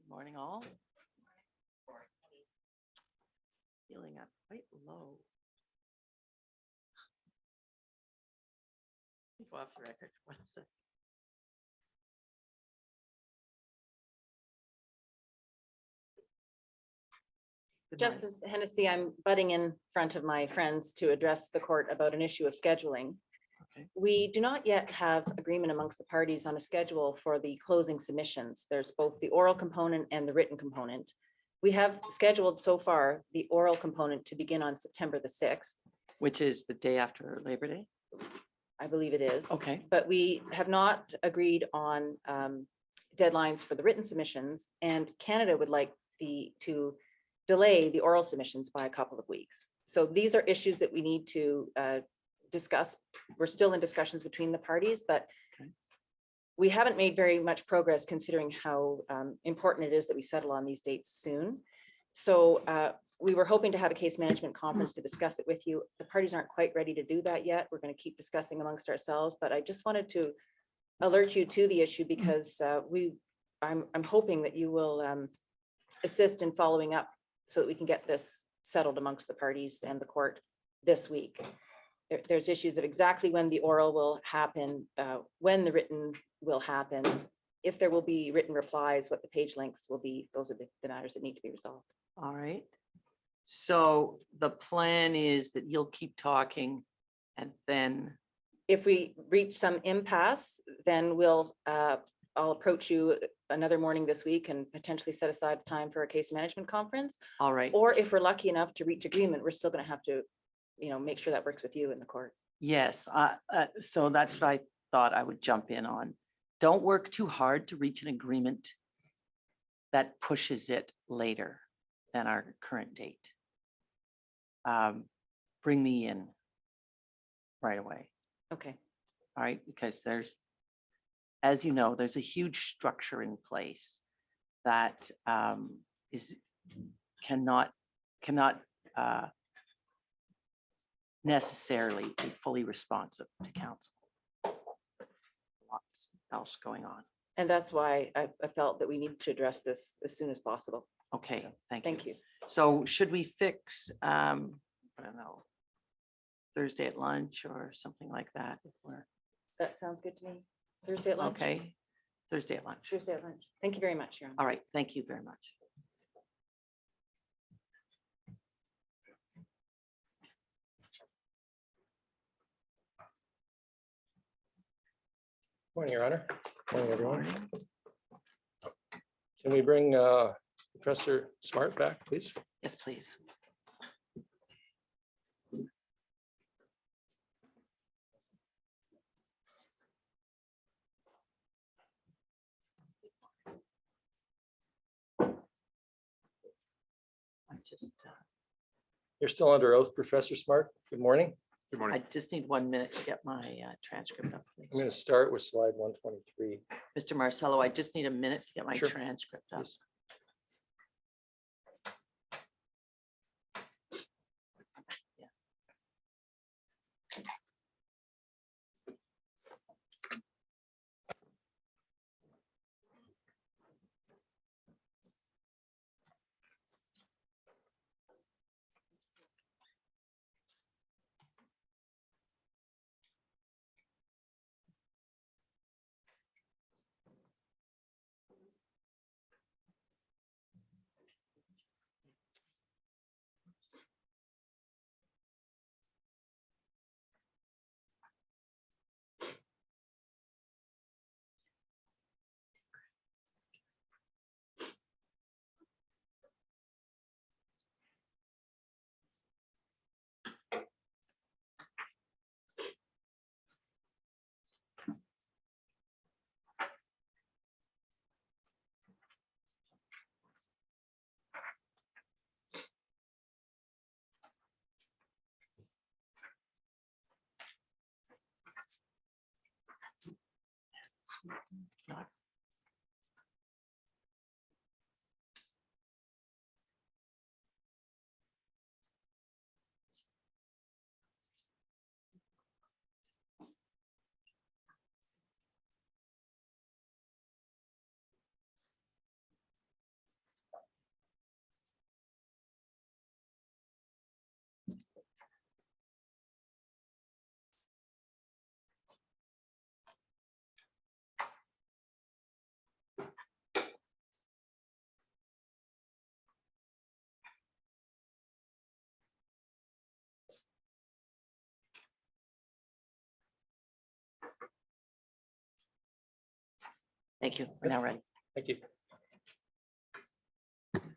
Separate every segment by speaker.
Speaker 1: Morning, all. Feeling up quite low. Go off the record for 1 second. Good morning.
Speaker 2: Justice Hennessy, I'm butting in front of my friends to address the court about an issue of scheduling.
Speaker 1: Okay.
Speaker 2: We do not yet have agreement amongst the parties on a schedule for the closing submissions. There's both the oral component and the written component. We have scheduled so far the oral component to begin on September the 6th.
Speaker 1: Which is the day after Labor Day?
Speaker 2: I believe it is.
Speaker 1: Okay,
Speaker 2: But we have not agreed on deadlines for the written submissions, and Canada would like to delay the oral submissions by a couple of weeks. So these are issues that we need to discuss. We're still in discussions between the parties, but
Speaker 1: Okay.
Speaker 2: we haven't made very much progress considering how important it is that we settle on these dates soon. So we were hoping to have a case management conference to discuss it with you. The parties aren't quite ready to do that yet. We're going to keep discussing amongst ourselves, but I just wanted to alert you to the issue because I'm hoping that you will assist in following up so that we can get this settled amongst the parties and the court this week. There's issues of exactly when the oral will happen, when the written will happen, if there will be written replies, what the page lengths will be. Those are the matters that need to be resolved.
Speaker 1: all right. So the plan is that you'll keep talking and then,
Speaker 2: If we reach some impasse, then I'll approach you another morning this week and potentially set aside time for a case management conference.
Speaker 1: all right.
Speaker 2: Or if we're lucky enough to reach agreement, we're still going to have to, make sure that works with you in the court.
Speaker 1: Yes, so that's what I thought I would jump in on. Don't work too hard to reach an agreement that pushes it later than our current date. Bring me in right away,
Speaker 2: Okay.
Speaker 1: all right? Because there's, as you know, there's a huge structure in place that cannot necessarily be fully responsive to council. Lots else going on.
Speaker 2: And that's why I felt that we need to address this as soon as possible.
Speaker 1: Okay,
Speaker 2: So,
Speaker 1: thank you.
Speaker 2: Thank you.
Speaker 1: So should we fix, I don't know, Thursday at lunch or something like that? If we're
Speaker 2: That sounds good to me. Thursday at lunch?
Speaker 1: okay, Thursday at lunch.
Speaker 2: Thursday at lunch. Thank you very much, Your Honor.
Speaker 1: All right, thank you very much.
Speaker 3: Morning, Your Honor. Morning, everyone.
Speaker 1: Morning.
Speaker 3: Can we bring Professor Smart back, please?
Speaker 1: Yes, please. I
Speaker 3: You're still under oath, Professor Smart. Good morning.
Speaker 4: Good morning.
Speaker 1: I just need 1 minute to get my transcript up,
Speaker 3: I'm going
Speaker 1: please.
Speaker 3: to start with slide 123.
Speaker 1: Mr. Marcello, I just need a minute to get my
Speaker 3: Sure.
Speaker 1: transcript up.
Speaker 3: Yes.
Speaker 1: Not Thank you. We're now ready.
Speaker 3: Thank you.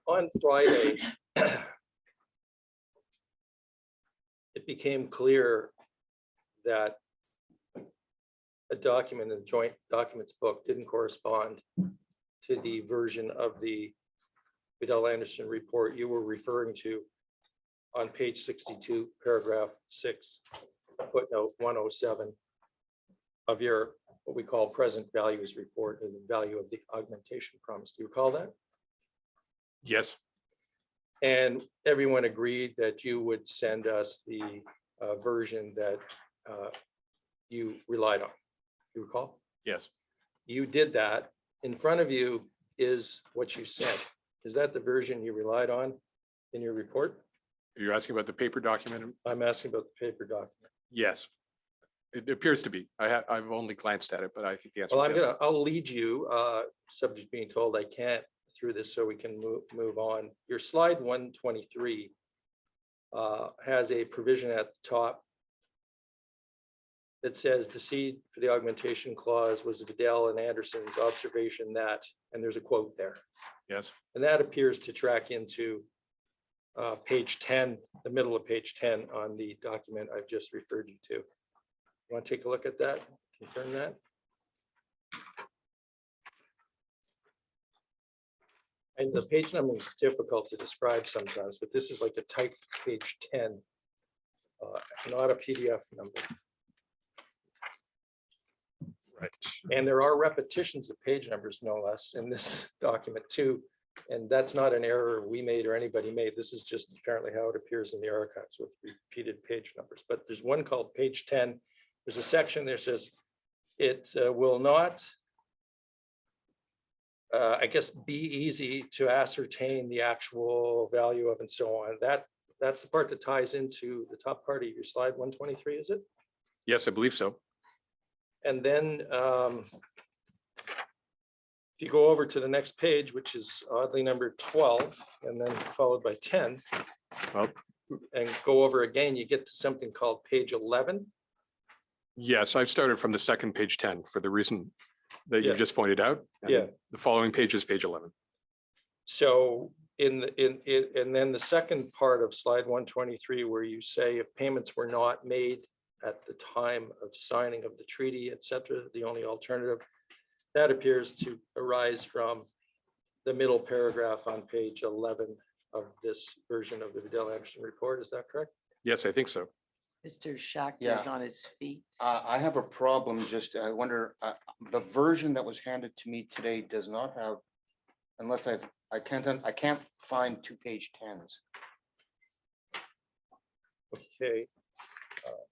Speaker 3: On Friday, it became clear that a document in the joint documents book didn't correspond to the version of the Vidal Anderson report you were referring to on page 62, paragraph 6, footnote 107 of your, what we call present values report, and the value of the augmentation promise. Do you recall that?
Speaker 4: Yes,
Speaker 3: And everyone agreed that you would send us the version that you relied on. You recall?
Speaker 4: yes,
Speaker 3: You did that. In front of you is what you sent. Is that the version you relied on in your report?
Speaker 4: you're asking about the paper document?
Speaker 3: I'm asking about the paper document.
Speaker 4: Yes. It appears to be. I've only glanced at it, but I think the answer
Speaker 3: Well,
Speaker 4: is yes.
Speaker 3: I'll lead you, subject to being told I can't through this so we can move on. Your slide 123 has a provision at the top that says the seed for the augmentation clause was Vidal and Anderson's observation that, and there's a quote there.
Speaker 4: Yes,
Speaker 3: And that appears to track into page 10, the middle of page 10 on the document I've just referred you to. You want to take a look at that, confirm that? And the page number is difficult to describe sometimes, but this is like a typed page 10, not a PDF number.
Speaker 4: right.
Speaker 3: And there are repetitions of page numbers, no less, in this document too. And that's not an error we made or anybody made. This is just apparently how it appears in the archives with repeated page numbers. But there's one called page 10. There's a section there says it will not, I guess, be easy to ascertain the actual value of and so on. That's the part that ties into the top part of your slide 123, is it?
Speaker 4: Yes, I believe so.
Speaker 3: And then if you go over to the next page, which is oddly numbered 12, and then followed by 10,
Speaker 4: Well,
Speaker 3: and go over again, you get to something called page 11.
Speaker 4: yes, I've started from the second page 10 for the reason that you
Speaker 3: Yeah.
Speaker 4: just pointed out. And
Speaker 3: Yeah.
Speaker 4: The following page is page 11.
Speaker 3: So and then the second part of slide 123, where you say if payments were not made at the time of signing of the treaty, et cetera, the only alternative, that appears to arise from the middle paragraph on page 11 of this version of the Vidal Anderson report. Is that correct?
Speaker 4: Yes, I think so.
Speaker 1: Mr. Schachter is
Speaker 5: Yeah.
Speaker 1: on his feet.
Speaker 5: I have a problem, just, I wonder, the version that was handed to me today does not have, unless I can't find 2 page 10s.
Speaker 3: Okay.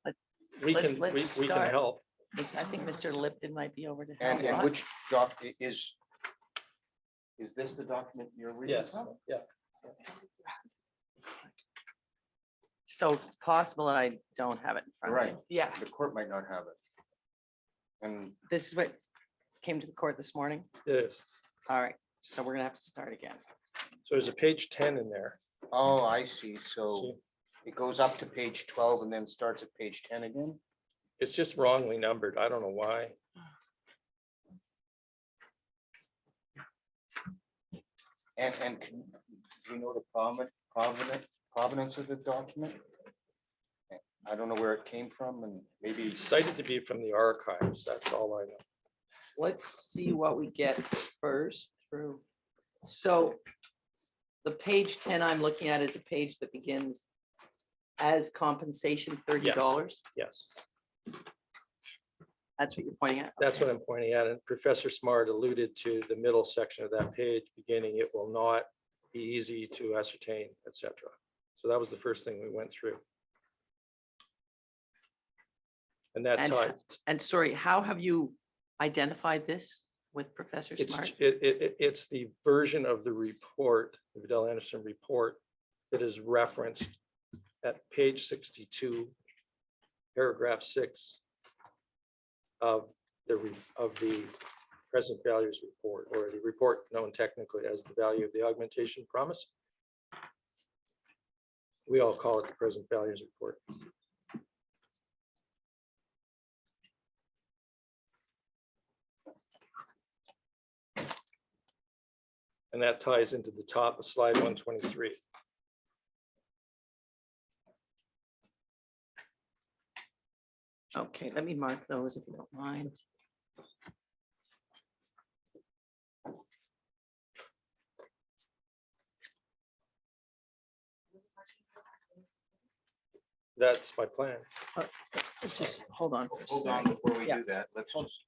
Speaker 1: Let-
Speaker 3: We
Speaker 1: let-
Speaker 3: can,
Speaker 1: let's
Speaker 3: we can
Speaker 1: start.
Speaker 3: help.
Speaker 1: I think Mr. Lipton might be over to help.
Speaker 5: And which doc is this the document you're reading
Speaker 3: Yes,
Speaker 5: from?
Speaker 3: yeah.
Speaker 1: So it's possible that I don't have it in front of me.
Speaker 5: Right.
Speaker 1: Yeah,
Speaker 5: The court might not have it. And
Speaker 1: this is what came to the court this morning.
Speaker 3: It is.
Speaker 1: All right, so we're gonna have to start again.
Speaker 3: So there's a page 10 in there.
Speaker 5: oh, I see.
Speaker 3: See,
Speaker 5: So it goes up to page 12 and then starts at page 10 again.
Speaker 3: it's just wrongly numbered. I don't know why.
Speaker 5: And do you know the provenance of the document? I don't know where it came from, and maybe
Speaker 3: It's cited to be from the archives. That's all I know.
Speaker 1: Let's see what we get first through. So the page 10 I'm looking at is a page that begins as compensation $30.
Speaker 3: Yes,
Speaker 1: That's what you're pointing at?
Speaker 3: that's what I'm pointing at. And Professor Smart alluded to the middle section of that page beginning, it will not be easy to ascertain, et cetera. So that was the first thing we went through. And that
Speaker 1: And-
Speaker 3: ties,
Speaker 1: And sorry, how have you identified this with Professor Smart?
Speaker 3: it's the version of the report, the Vidal Anderson report, that is referenced at page 62, paragraph 6 of the present values report, or the report known technically as the value of the augmentation promise. We all call it the present values report. And that ties into the top of slide 123.
Speaker 1: Okay, let me mark those if you don't mind.
Speaker 3: That's my plan.
Speaker 1: Just hold on. for a
Speaker 5: Hold on
Speaker 1: sec.
Speaker 5: before we
Speaker 1: Yeah.
Speaker 5: do that. Let's just.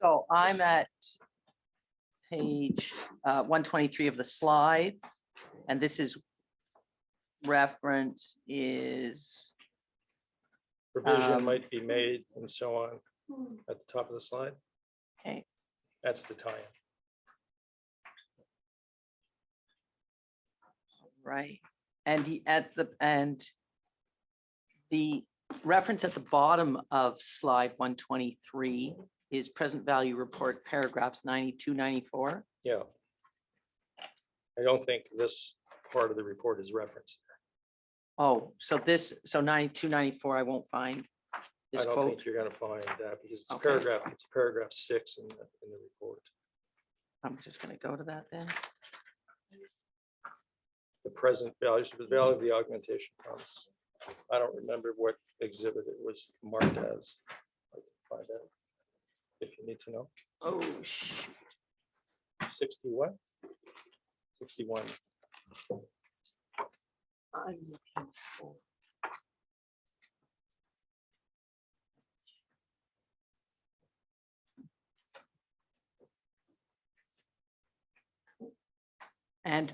Speaker 1: So I'm at page 123 of the slides, and this is reference is,
Speaker 3: Provision
Speaker 1: Um,
Speaker 3: might be made and so on at the top of the slide.
Speaker 1: okay,
Speaker 3: That's the tie-in.
Speaker 1: right. And the reference at the bottom of slide 123 is present value report paragraphs 92, 94.
Speaker 3: Yeah. I don't think this part of the report is referenced.
Speaker 1: Oh, so 92, 94, I won't find
Speaker 3: I
Speaker 1: this
Speaker 3: don't
Speaker 1: quote.
Speaker 3: think you're gonna find that because it's
Speaker 1: Okay.
Speaker 3: paragraph 6 in the report.
Speaker 1: I'm just gonna go to that then.
Speaker 3: The present values, the value of the augmentation promise. I don't remember what exhibit it was marked as. I can find out if you need to know.
Speaker 1: Oh, shoot.
Speaker 3: 61? 61.
Speaker 1: I'm looking for. And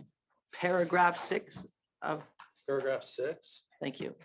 Speaker 1: paragraph 6 of,
Speaker 3: Paragraph 6.
Speaker 1: thank you.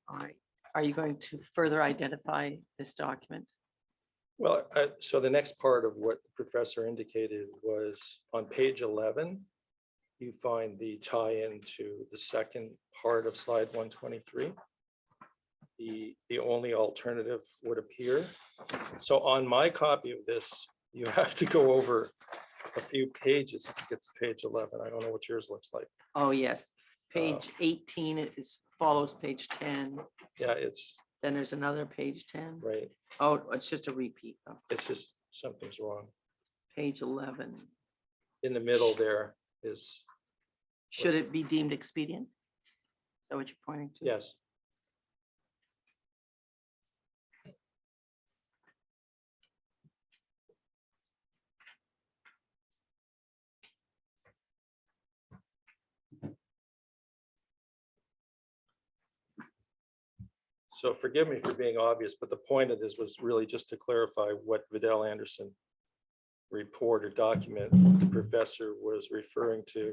Speaker 1: All right, are you going to further identify this document?
Speaker 3: Well, so the next part of what the professor indicated was on page 11, you find the tie-in to the second part of slide 123. The only alternative would appear. So on my copy of this, you have to go over a few pages to get to page 11. I don't know what yours looks like.
Speaker 1: Oh, yes, page 18 follows page 10.
Speaker 3: Yeah, it's
Speaker 1: Then there's another page 10.
Speaker 3: right.
Speaker 1: Oh, it's just a repeat though.
Speaker 3: It's just something's wrong.
Speaker 1: Page 11.
Speaker 3: In the middle there is,
Speaker 1: Should it be deemed expedient? Is that what you're pointing to?
Speaker 3: yes. So forgive me for being obvious, but the point of this was really just to clarify what Vidal Anderson report or document the professor was referring to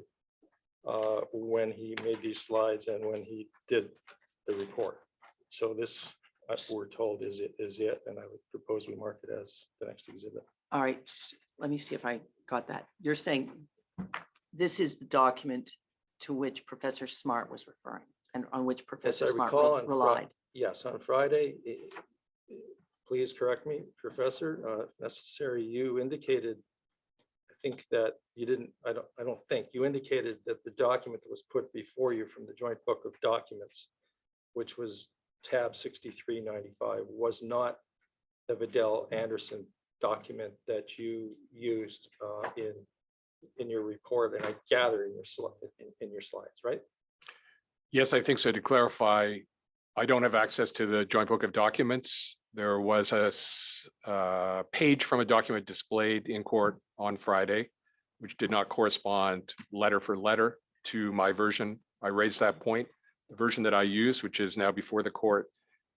Speaker 3: when he made these slides and when he did the report. So this, we're told, is it, and I would propose we mark it as the next exhibit.
Speaker 1: All right, let me see if I got that. You're saying this is the document to which Professor Smart was referring and on which Professor
Speaker 3: I
Speaker 1: Smart
Speaker 3: recall on
Speaker 1: relied.
Speaker 3: Yes, on Friday, please correct me, Professor, if necessary, you indicated, I think that you didn't, I don't think, you indicated that the document that was put before you from the Joint Book of Documents, which was tab 6395, was not the Vidal Anderson document that you used in your report, and I gather in your slides, right?
Speaker 4: Yes, I think so. To clarify, I don't have access to the Joint Book of Documents. There was a page from a document displayed in court on Friday, which did not correspond letter for letter to my version. I raised that point. The version that I used, which is now before the court,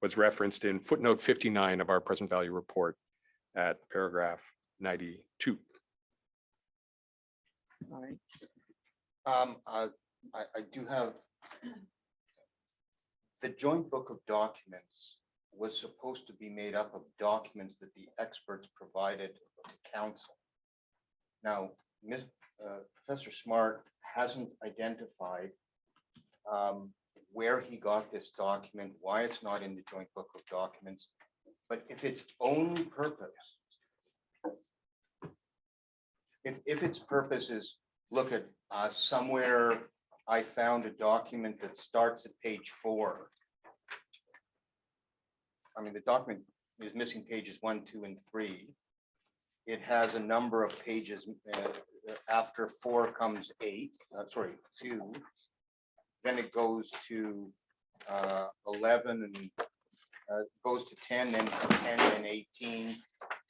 Speaker 4: was referenced in footnote 59 of our present value report at paragraph 92.
Speaker 1: All right.
Speaker 5: I do have. The joint book of documents was supposed to be made up of documents that the experts provided to council. Now, Professor Smart hasn't identified where he got this document, why it's not in the joint book of documents. But if its own purpose, if its purpose is, look at somewhere I found a document that starts at page 4. I mean, the document is missing pages 1, 2, and 3. It has a number of pages. After 4 comes 8, 2. Then it goes to 11 and goes to 10, then 10 and 18.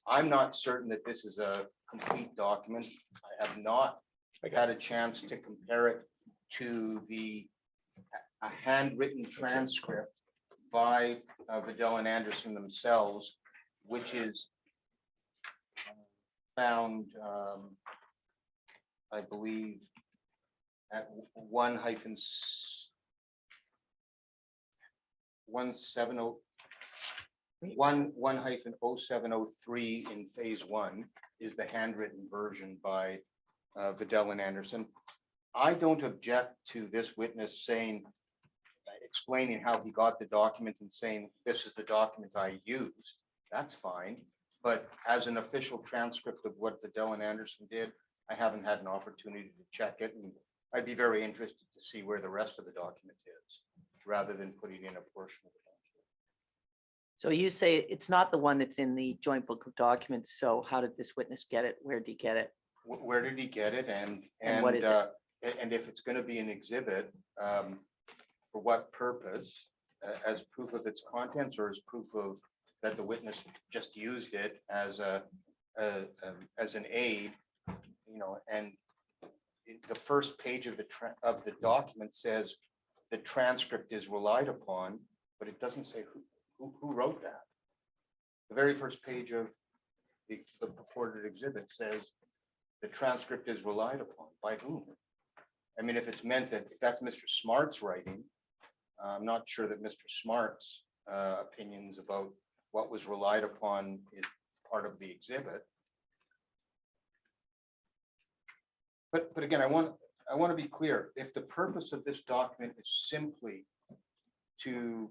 Speaker 5: I'm not certain that this is a complete document. I have not had a chance to compare it to a handwritten transcript by Vidal and Anderson themselves, which is found, I believe, at 1-0703 in phase 1 is the handwritten version by Vidal and Anderson. I don't object to this witness explaining how he got the document and saying, this is the document I used. That's fine. But as an official transcript of what Vidal and Anderson did, I haven't had an opportunity to check it. And I'd be very interested to see where the rest of the document is, rather than putting in a portion of it.
Speaker 1: So you say it's not the one that's in the joint book of documents. So how did this witness get it? Where did he get it?
Speaker 5: Where did he get it? And
Speaker 1: what is it?
Speaker 5: And if it's going to be an exhibit, for what purpose? As proof of its contents, or as proof of that the witness just used it as an aid, and the first page of the document says the transcript is relied upon, but it doesn't say who wrote that. The very first page of the purported exhibit says the transcript is relied upon. By whom? I mean, if it's meant that, if that's Mr. Smart's writing, I'm not sure that Mr. Smart's opinions about what was relied upon is part of the exhibit. But again, I want to be clear. If the purpose of this document is simply to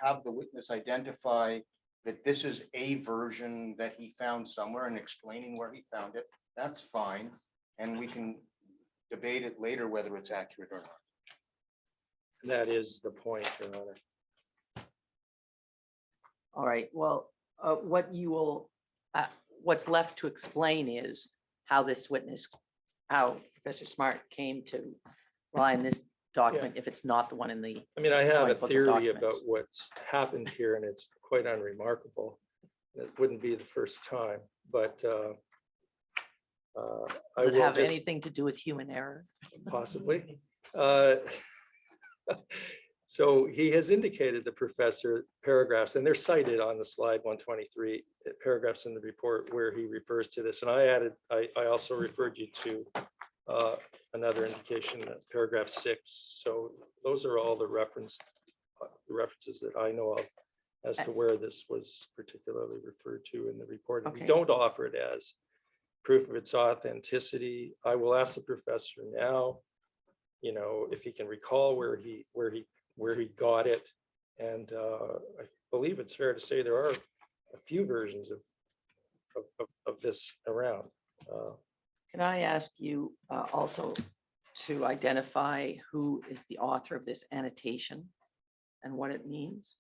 Speaker 5: have the witness identify that this is a version that he found somewhere and explaining where he found it, that's fine. And we can debate it later whether it's accurate or not.
Speaker 3: That is the point, Your Honor.
Speaker 1: All right, well, what's left to explain is how Professor Smart came to rely on this document if it's not the one in the,
Speaker 3: I mean, I have a
Speaker 1: Joint book of
Speaker 3: theory
Speaker 1: documents.
Speaker 3: about what's happened here, and it's quite unremarkable. It wouldn't be the first time, but I
Speaker 1: does it
Speaker 3: will
Speaker 1: have
Speaker 3: just
Speaker 1: anything to do with human error?
Speaker 3: possibly. So he has indicated the professor paragraphs, and they're cited on the slide 123 paragraphs in the report where he refers to this. And I also referred you to another indication, paragraph 6. So those are all the references that I know of as to where this was particularly referred to in the report. And we
Speaker 1: Okay.
Speaker 3: don't offer it as proof of its authenticity. I will ask the professor now, if he can recall where he got it. And I believe it's fair to say there are a few versions of this around.
Speaker 1: Can I ask you also to identify who is the author of this annotation and what it means?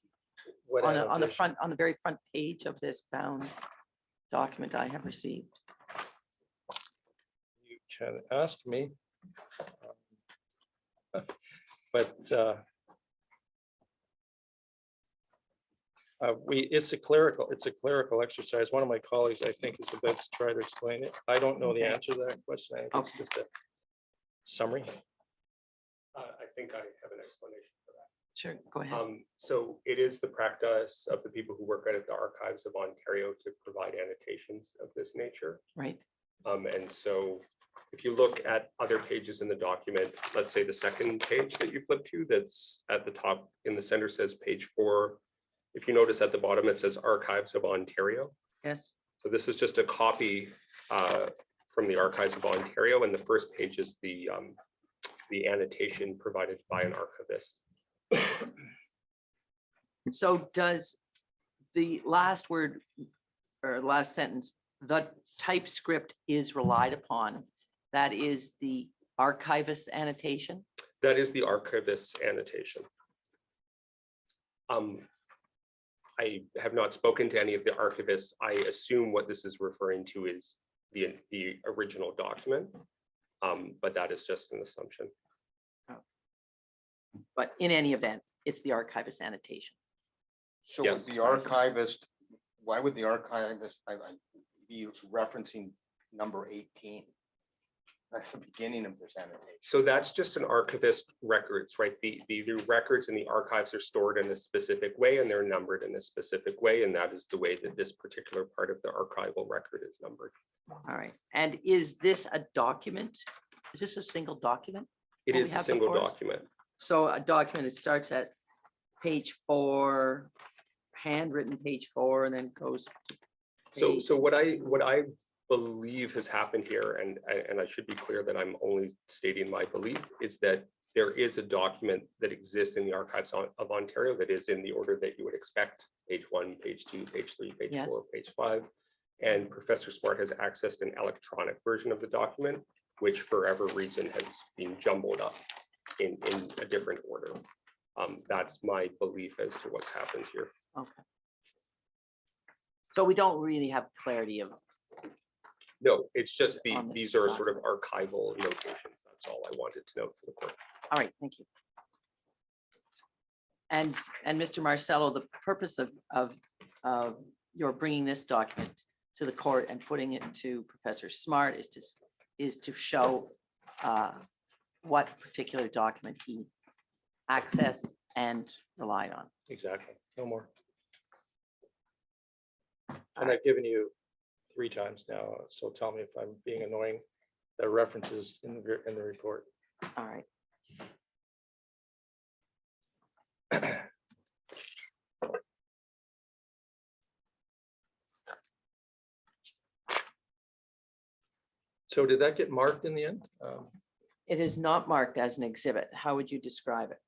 Speaker 3: What
Speaker 1: On the
Speaker 3: annotation?
Speaker 1: front, on the very front page of this bound document I have received.
Speaker 3: You can ask me. But it's a clerical exercise. One of my colleagues, I think, is about to try to explain it. I don't know the
Speaker 1: Okay.
Speaker 3: answer to that question. I think it's
Speaker 1: Okay.
Speaker 3: just a summary.
Speaker 4: I think I have an explanation for that.
Speaker 1: Sure, go ahead.
Speaker 6: So it is the practice of the people who work at the Archives of Ontario to provide annotations of this nature.
Speaker 1: Right,
Speaker 6: And so if you look at other pages in the document, let's say the second page that you flip to, that's at the top in the center says page 4. If you notice at the bottom, it says Archives of Ontario.
Speaker 1: yes,
Speaker 6: So this is just a copy from the Archives of Ontario, and the first page is the annotation provided by an archivist.
Speaker 1: so does the last word or last sentence, the typescript is relied upon, that is the archivist annotation?
Speaker 6: That is the archivist's annotation. I have not spoken to any of the archivists. I assume what this is referring to is the original document, but that is just an assumption.
Speaker 1: But in any event, it's the archivist annotation.
Speaker 5: So
Speaker 6: Yeah.
Speaker 5: would the archivist, why would the archivist be referencing number 18? That's the beginning of this annotation.
Speaker 6: So that's just an archivist records, right? The records in the archives are stored in a specific way and they're numbered in a specific way. And that is the way that this particular part of the archival record is numbered.
Speaker 1: All right, and is this a document? Is this a single document?
Speaker 6: It
Speaker 1: What we
Speaker 6: is a
Speaker 1: have
Speaker 6: single
Speaker 1: before us?
Speaker 6: document.
Speaker 1: So a document, it starts at page 4, handwritten page 4, and then goes. to
Speaker 6: So,
Speaker 1: page-
Speaker 6: so what I believe has happened here, and I should be clear that I'm only stating my belief, is that there is a document that exists in the Archives of Ontario that is in the order that you would expect, page 1, page 2, page 3, page
Speaker 1: Yes.
Speaker 6: 4, page 5. And Professor Smart has accessed an electronic version of the document, which for whatever reason has been jumbled up in a different order. That's my belief as to what's happened here.
Speaker 1: Okay. So we don't really have clarity of,
Speaker 6: No, it's just
Speaker 1: On this
Speaker 6: these are sort of archival notations. That's all I wanted to note for the court.
Speaker 1: all right, thank you. And Mr. Marcello, the purpose of your bringing this document to the court and putting it to Professor Smart is to show what particular document he accessed and relied on.
Speaker 3: Exactly, no more. And I've given you 3 times now, so tell me if I'm being annoying. The references in the report.
Speaker 1: All right.
Speaker 3: So did that get marked in the end?
Speaker 1: It is not marked as an exhibit. How would you describe it?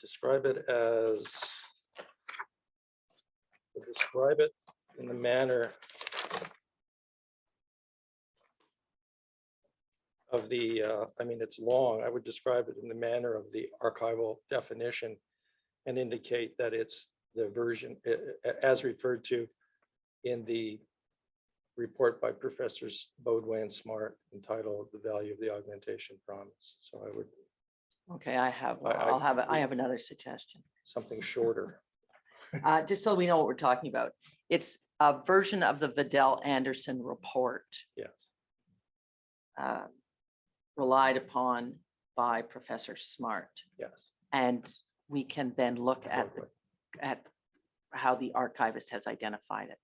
Speaker 3: Describe it as. Describe it in the manner of the, I mean, it's long. I would describe it in the manner of the archival definition and indicate that it's the version as referred to in the report by Professors Beaudoin and Smart entitled The Value of the Augmentation Promise. So I would,
Speaker 1: Okay, I have
Speaker 3: I-
Speaker 1: another suggestion.
Speaker 3: something shorter.
Speaker 1: Just so we know what we're talking about. It's a version of the Vidal Anderson report
Speaker 3: Yes,
Speaker 1: relied upon by Professor Smart.
Speaker 3: yes.
Speaker 1: And we can then look at how the archivist has identified it.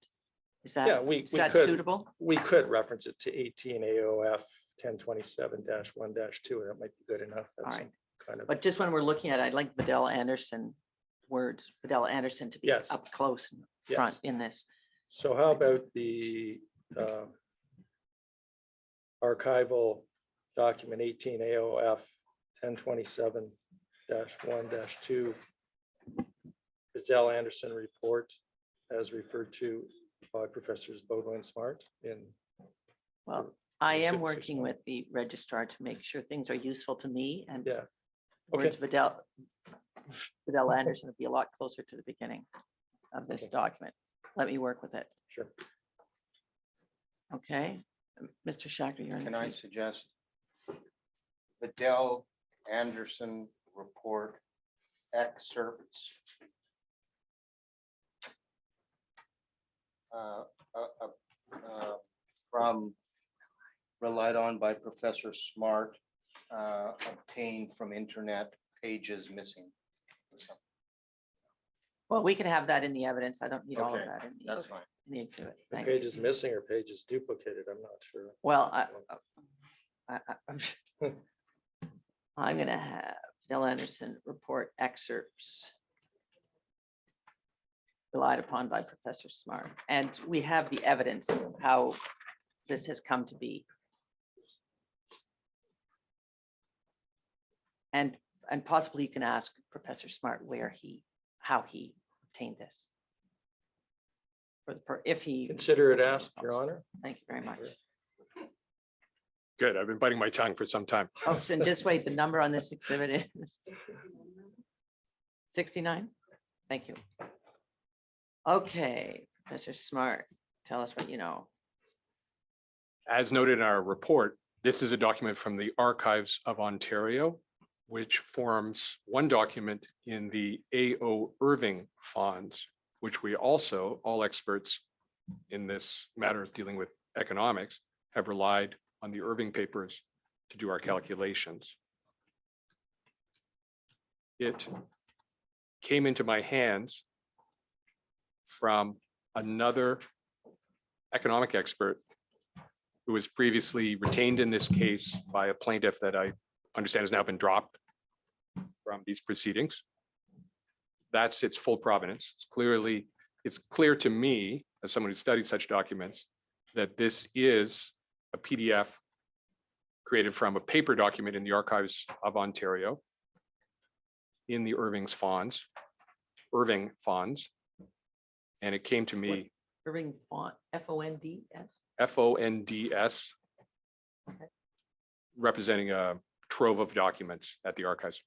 Speaker 1: Is
Speaker 3: Yeah,
Speaker 1: that,
Speaker 3: we
Speaker 1: is that
Speaker 3: could.
Speaker 1: suitable?
Speaker 3: We could reference it to 18 AOF 1027-1-2, and that might be good enough. That's
Speaker 1: right.
Speaker 3: kind of,
Speaker 1: But just when we're looking at, it, I'd like Vidal Anderson words, Vidal Anderson to be
Speaker 3: Yes.
Speaker 1: up close and
Speaker 3: Yes.
Speaker 1: front in this.
Speaker 3: so how about the archival document 18 AOF 1027-1-2, Gazelle Anderson report as referred to by Professors Beaudoin and Smart in,
Speaker 1: Well, I am
Speaker 3: Exhibit
Speaker 1: working
Speaker 3: 6.1.
Speaker 1: with the registrar to make sure things are useful to me and
Speaker 3: yeah. Okay,
Speaker 1: words Vidal Anderson would be a lot closer to the beginning of this
Speaker 3: Okay.
Speaker 1: document. Let me work with it.
Speaker 3: sure.
Speaker 1: Okay, Mr. Shacker, you're.
Speaker 5: Can I suggest the Dell Anderson report excerpts from relied on by Professor Smart obtained from internet, pages missing. or something.
Speaker 1: Well, we can have that in the evidence. I don't need all of
Speaker 5: Okay,
Speaker 1: that in the
Speaker 5: That's fine.
Speaker 1: in the exhibit.
Speaker 3: The
Speaker 1: Thank you.
Speaker 3: page is missing or page is duplicated, I'm not sure.
Speaker 1: Well, I'm gonna have Bill Anderson report excerpts relied upon by Professor Smart, and we have the evidence of how this has come to be. And possibly you can ask Professor Smart how he obtained this. If he.
Speaker 3: Consider it asked, Your Honor.
Speaker 1: Thank you very much.
Speaker 4: Good. I've been biting my tongue for some time.
Speaker 1: Oh, and just wait, the number on this exhibit is 69. Thank you. Okay, Professor Smart, tell us what you know.
Speaker 4: As noted in our report, this is a document from the Archives of Ontario, which forms one document in the A.O. Irving Fonds, which we also, all experts in this matter of dealing with economics, have relied on the Irving papers to do our calculations. It came into my hands from another economic expert who was previously retained in this case by a plaintiff that I understand has now been dropped from these proceedings. That's its full provenance. It's clear to me, as someone who studied such documents, that this is a PDF created from a paper document in the Archives of Ontario in the Irving Fonds. And it came to me,
Speaker 1: Irving Font, F-O-N-D-S.
Speaker 4: FONDS,
Speaker 1: Okay.
Speaker 4: representing a trove of documents at the archives.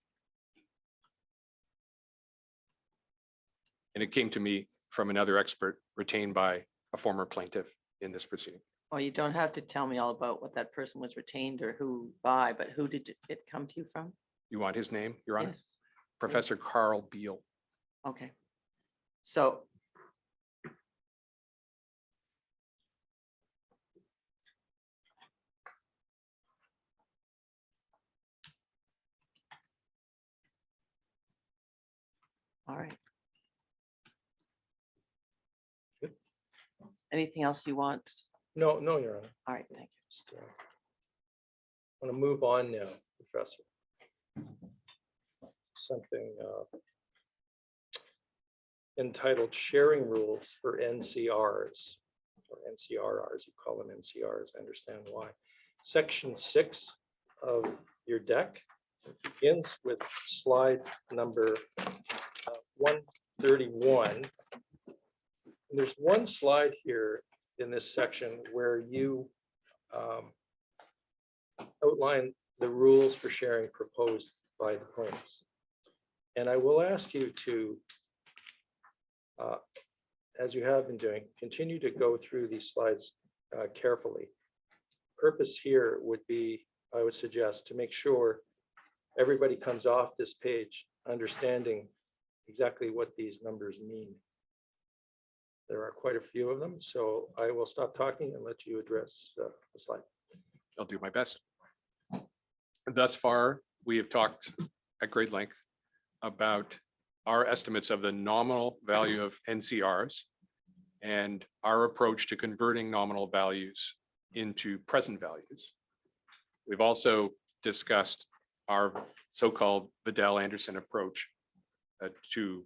Speaker 4: And it came to me from another expert retained by a former plaintiff in this proceeding.
Speaker 1: Well, you don't have to tell me all about what that person was retained or who by, but who did it come to you from?
Speaker 4: You want his name, Your Honor?
Speaker 1: Yes,
Speaker 4: Professor Carl Beal.
Speaker 1: okay. So. All right.
Speaker 3: Good.
Speaker 1: Anything else you want?
Speaker 3: No, Your Honor.
Speaker 1: All right, thank you.
Speaker 3: Just, want to move on now, Professor. Something entitled Sharing Rules for NCRs, or NCRRs, you call them NCRs, I understand why. Section 6 of your deck begins with slide number 131. And there's one slide here in this section where you outline the rules for sharing proposed by the plaintiffs. And I will ask you to, as you have been doing, continue to go through these slides carefully. Purpose here would be, I would suggest, to make sure everybody comes off this page understanding exactly what these numbers mean. There are quite a few of them, so I will stop talking and let you address the slide.
Speaker 4: I'll do my best. Thus far, we have talked at great length about our estimates of the nominal value of NCRs and our approach to converting nominal values into present values. We've also discussed our so-called Vidal-Anderson approach to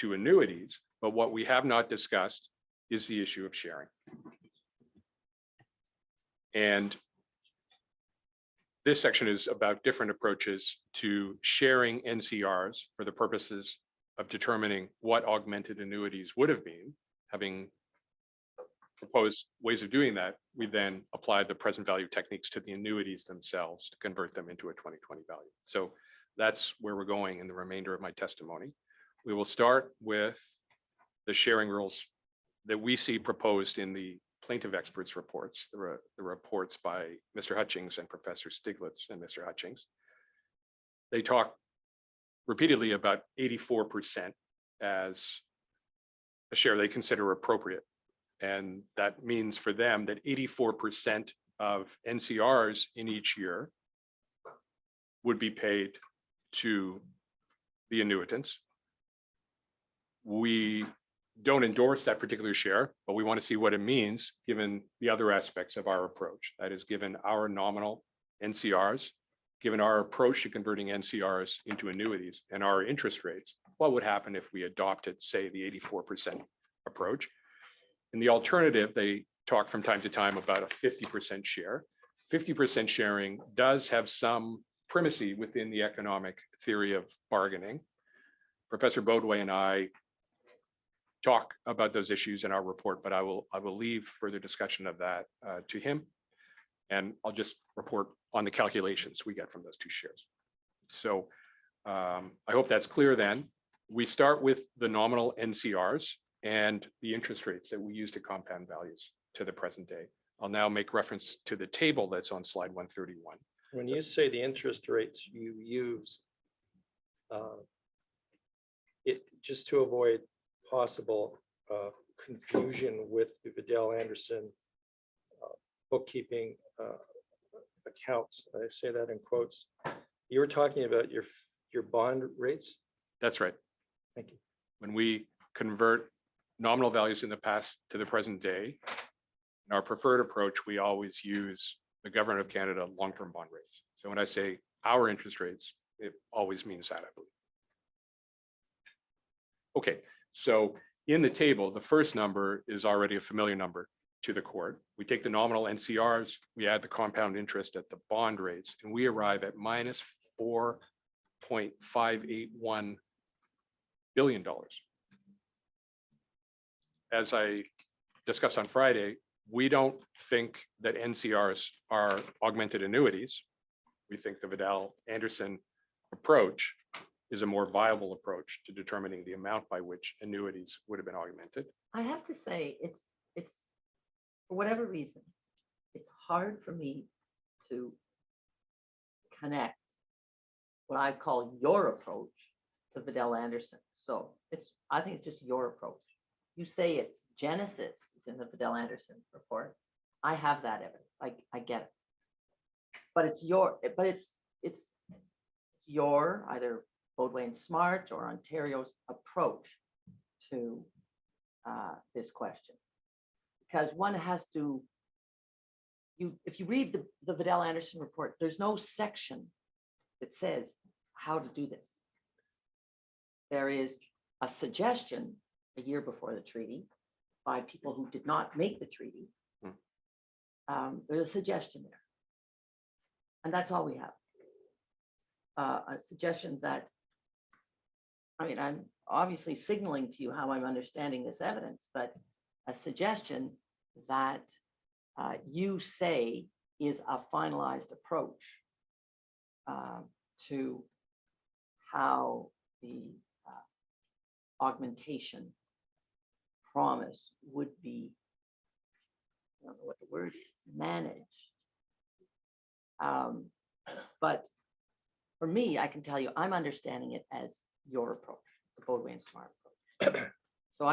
Speaker 4: annuities, but what we have not discussed is the issue of sharing. And this section is about different approaches to sharing NCRs for the purposes of determining what augmented annuities would have been. Having proposed ways of doing that, we then applied the present value techniques to the annuities themselves to convert them into a 2020 value. So that's where we're going in the remainder of my testimony. We will start with the sharing rules that we see proposed in the plaintiff experts reports, the reports by Mr. Hutchings and Professor Stiglitz and Mr. Hutchings. They talk repeatedly about 84% as a share they consider appropriate. And that means for them that 84% of NCRs in each year would be paid to the annuitants. We don't endorse that particular share, but we want to see what it means, given the other aspects of our approach. That is, given our nominal NCRs, given our approach to converting NCRs into annuities and our interest rates, what would happen if we adopted, say, the 84% approach? In the alternative, they talk from time to time about a 50% share. 50% sharing does have some primacy within the economic theory of bargaining. Professor Bodway and I talk about those issues in our report, but I will leave further discussion of that to him. And I'll just report on the calculations we get from those two shares. So I hope that's clear then. We start with the nominal NCRs and the interest rates that we use to compound values to the present day. I'll now make reference to the table that's on slide 131.
Speaker 3: When you say the interest rates you use, it just to avoid possible confusion with the Vidal Anderson bookkeeping accounts, I say that in quotes. You were talking about your bond rates?
Speaker 4: That's right.
Speaker 3: Thank you.
Speaker 4: When we convert nominal values in the past to the present day, in our preferred approach, we always use the Government of Canada long-term bond rates. So when I say our interest rates, it always means that, I believe. Okay, so in the table, the first number is already a familiar number to the court. We take the nominal NCRs, we add the compound interest at the bond rates, and we arrive at minus $4.581 billion. As I discussed on Friday, we don't think that NCRs are augmented annuities. We think the Vidal Anderson approach is a more viable approach to determining the amount by which annuities would have been augmented.
Speaker 1: I have to say, it's for whatever reason, it's hard for me to connect what I call your approach to Vidal Anderson. So I think it's just your approach. You say it's Genesis is in the Vidal Anderson report. I have that evidence. I get it. But it's your either Bodway and Smart or Ontario's approach to this question. Because one has to, if you read the Vidal Anderson report, there's no section that says how to do this. There is a suggestion a year before the treaty by people who did not make the treaty. There's a suggestion there. And that's all we have. A suggestion that, I mean, I'm obviously signaling to you how I'm understanding this evidence, but a suggestion that you say is a finalized approach to how the augmentation promise would be, I don't know what the word is, managed. But for me, I can tell you, I'm understanding it as your approach, the Bodway and Smart approach. So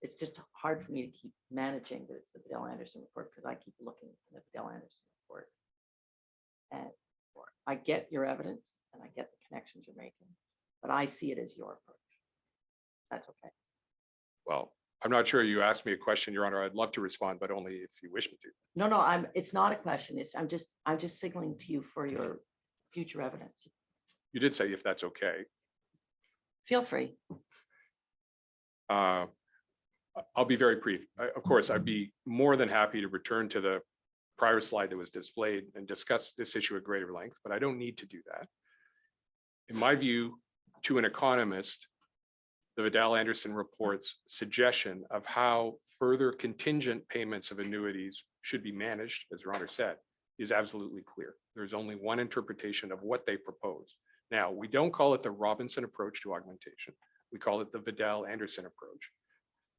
Speaker 1: it's just hard for me to keep managing that it's the Vidal Anderson report because I keep looking at the Vidal Anderson report. And I get your evidence and I get the connections you're making, but I see it as your approach. That's okay.
Speaker 4: Well, I'm not sure you asked me a question, Your Honor. I'd love to respond, but only if you wish me to.
Speaker 1: No, it's not a question. I'm just signaling to you for your future evidence.
Speaker 4: You did say if that's okay.
Speaker 1: Feel free.
Speaker 4: I'll be very brief. Of course, I'd be more than happy to return to the prior slide that was displayed and discuss this issue at greater length, but I don't need to do that. In my view, to an economist, the Vidal Anderson report's suggestion of how further contingent payments of annuities should be managed, as Your Honor said, is absolutely clear. There's only one interpretation of what they propose. Now, we don't call it the Robinson approach to augmentation. We call it the Vidal Anderson approach.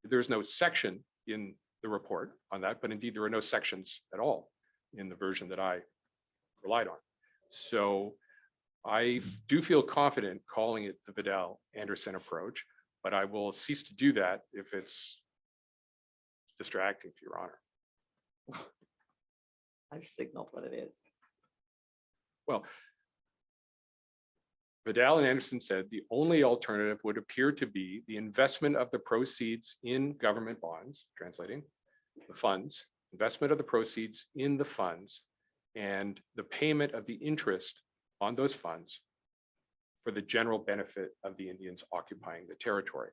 Speaker 4: There's no section in the report on that, but indeed there are no sections at all in the version that I relied on. So I do feel confident calling it the Vidal Anderson approach, but I will cease to do that if it's distracting to Your Honor.
Speaker 1: I've signaled what it is.
Speaker 4: Well, Vidal and Anderson said the only alternative would appear to be the investment of the proceeds in government bonds, translating the funds, investment of the proceeds in the funds, and the payment of the interest on those funds for the general benefit of the Indians occupying the territory.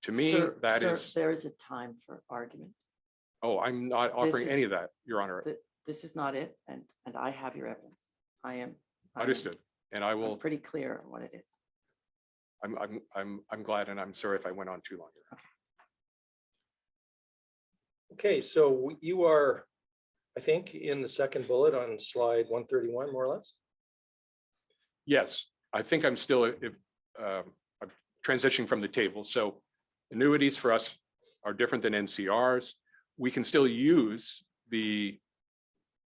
Speaker 4: To me,
Speaker 1: Sir,
Speaker 4: that
Speaker 1: sir,
Speaker 4: is,
Speaker 1: there is a time for argument.
Speaker 4: oh, I'm not offering
Speaker 1: is-
Speaker 4: any of that, Your Honor.
Speaker 1: This is not it, and I have your evidence. I am
Speaker 4: Understood. And I
Speaker 1: I'm
Speaker 4: will,
Speaker 1: pretty clear on what it is.
Speaker 4: I'm glad, and I'm sorry if I went on too long here.
Speaker 3: Okay, so you are, I think, in the second bullet on slide 131, more or less.
Speaker 4: Yes, I think I'm still, I'm transitioning from the table. So annuities for us are different than NCRs. We can still use the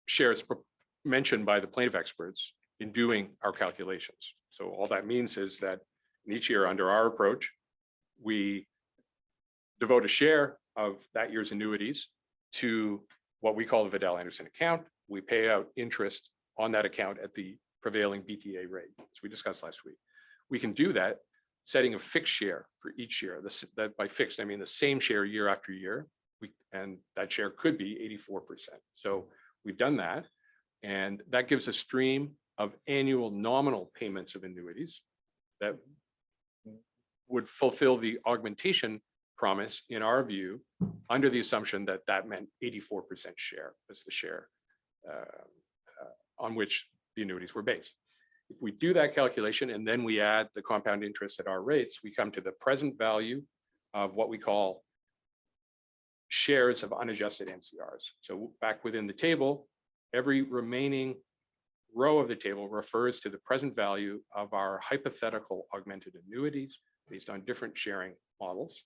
Speaker 4: shares mentioned by the plaintiff experts in doing our calculations. So all that means is that in each year under our approach, we devote a share of that year's annuities to what we call the Vidal Anderson account. We pay out interest on that account at the prevailing BTA rate, as we discussed last week. We can do that setting a fixed share for each year. That by fixed, I mean the same share year after year. And that share could be 84%. So we've done that. And that gives a stream of annual nominal payments of annuities that would fulfill the augmentation promise, in our view, under the assumption that that meant 84% share as the share on which the annuities were based. If we do that calculation and then we add the compound interest at our rates, we come to the present value of what we call shares of unadjusted NCRs. So back within the table, every remaining row of the table refers to the present value of our hypothetical augmented annuities based on different sharing models.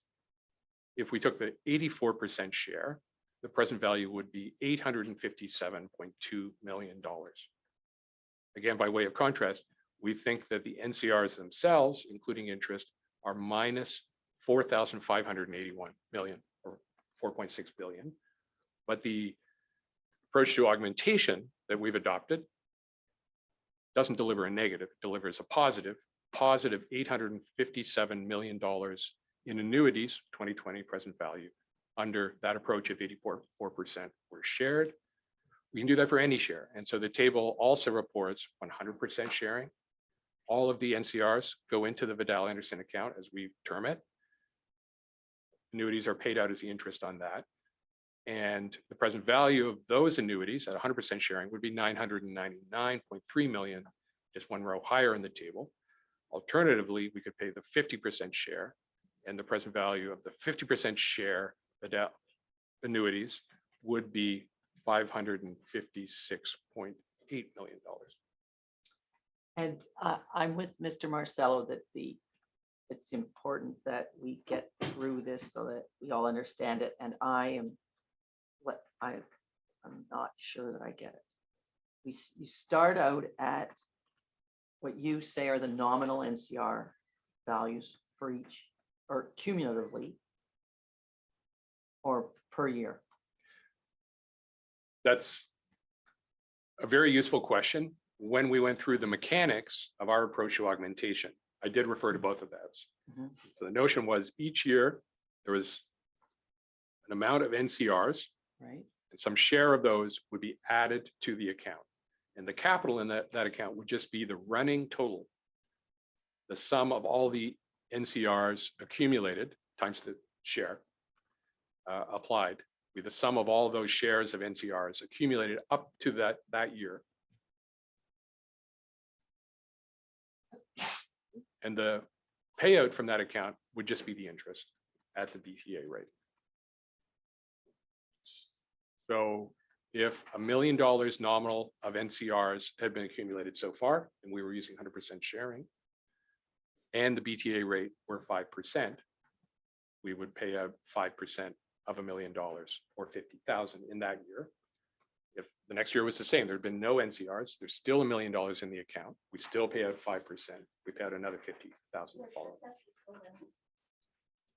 Speaker 4: If we took the 84% share, the present value would be $857.2 million. Again, by way of contrast, we think that the NCRs themselves, including interest, are minus 4,581 million or 4.6 billion. But the approach to augmentation that we've adopted doesn't deliver a negative, it delivers a positive $857 million in annuities, 2020 present value, under that approach of 84% were shared. We can do that for any share. And so the table also reports 100% sharing. All of the NCRs go into the Vidal Anderson account, as we term it. Annuities are paid out as the interest on that. And the present value of those annuities at 100% sharing would be 999.3 million, just one row higher in the table. Alternatively, we could pay the 50% share, and the present value of the 50% share Vidal annuities would be $556.8 million.
Speaker 1: And I'm with Mr. Marcello that it's important that we get through this so that we all understand it. And I'm not sure that I get it. You start out at what you say are the nominal NCR values for each, or cumulatively, or per year.
Speaker 4: That's a very useful question. When we went through the mechanics of our approach to augmentation, I did refer to both of those.
Speaker 1: Mhm.
Speaker 4: So the notion was each year there was an amount of NCRs,
Speaker 1: Right?
Speaker 4: and some share of those would be added to the account. And the capital in that account would just be the running total, the sum of all the NCRs accumulated times the share applied, with the sum of all those shares of NCRs accumulated up to that year. And the payout from that account would just be the interest at the BTA rate. So if $1 million nominal of NCRs had been accumulated so far, and we were using 100% sharing, and the BTA rate were 5%, we would pay out 5% of $1 million or 50,000 in that year. If the next year was the same, there'd been no NCRs, there's still $1 million in the account. We still pay out 5%. We pay out another 50,000 the following.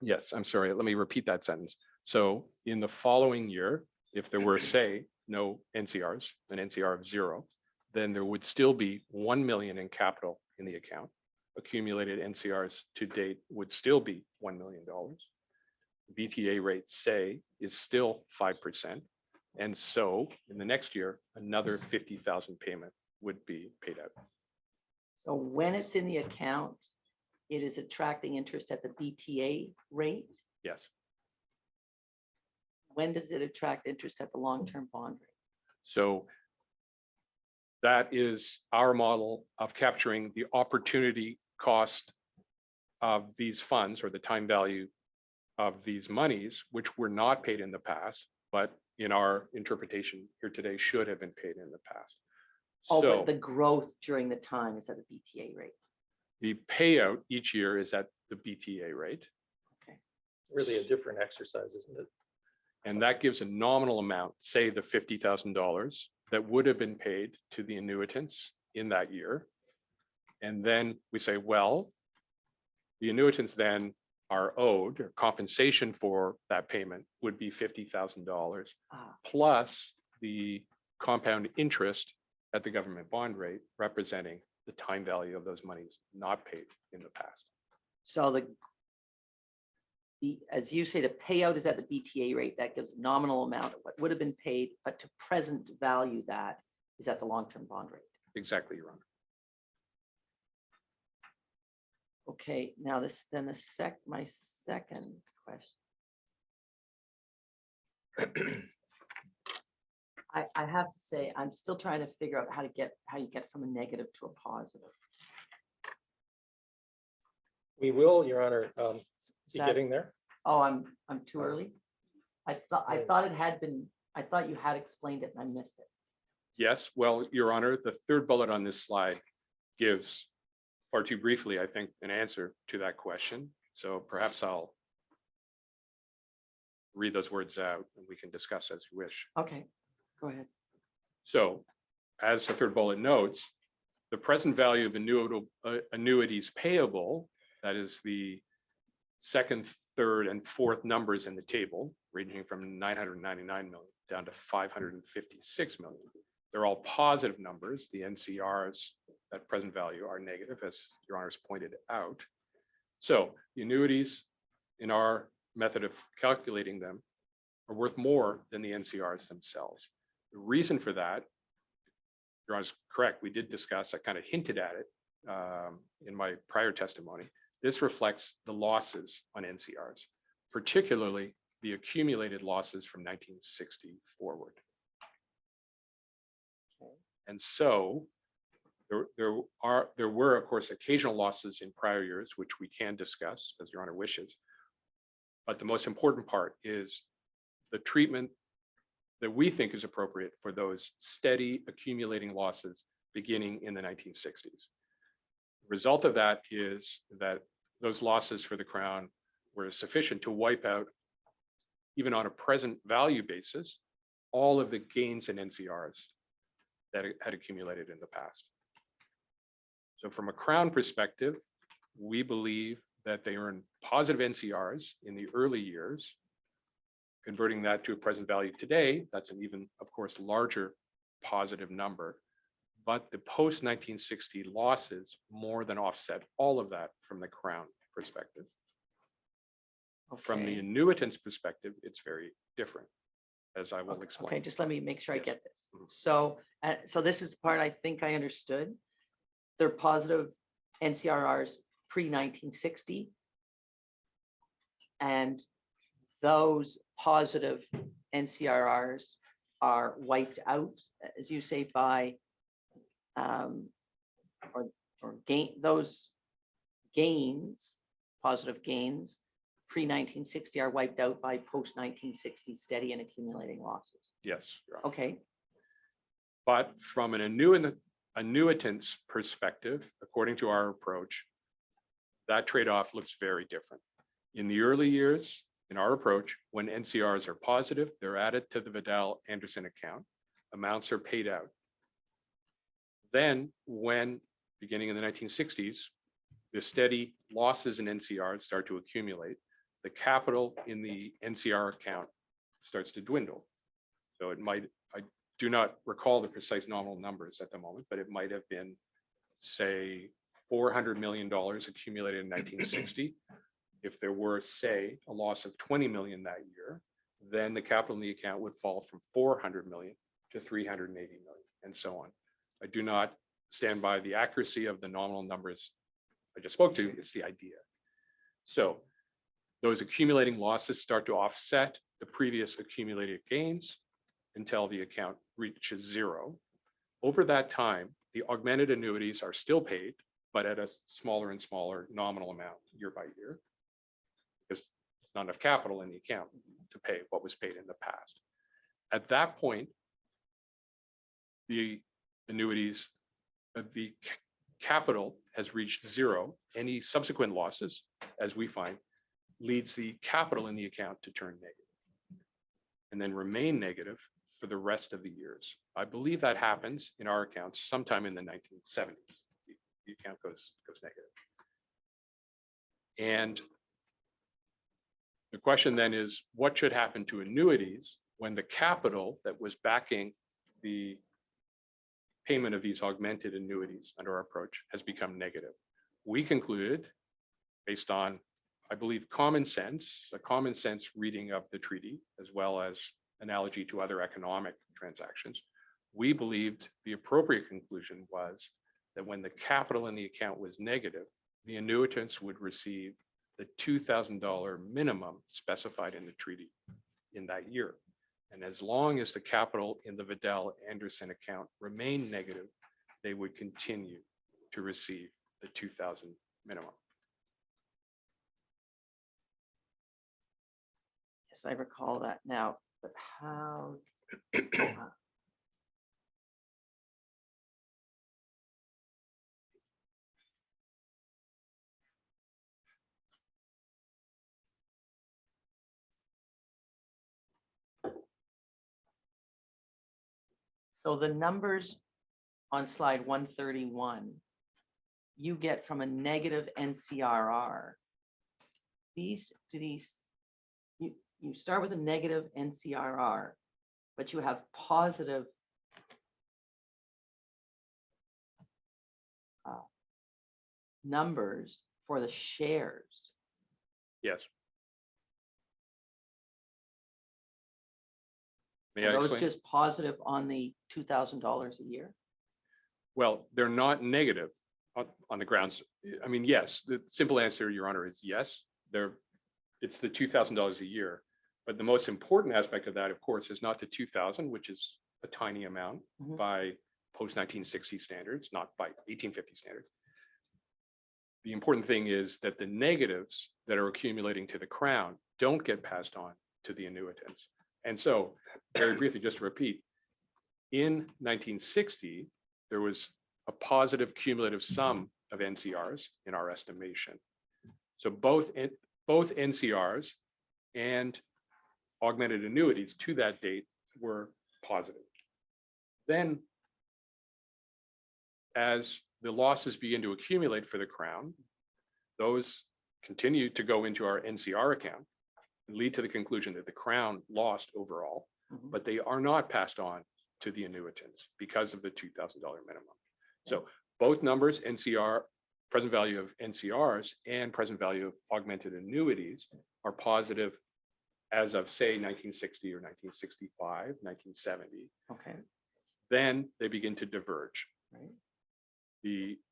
Speaker 4: Yes, I'm sorry. Let me repeat that sentence. So in the following year, if there were, say, no NCRs, an NCR of 0, then there would still be 1 million in capital in the account. accumulated NCRs to date would still be $1 million. BTA rate, say, is still 5%. And so in the next year, another 50,000 payment would be paid out.
Speaker 1: So when it's in the account, it is attracting interest at the BTA rate.
Speaker 4: Yes.
Speaker 1: When does it attract interest at the long-term bond rate?
Speaker 4: So that is our model of capturing the opportunity cost of these funds, or the time value of these monies, which were not paid in the past, but in our interpretation here today should have been paid in the past.
Speaker 1: Oh,
Speaker 4: So
Speaker 1: but the growth during the time is at the BTA rate.
Speaker 4: the payout each year is at the BTA rate,
Speaker 3: Really a different exercise, isn't it?
Speaker 4: and that gives a nominal amount, say the $50,000 that would have been paid to the annuitants in that year. And then we say, well, the annuitants then are owed, or compensation for that payment would be $50,000
Speaker 1: Ah,
Speaker 4: plus the compound interest at the government bond rate, representing the time value of those monies not paid in the past.
Speaker 1: so as you say, the payout is at the BTA rate. That gives a nominal amount of what would have been paid, but to present value that is at the long-term bond rate.
Speaker 4: Exactly, Your Honor.
Speaker 1: Okay, now my second question. I have to say, I'm still trying to figure out how you get from a negative to a positive.
Speaker 3: We will, Your Honor, be
Speaker 1: that-
Speaker 3: getting there.
Speaker 1: Oh, I'm too early? I thought it had been, I thought you had explained it and I missed it.
Speaker 4: Yes, well, Your Honor, the third bullet on this slide gives, far too briefly, I think, an answer to that question. So perhaps I'll read those words out and we can discuss as you wish.
Speaker 1: Okay, go ahead.
Speaker 4: So as the third bullet notes, the present value of annuities payable, that is the second, third, and fourth numbers in the table, ranging from 999 million down to 556 million. They're all positive numbers. The NCRs at present value are negative, as Your Honor's pointed out. So the annuities in our method of calculating them are worth more than the NCRs themselves. The reason for that, Your Honor's correct, we did discuss, I kind of hinted at it in my prior testimony. This reflects the losses on NCRs, particularly the accumulated losses from 1960 forward. And so there were, of course, occasional losses in prior years, which we can discuss as Your Honor wishes. But the most important part is the treatment that we think is appropriate for those steady accumulating losses beginning in the 1960s. The result of that is that those losses for the Crown were sufficient to wipe out, even on a present value basis, all of the gains in NCRs that had accumulated in the past. So from a Crown perspective, we believe that they earn positive NCRs in the early years. Converting that to a present value today, that's an even, of course, larger positive number. But the post-1960 losses more than offset all of that from the Crown perspective. From the
Speaker 1: Okay.
Speaker 4: annuitant's perspective, it's very different, as I will
Speaker 1: Okay,
Speaker 4: explain.
Speaker 1: just let me make sure I
Speaker 4: Yes.
Speaker 1: get this.
Speaker 4: Mhm.
Speaker 1: So this is the part I think I understood. They're positive NCRRs pre-1960. And those positive NCRRs are wiped out, as you say, by or gain those gains, positive gains pre-1960 are wiped out by post-1960 steady and accumulating losses.
Speaker 4: Yes. Your Honor.
Speaker 1: Okay,
Speaker 4: But from an annuitant's perspective, according to our approach, that trade-off looks very different. In the early years, in our approach, when NCRs are positive, they're added to the Vidal Anderson account. Amounts are paid out. Then when, beginning in the 1960s, the steady losses in NCRs start to accumulate, the capital in the NCR account starts to dwindle. So it might, I do not recall the precise nominal numbers at the moment, but it might have been, say, $400 million accumulated in 1960. If there were, say, a loss of 20 million that year, then the capital in the account would fall from 400 million to 380 million, and so on. I do not stand by the accuracy of the nominal numbers I just spoke to. It's the idea. So those accumulating losses start to offset the previous accumulated gains until the account reaches zero. Over that time, the augmented annuities are still paid, but at a smaller and smaller nominal amount year by year, because there's not enough capital in the account to pay what was paid in the past. At that point, the annuities, the capital has reached zero. Any subsequent losses, as we find, leads the capital in the account to turn negative and then remain negative for the rest of the years. I believe that happens in our accounts sometime in the 1970s. The account goes negative. And the question then is, what should happen to annuities when the capital that was backing the payment of these augmented annuities under our approach has become negative? We concluded, based on, I believe, common sense, a common sense reading of the treaty, as well as analogy to other economic transactions, we believed the appropriate conclusion was that when the capital in the account was negative, the annuitants would receive the $2,000 minimum specified in the treaty in that year. And as long as the capital in the Vidal Anderson account remained negative, they would continue to receive the $2,000 minimum.
Speaker 1: Yes, I recall that now, but how? So the numbers on slide 131, you get from a negative NCRR. You start with a negative NCRR, but you have positive numbers for the shares.
Speaker 4: Yes. May
Speaker 1: Are
Speaker 4: I
Speaker 1: those
Speaker 4: explain?
Speaker 1: just positive on the $2,000 a year?
Speaker 4: Well, they're not negative on the grounds. I mean, yes, the simple answer, Your Honor, is yes. It's the $2,000 a year. But the most important aspect of that, of course, is not the 2,000, which is a tiny amount
Speaker 1: Mhm.
Speaker 4: by post-1960 standards, not by 1850 standards. The important thing is that the negatives that are accumulating to the Crown don't get passed on to the annuitants. And so, very briefly, just to repeat, in 1960, there was a positive cumulative sum of NCRs in our estimation. So both NCRs and augmented annuities to that date were positive. Then, as the losses begin to accumulate for the Crown, those continue to go into our NCR account and lead to the conclusion that the Crown lost overall,
Speaker 1: Mhm.
Speaker 4: but they are not passed on to the annuitants because of the $2,000 minimum. So both numbers, NCR, present value of NCRs and present value of augmented annuities, are positive as of, say, 1960 or 1965, 1970.
Speaker 1: Okay,
Speaker 4: Then they begin to diverge.
Speaker 1: right.
Speaker 4: The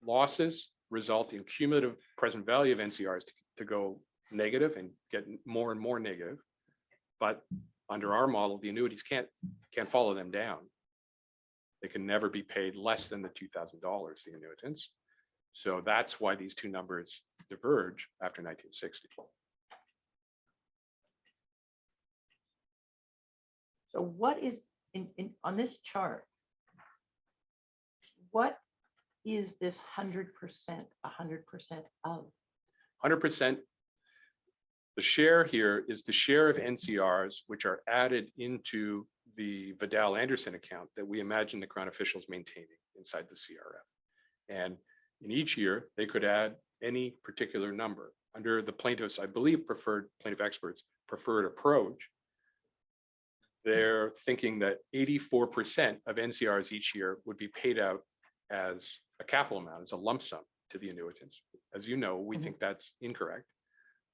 Speaker 4: losses result in cumulative present value of NCRs to go negative and get more and more negative. But under our model, the annuities can't follow them down. They can never be paid less than the $2,000, the annuitants. So that's why these two numbers diverge after 1960.
Speaker 1: So what is on this chart? What is this 100% of?
Speaker 4: 100%. The share here is the share of NCRs which are added into the Vidal Anderson account that we imagine the Crown officials maintaining inside the CRF. And in each year, they could add any particular number. Under the plaintiffs, I believe, plaintiff experts' preferred approach, they're thinking that 84% of NCRs each year would be paid out as a capital amount, as a lump sum to the annuitants. As you know, we
Speaker 1: Mhm.
Speaker 4: think that's incorrect.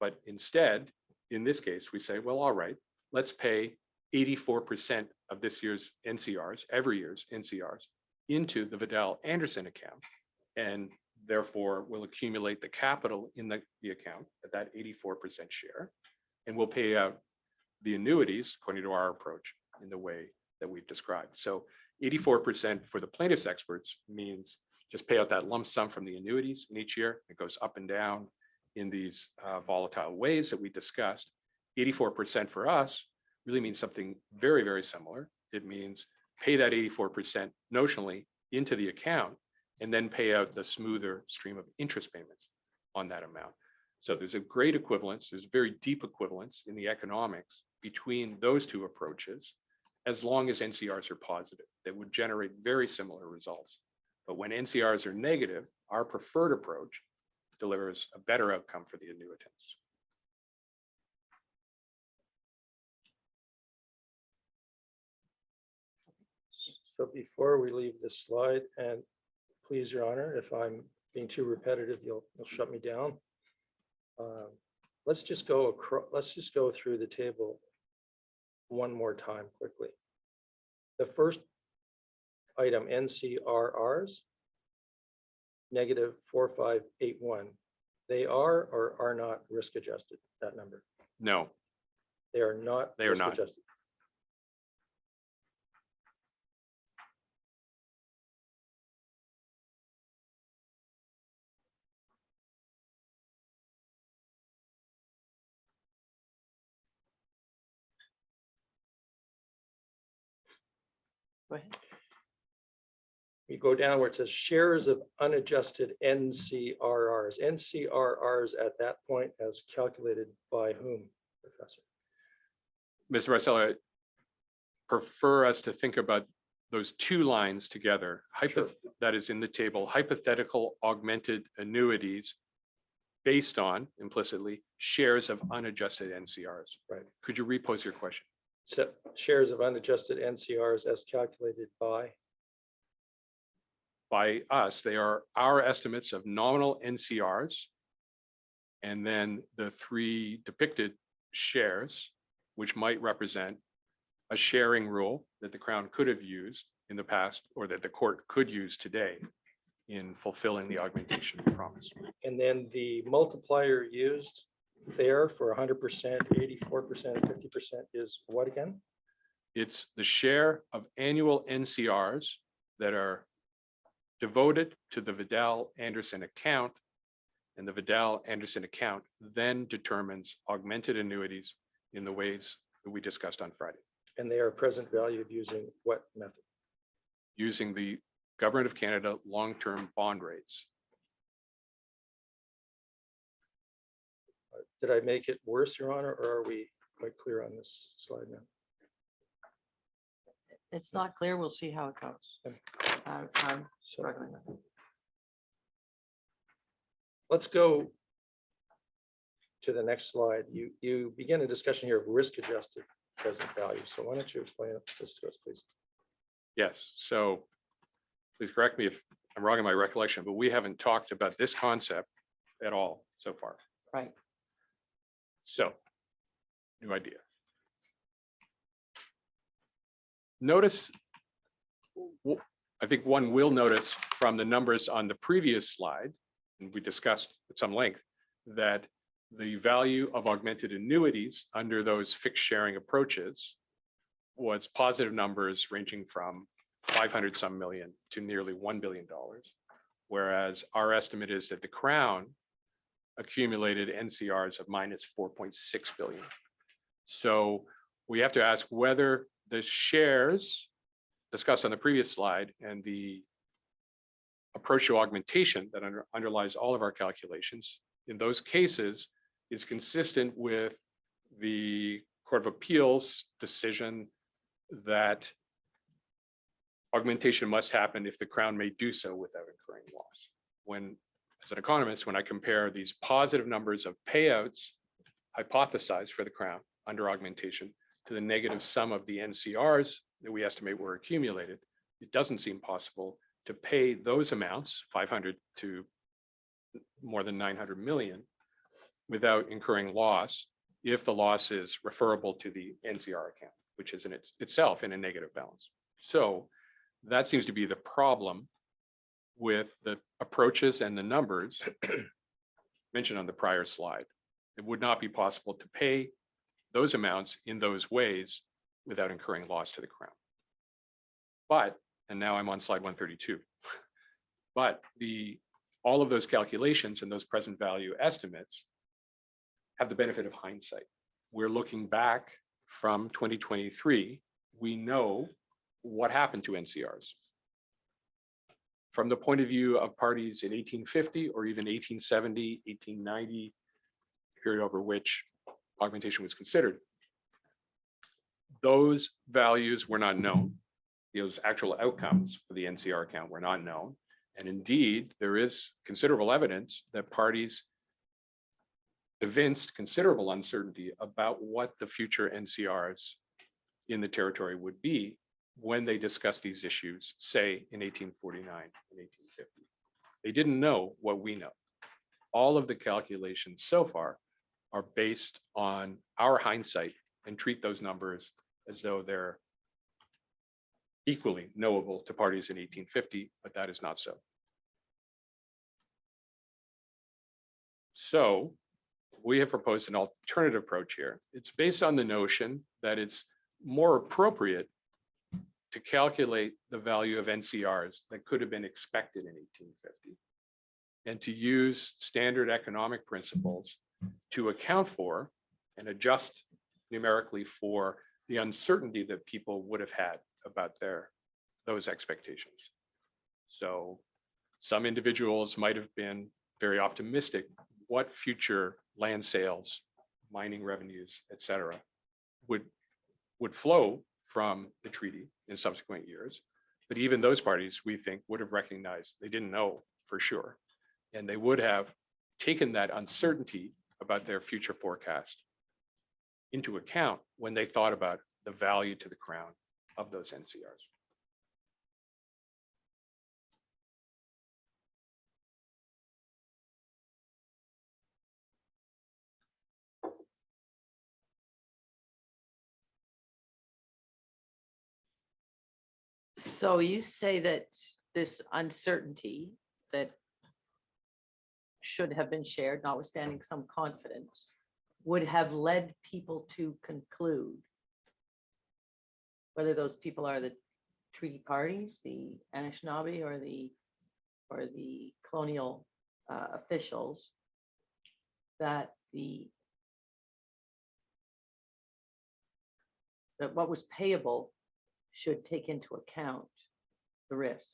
Speaker 4: But instead, in this case, we say, well, all right, let's pay 84% of this year's NCRs, every year's NCRs, into the Vidal Anderson account. And therefore will accumulate the capital in the account at that 84% share. And we'll pay out the annuities according to our approach in the way that we've described. So 84% for the plaintiff's experts means just pay out that lump sum from the annuities, and each year it goes up and down in these volatile ways that we discussed. 84% for us really means something very, very similar. It means pay that 84% notionally into the account and then pay out the smoother stream of interest payments on that amount. So there's a great equivalence, there's very deep equivalence in the economics between those two approaches, as long as NCRs are positive, that would generate very similar results. But when NCRs are negative, our preferred approach delivers a better outcome for the annuitants.
Speaker 3: So before we leave this slide, and please, Your Honor, if I'm being too repetitive, you'll shut me down. Let's just go through the table one more time quickly. The first item, NCRRs, -4581. They are or are not risk adjusted, that number?
Speaker 4: No,
Speaker 3: They are not.
Speaker 4: They are
Speaker 3: risk
Speaker 4: not.
Speaker 3: adjusted.
Speaker 1: Go ahead.
Speaker 3: You go down where it says shares of unadjusted NCRRs. NCRRs at that point as calculated by whom, Professor?
Speaker 4: Mr. Barcelo, I prefer us to think about those two lines together.
Speaker 3: Sure.
Speaker 4: That is in the table, hypothetical augmented annuities based on implicitly shares of unadjusted NCRs.
Speaker 3: Right.
Speaker 4: Could you repose your question?
Speaker 3: So shares of unadjusted NCRs as calculated by,
Speaker 4: By us, they are our estimates of nominal NCRs. And then the three depicted shares, which might represent a sharing rule that the Crown could have used in the past, or that the court could use today in fulfilling the augmentation promise.
Speaker 3: and then the multiplier used there for 100%, 84%, 50% is what again?
Speaker 4: It's the share of annual NCRs that are devoted to the Vidal Anderson account, and the Vidal Anderson account then determines augmented annuities in the ways that we discussed on Friday,
Speaker 3: And they are present valued using what method?
Speaker 4: using the Government of Canada long-term bond rates.
Speaker 3: Did I make it worse, Your Honor, or are we quite clear on this slide now?
Speaker 1: It's not clear. We'll see how it goes. I'm
Speaker 3: So
Speaker 1: struggling with it.
Speaker 3: let's go to the next slide. You begin a discussion here of risk adjusted present value. So why don't you explain this to us, please?
Speaker 4: Yes, so please correct me if I'm wrong in my recollection, but we haven't talked about this concept at all so far.
Speaker 1: Right.
Speaker 4: So, new idea. Notice, I think one will notice from the numbers on the previous slide, and we discussed at some length, that the value of augmented annuities under those fixed sharing approaches was positive numbers ranging from 500 some million to nearly $1 billion. Whereas our estimate is that the Crown accumulated NCRs of minus 4.6 billion. So we have to ask whether the shares discussed on the previous slide and the approach to augmentation that underlies all of our calculations in those cases is consistent with the Court of Appeals decision that augmentation must happen if the Crown may do so without incurring loss. When, as an economist, when I compare these positive numbers of payouts hypothesized for the Crown under augmentation to the negative sum of the NCRs that we estimate were accumulated, it doesn't seem possible to pay those amounts, 500 to more than 900 million, without incurring loss, if the loss is referable to the NCR account, which is in itself in a negative balance. So that seems to be the problem with the approaches and the numbers mentioned on the prior slide. It would not be possible to pay those amounts in those ways without incurring loss to the Crown. But, and now I'm on slide 132, but all of those calculations and those present value estimates have the benefit of hindsight. We're looking back from 2023. We know what happened to NCRs. From the point of view of parties in 1850 or even 1870, 1890, period over which augmentation was considered, those values were not known. Those actual outcomes for the NCR account were not known. And indeed, there is considerable evidence that parties evinced considerable uncertainty about what the future NCRs in the territory would be when they discussed these issues, say in 1849 and 1850. They didn't know what we know. All of the calculations so far are based on our hindsight and treat those numbers as though they're equally knowable to parties in 1850, but that is not so. So we have proposed an alternative approach here. It's based on the notion that it's more appropriate to calculate the value of NCRs that could have been expected in 1850 and to use standard economic principles to account for and adjust numerically for the uncertainty that people would have had about those expectations. So some individuals might have been very optimistic what future land sales, mining revenues, et cetera, would flow from the treaty in subsequent years. But even those parties, we think, would have recognized they didn't know for sure. And they would have taken that uncertainty about their future forecast into account when they thought about the value to the Crown of those NCRs.
Speaker 1: So you say that this uncertainty that should have been shared, notwithstanding some confidence, would have led people to conclude, whether those people are the treaty parties, the Anishinaabe, or the colonial officials, that what was payable should take into account the risk.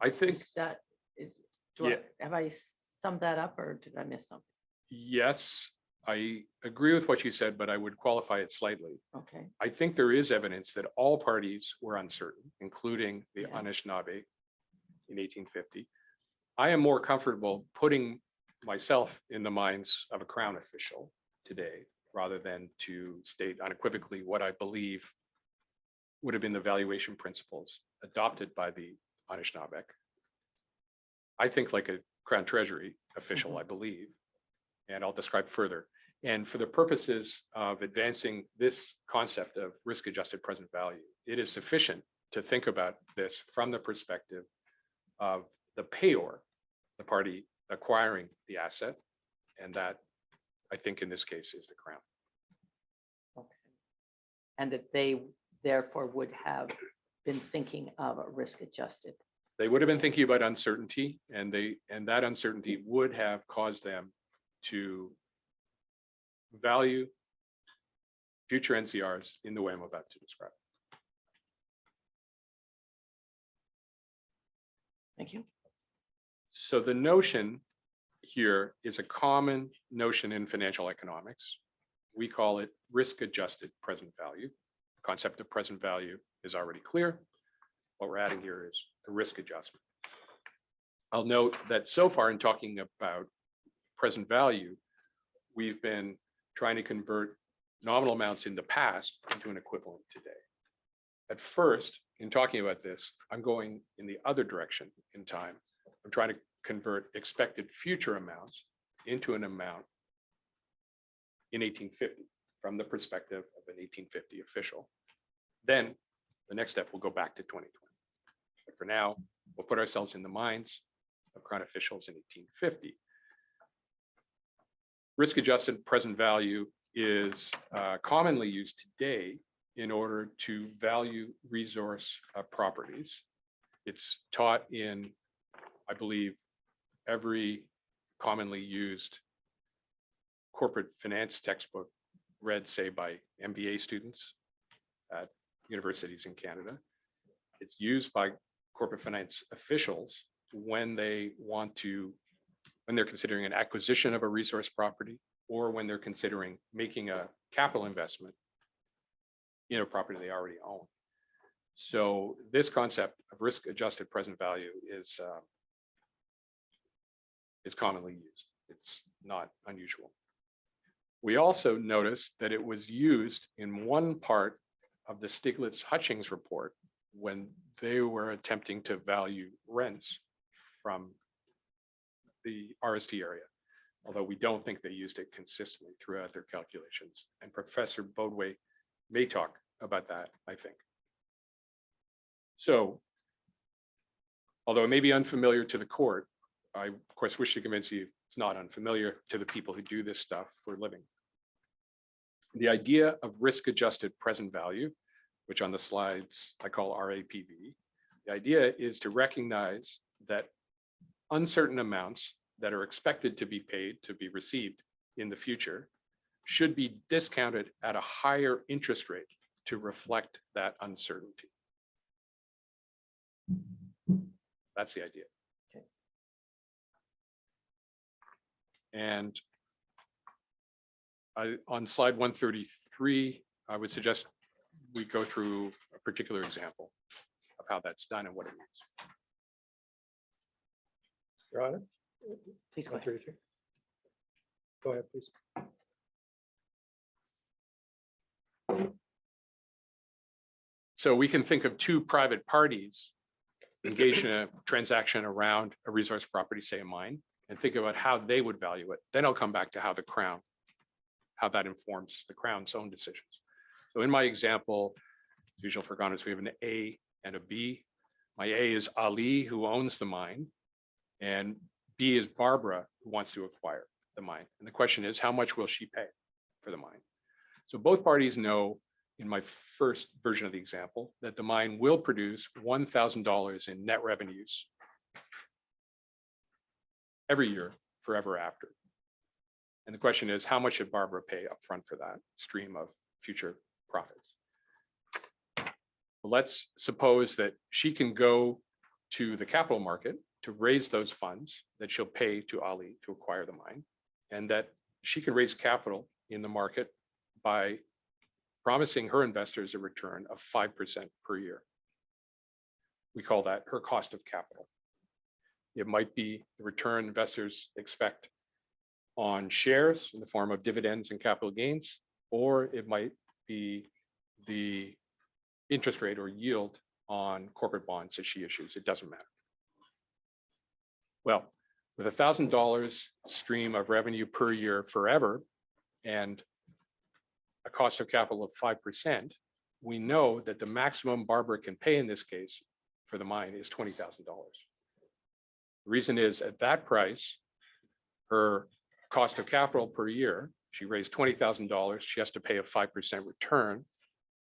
Speaker 4: I think,
Speaker 1: Have I summed that up, or did I miss something?
Speaker 4: yes, I agree with what you said, but I would qualify it slightly.
Speaker 1: Okay,
Speaker 4: I think there is evidence that all parties were uncertain, including the
Speaker 1: Yeah.
Speaker 4: Anishinaabe in 1850. I am more comfortable putting myself in the minds of a Crown official today, rather than to state unequivocally what I believe would have been the valuation principles adopted by the Anishinaabe. I think like a Crown Treasury official, I believe, and I'll describe further. And for the purposes of advancing this concept of risk-adjusted present value, it is sufficient to think about this from the perspective of the payor, the party acquiring the asset, and that, I think in this case, is the Crown.
Speaker 1: okay. And that they therefore would have been thinking of a risk-adjusted.
Speaker 4: They would have been thinking about uncertainty, and that uncertainty would have caused them to value future NCRs in the way I'm about to describe.
Speaker 1: Thank you.
Speaker 4: So the notion here is a common notion in financial economics. We call it risk-adjusted present value. The concept of present value is already clear. What we're adding here is a risk adjustment. I'll note that so far in talking about present value, we've been trying to convert nominal amounts in the past into an equivalent today. At first, in talking about this, I'm going in the other direction in time. I'm trying to convert expected future amounts into an amount in 1850 from the perspective of an 1850 official. Then the next step will go back to 2020. But for now, we'll put ourselves in the minds of Crown officials in 1850. Risk-adjusted present value is commonly used today in order to value resource properties. It's taught in, I believe, every commonly used corporate finance textbook read, say, by MBA students at universities in Canada. It's used by corporate finance officials when they're considering an acquisition of a resource property, or when they're considering making a capital investment in a property they already own. So this concept of risk-adjusted present value is commonly used. It's not unusual. We also noticed that it was used in one part of the Stiglitz-Hutchings report when they were attempting to value rents from the RST area, although we don't think they used it consistently throughout their calculations. And Professor Bodway may talk about that, I think. So, although it may be unfamiliar to the court, I, of course, wish to convince you it's not unfamiliar to the people who do this stuff for a living. The idea of risk-adjusted present value, which on the slides I call RAPV, the idea is to recognize that uncertain amounts that are expected to be paid, to be received in the future, should be discounted at a higher interest rate to reflect that uncertainty. That's the idea.
Speaker 1: Okay.
Speaker 4: And on slide 133, I would suggest we go through a particular example of how that's done and what it means.
Speaker 3: Your Honor?
Speaker 1: Please go ahead.
Speaker 3: 133. Go ahead, please.
Speaker 4: So we can think of two private parties engaged in a transaction around a resource property, say a mine, and think about how they would value it. Then I'll come back to how the Crown, how that informs the Crown's own decisions. So in my example, as usual for Ghana, we have an A and a B. My A is Ali, who owns the mine, and B is Barbara, who wants to acquire the mine. And the question is, how much will she pay for the mine? So both parties know, in my first version of the example, that the mine will produce $1,000 in net revenues every year forever after. And the question is, how much should Barbara pay upfront for that stream of future profits? Let's suppose that she can go to the capital market to raise those funds that she'll pay to Ali to acquire the mine, and that she can raise capital in the market by promising her investors a return of 5% per year. We call that her cost of capital. It might be the return investors expect on shares in the form of dividends and capital gains, or it might be the interest rate or yield on corporate bonds that she issues. It doesn't matter. Well, with $1,000 stream of revenue per year forever and a cost of capital of 5%, we know that the maximum Barbara can pay in this case for the mine is $20,000. The reason is, at that price, her cost of capital per year, she raised $20,000, she has to pay a 5% return,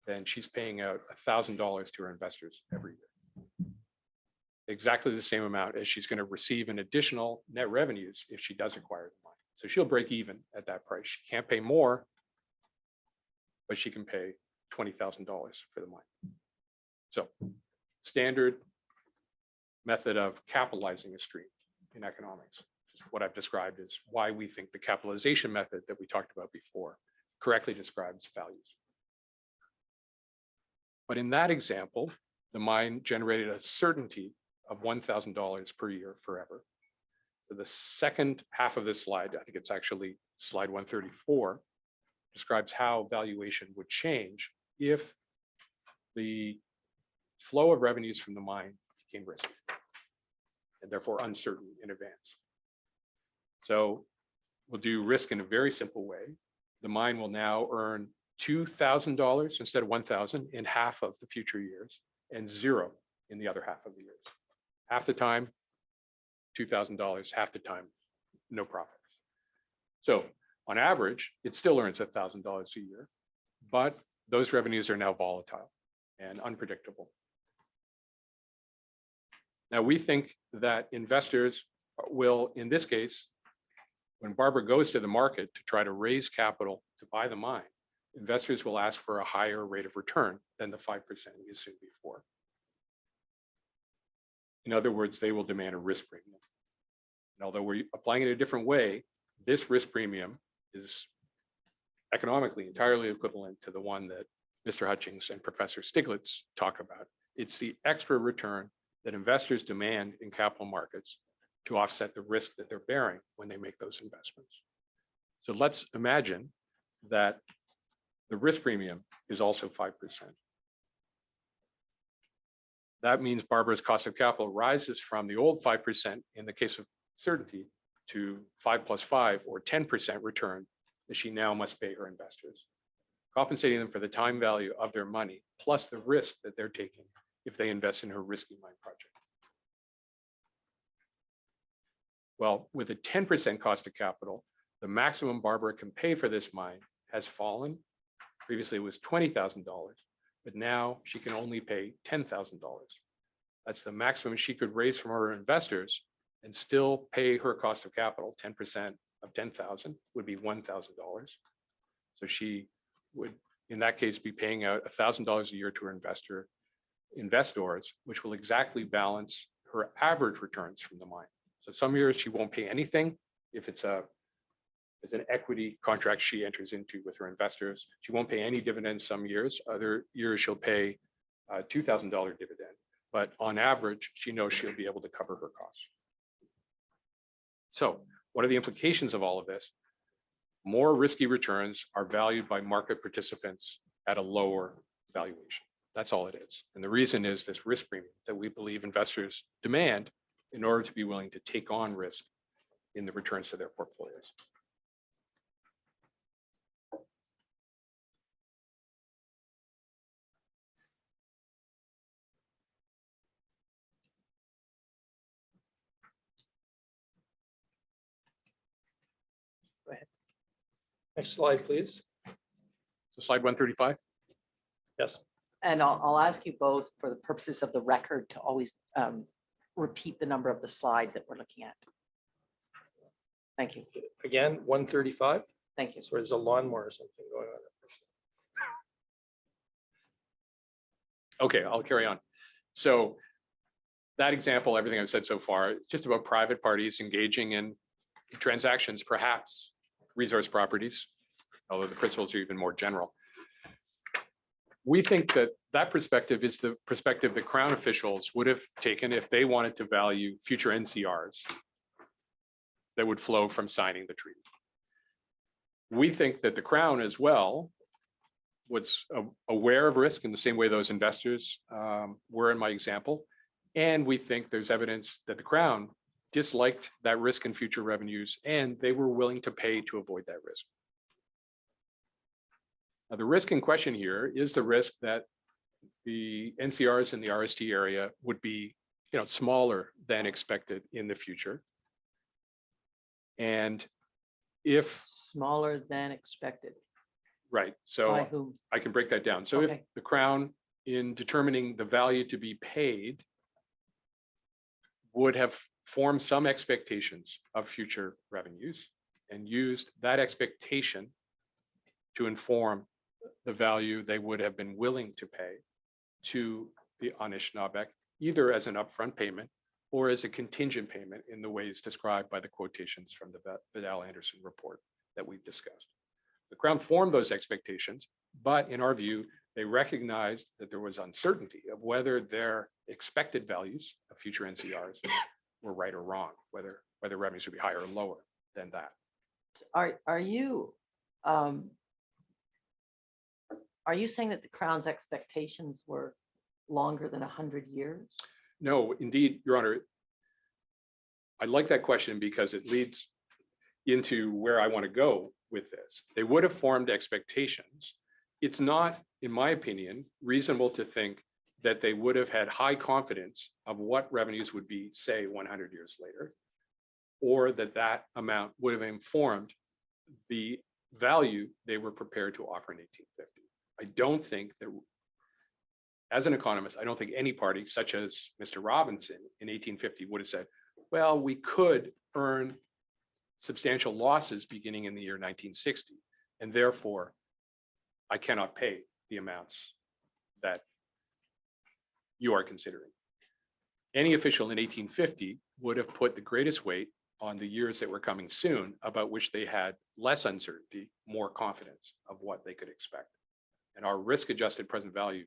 Speaker 4: then she's paying out $1,000 to her investors every year. Exactly the same amount as she's going to receive in additional net revenues if she does acquire the mine. So she'll break even at that price. She can't pay more, but she can pay $20,000 for the mine. So standard method of capitalizing a stream in economics. This is what I've described as why we think the capitalization method that we talked about before correctly describes values. But in that example, the mine generated a certainty of $1,000 per year forever. So the second half of this slide, I think it's actually slide 134, describes how valuation would change if the flow of revenues from the mine became risky and therefore uncertain in advance. So we'll do risk in a very simple way. The mine will now earn $2,000 instead of 1,000 in half of the future years and zero in the other half of the years. Half the time, $2,000, half the time, no profits. So on average, it still earns $1,000 a year, but those revenues are now volatile and unpredictable. Now, we think that investors will, in this case, when Barbara goes to the market to try to raise capital to buy the mine, investors will ask for a higher rate of return than the 5% we assumed before. In other words, they will demand a risk premium. And although we're applying it a different way, this risk premium is economically entirely equivalent to the one that Mr. Hutchings and Professor Stiglitz talk about. It's the extra return that investors demand in capital markets to offset the risk that they're bearing when they make those investments. So let's imagine that the risk premium is also 5%. That means Barbara's cost of capital rises from the old 5% in the case of certainty to 5 plus 5 or 10% return that she now must pay her investors, compensating them for the time value of their money plus the risk that they're taking if they invest in her risky mine project. Well, with a 10% cost of capital, the maximum Barbara can pay for this mine has fallen. Previously, it was $20,000, but now she can only pay $10,000. That's the maximum she could raise from her investors and still pay her cost of capital. 10% of 10,000 would be $1,000. So she would, in that case, be paying out $1,000 a year to her investors, which will exactly balance her average returns from the mine. So some years she won't pay anything if it's an equity contract she enters into with her investors. She won't pay any dividends some years. Other years she'll pay a $2,000 dividend. But on average, she knows she'll be able to cover her costs. So what are the implications of all of this? More risky returns are valued by market participants at a lower valuation. That's all it is. And the reason is this risk premium that we believe investors demand in order to be willing to take on risk in the returns to their portfolios.
Speaker 3: Next slide, please.
Speaker 4: So slide 135.
Speaker 3: Yes.
Speaker 1: And I'll ask you both for the purposes of the record to always repeat the number of the slide that we're looking at. Thank you.
Speaker 3: Again, 135.
Speaker 1: Thank you.
Speaker 3: So there's a lawnmower or something going on.
Speaker 4: Okay, I'll carry on. So that example, everything I've said so far, just about private parties engaging in transactions, perhaps resource properties, although the principles are even more general. We think that that perspective is the perspective that Crown officials would have taken if they wanted to value future NCRs that would flow from signing the treaty. We think that the Crown as well was aware of risk in the same way those investors were in my example. And we think there's evidence that the Crown disliked that risk in future revenues and they were willing to pay to avoid that risk. Now, the risk in question here is the risk that the NCRs in the RST area would be, smaller than expected in the future. And if
Speaker 1: Smaller than expected.
Speaker 4: right,
Speaker 1: By
Speaker 4: so
Speaker 1: whom?
Speaker 4: I can break that down. So if
Speaker 1: Okay.
Speaker 4: the Crown, in determining the value to be paid, would have formed some expectations of future revenues and used that expectation to inform the value they would have been willing to pay to the Anishinaabe, either as an upfront payment or as a contingent payment in the ways described by the quotations from the Vidal-Anderson report that we've discussed. The Crown formed those expectations, but in our view, they recognized that there was uncertainty of whether their expected values of future NCRs were right or wrong, whether revenues would be higher or lower than that.
Speaker 1: Are you saying that the Crown's expectations were longer than 100 years?
Speaker 4: No, indeed, Your Honor. I like that question because it leads into where I want to go with this. They would have formed expectations. It's not, in my opinion, reasonable to think that they would have had high confidence of what revenues would be, say, 100 years later, or that that amount would have informed the value they were prepared to offer in 1850. I don't think that, as an economist, I don't think any party such as Mr. Robinson in 1850 would have said, well, we could earn substantial losses beginning in the year 1960, and therefore I cannot pay the amounts that you are considering. Any official in 1850 would have put the greatest weight on the years that were coming soon, about which they had less uncertainty, more confidence of what they could expect. And our risk-adjusted present value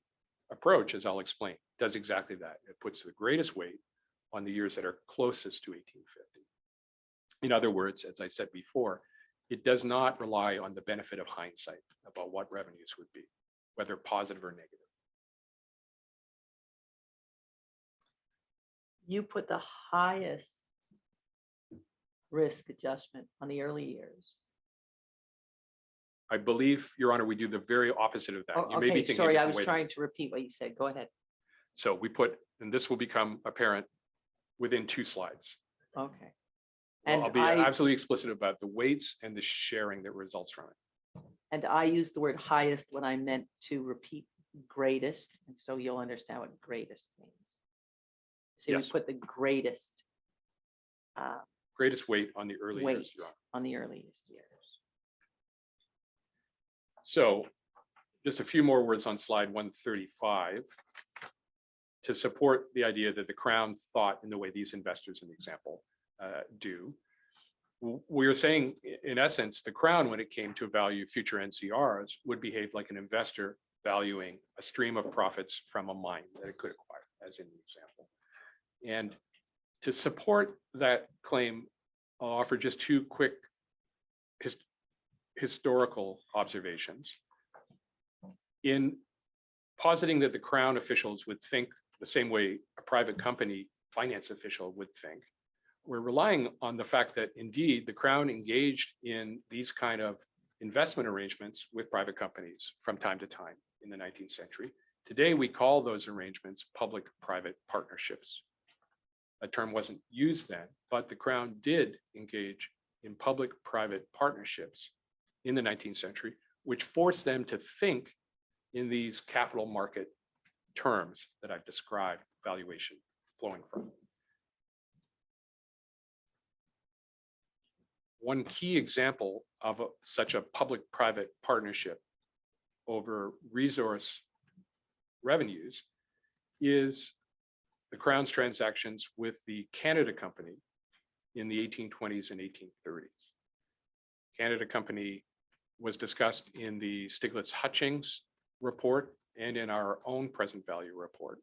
Speaker 4: approach, as I'll explain, does exactly that. It puts the greatest weight on the years that are closest to 1850. In other words, as I said before, it does not rely on the benefit of hindsight about what revenues would be, whether positive or negative.
Speaker 1: You put the highest risk adjustment on the early years.
Speaker 4: I believe, Your Honor, we do the very opposite of that.
Speaker 1: Oh,
Speaker 4: You may be
Speaker 1: okay,
Speaker 4: thinking
Speaker 1: sorry,
Speaker 4: a
Speaker 1: I
Speaker 4: different
Speaker 1: was
Speaker 4: way than
Speaker 1: trying
Speaker 4: me.
Speaker 1: to repeat what you said. Go ahead.
Speaker 4: So we put, and this will become apparent within 2 slides.
Speaker 1: Okay.
Speaker 4: I'll
Speaker 1: And
Speaker 4: be
Speaker 1: I,
Speaker 4: absolutely explicit about the weights and the sharing that results from it.
Speaker 1: and I used the word highest when I meant to repeat greatest, and so you'll understand what greatest means. So you
Speaker 4: Yes.
Speaker 1: put the greatest
Speaker 4: Greatest weight on the early
Speaker 1: weight
Speaker 4: years, Your Honor.
Speaker 1: on the earliest years.
Speaker 4: So just a few more words on slide 135 to support the idea that the Crown thought in the way these investors in the example do. We are saying, in essence, the Crown, when it came to value future NCRs, would behave like an investor valuing a stream of profits from a mine that it could acquire, as in the example. And to support that claim, I'll offer just 2 quick historical observations. In positing that the Crown officials would think the same way a private company finance official would think, we're relying on the fact that indeed the Crown engaged in these kind of investment arrangements with private companies from time to time in the 19th century. Today, we call those arrangements public-private partnerships. A term wasn't used then, but the Crown did engage in public-private partnerships in the 19th century, which forced them to think in these capital market terms that I've described valuation flowing from. One key example of such a public-private partnership over resource revenues is the Crown's transactions with the Canada Company in the 1820s and 1830s. Canada Company was discussed in the Stiglitz-Hutchings report and in our own present value report.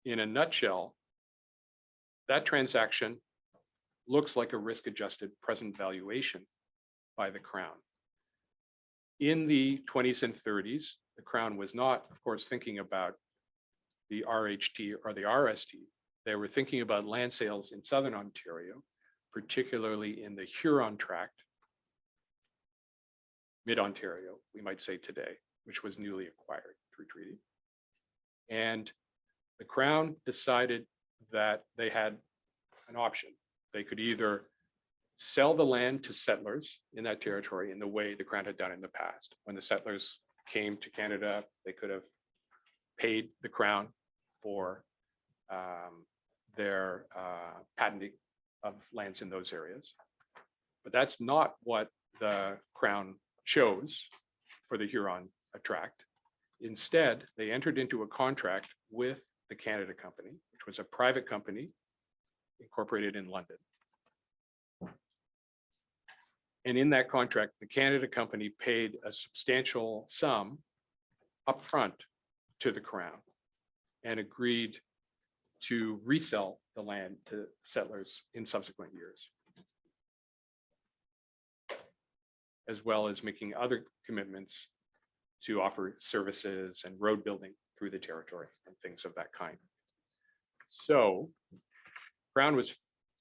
Speaker 4: In a nutshell, that transaction looks like a risk-adjusted present valuation by the Crown. In the 20s and 30s, the Crown was not, of course, thinking about the RHT or the RST. They were thinking about land sales in Southern Ontario, particularly in the Huron Tract, mid-Ontario, we might say today, which was newly acquired through treaty. And the Crown decided that they had an option. They could either sell the land to settlers in that territory in the way the Crown had done in the past. When the settlers came to Canada, they could have paid the Crown for their patenting of lands in those areas. But that's not what the Crown chose for the Huron Tract. Instead, they entered into a contract with the Canada Company, which was a private company incorporated in London. And in that contract, the Canada Company paid a substantial sum upfront to the Crown and agreed to resell the land to settlers in subsequent years, as well as making other commitments to offer services and road building through the territory and things of that kind. So Crown was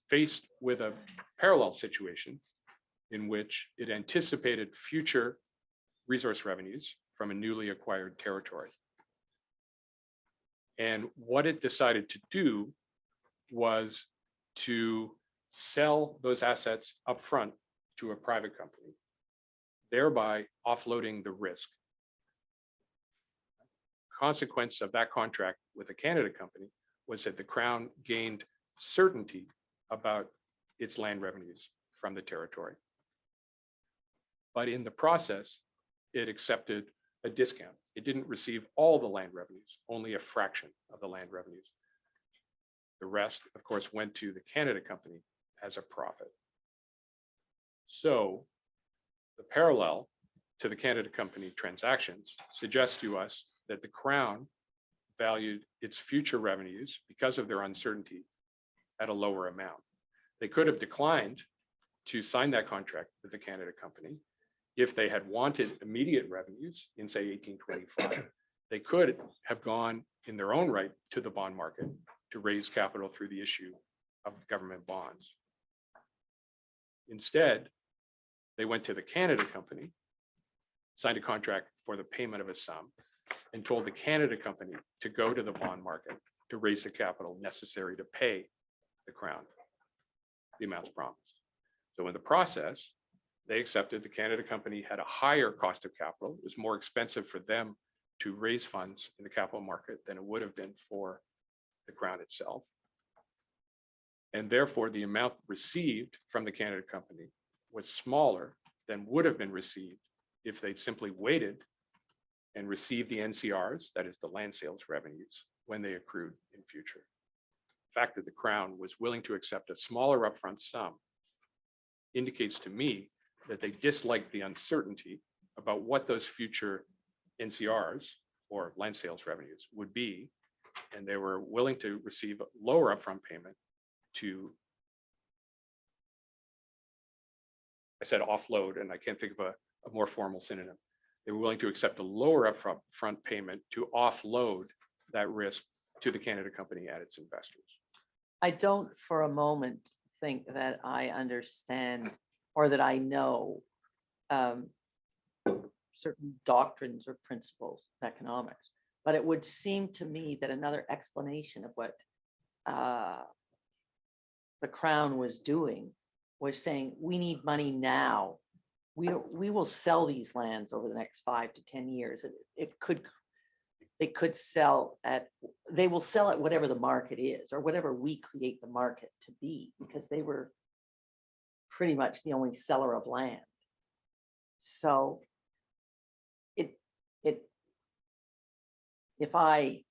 Speaker 4: faced with a parallel situation in which it anticipated future resource revenues from a newly acquired territory. And what it decided to do was to sell those assets upfront to a private company, thereby offloading the risk. Consequence of that contract with the Canada company was that the Crown gained certainty about its land revenues from the territory. But in the process, it accepted a discount. It didn't receive all the land revenues, only a fraction of the land revenues. The rest, of course, went to the Canada company as a profit. So the parallel to the Canada company transactions suggests to us that the Crown valued its future revenues because of their uncertainty at a lower amount. They could have declined to sign that contract with the Canada company if they had wanted immediate revenues in, say, 1825. They could have gone in their own right to the bond market to raise capital through the issue of government bonds. Instead, they went to the Canada company, signed a contract for the payment of a sum, and told the Canada company to go to the bond market to raise the capital necessary to pay the Crown the amounts promised. So in the process, they accepted the Canada company had a higher cost of capital. It was more expensive for them to raise funds in the capital market than it would have been for the Crown itself. And therefore, the amount received from the Canada company was smaller than would have been received if they'd simply waited and received the NCRs, that is the land sales revenues, when they accrued in future. The fact that the Crown was willing to accept a smaller upfront sum indicates to me that they disliked the uncertainty about what those future NCRs or land sales revenues would be, and they were willing to receive a lower upfront payment to, I said offload, and I can't think of a more formal synonym. They were willing to accept a lower upfront payment to offload that risk to the Canada company and its investors.
Speaker 1: I don't for a moment think that I understand or that I know certain doctrines or principles of economics, but it would seem to me that another explanation of what the Crown was doing was saying, we need money now. We will sell these lands over the next 5 to 10 years. They could sell at, they will sell at whatever the market is or whatever we create the market to be, because they were pretty much the only seller of land. So if I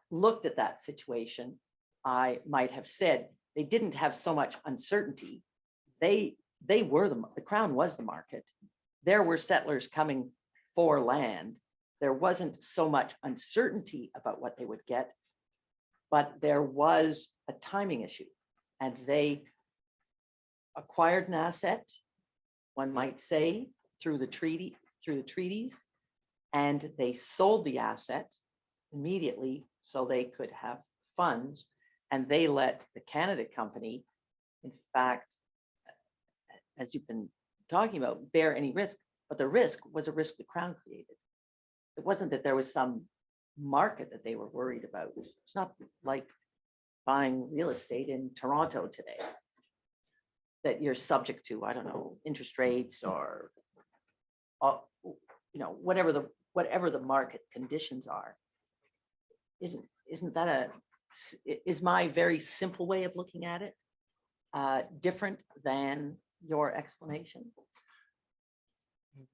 Speaker 1: looked at that situation, I might have said they didn't have so much uncertainty. They were the Crown was the market. There were settlers coming for land. There wasn't so much uncertainty about what they would get, but there was a timing issue, and they acquired an asset, one might say, through the treaties, and they sold the asset immediately so they could have funds, and they let the Canada company, in fact, as you've been talking about, bear any risk, but the risk was a risk the Crown created. It wasn't that there was some market that they were worried about. It's not like buying real estate in Toronto today that you're subject to, I don't know, interest rates or, whatever the market conditions are. Isn't that is my very simple way of looking at it different than your explanation?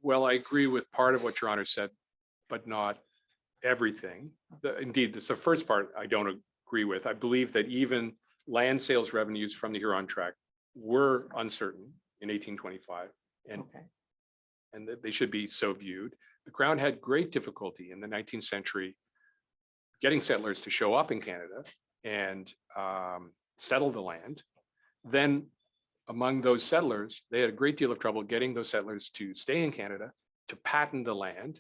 Speaker 4: Well, I agree with part of what Your Honor said, but not everything. Indeed, this is the first part I don't agree with. I believe that even land sales revenues from the Huron Tract were uncertain in 1825, and that they should be so viewed. The Crown had great difficulty in the 19th century getting settlers to show up in Canada and settle the land. Then among those settlers, they had a great deal of trouble getting those settlers to stay in Canada, to patent the land,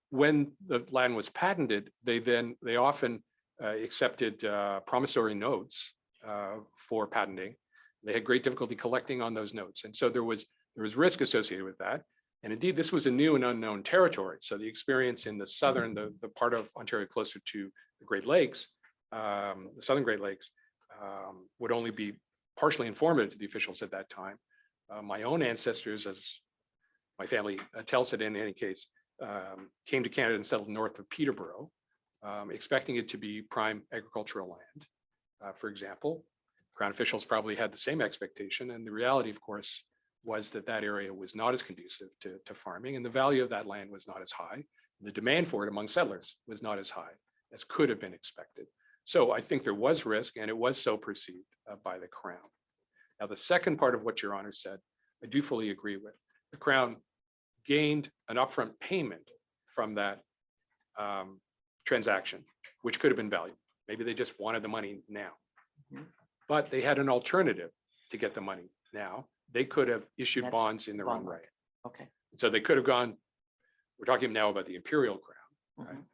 Speaker 4: when the land was patented, they often accepted promissory notes for patenting. They had great difficulty collecting on those notes. And so there was risk associated with that. And indeed, this was a new and unknown territory. So the experience in the southern, the part of Ontario closer to the Great Lakes, the Southern Great Lakes, would only be partially informative to the officials at that time. My own ancestors, as my family tells it in any case, came to Canada and settled north of Peterborough, expecting it to be prime agricultural land. For example, Crown officials probably had the same expectation. And the reality, of course, was that that area was not as conducive to farming, and the value of that land was not as high. The demand for it among settlers was not as high as could have been expected. So I think there was risk, and it was so perceived by the Crown. Now, the second part of what Your Honor said, I do fully agree with. The Crown gained an upfront payment from that transaction, which could have been valuable. Maybe they just wanted the money now. But they had an alternative to get the money now. They could have issued
Speaker 1: That's
Speaker 4: bonds in their own
Speaker 1: bond
Speaker 4: right.
Speaker 1: Okay.
Speaker 4: So they could have gone, we're talking now about the Imperial Crown.
Speaker 1: Mhm.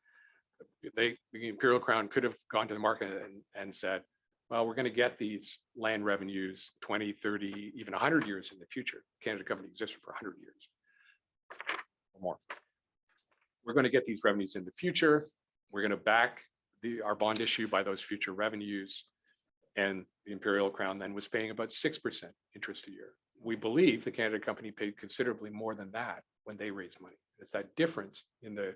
Speaker 4: The Imperial Crown could have gone to the market and said, well, we're going to get these land revenues 20, 30, even 100 years in the future. Canada Company existed for 100 years or more. We're going to get these revenues in the future. We're going to back our bond issue by those future revenues. And the Imperial Crown then was paying about 6% interest a year. We believe the Canada Company paid considerably more than that when they raised money. It's that difference in the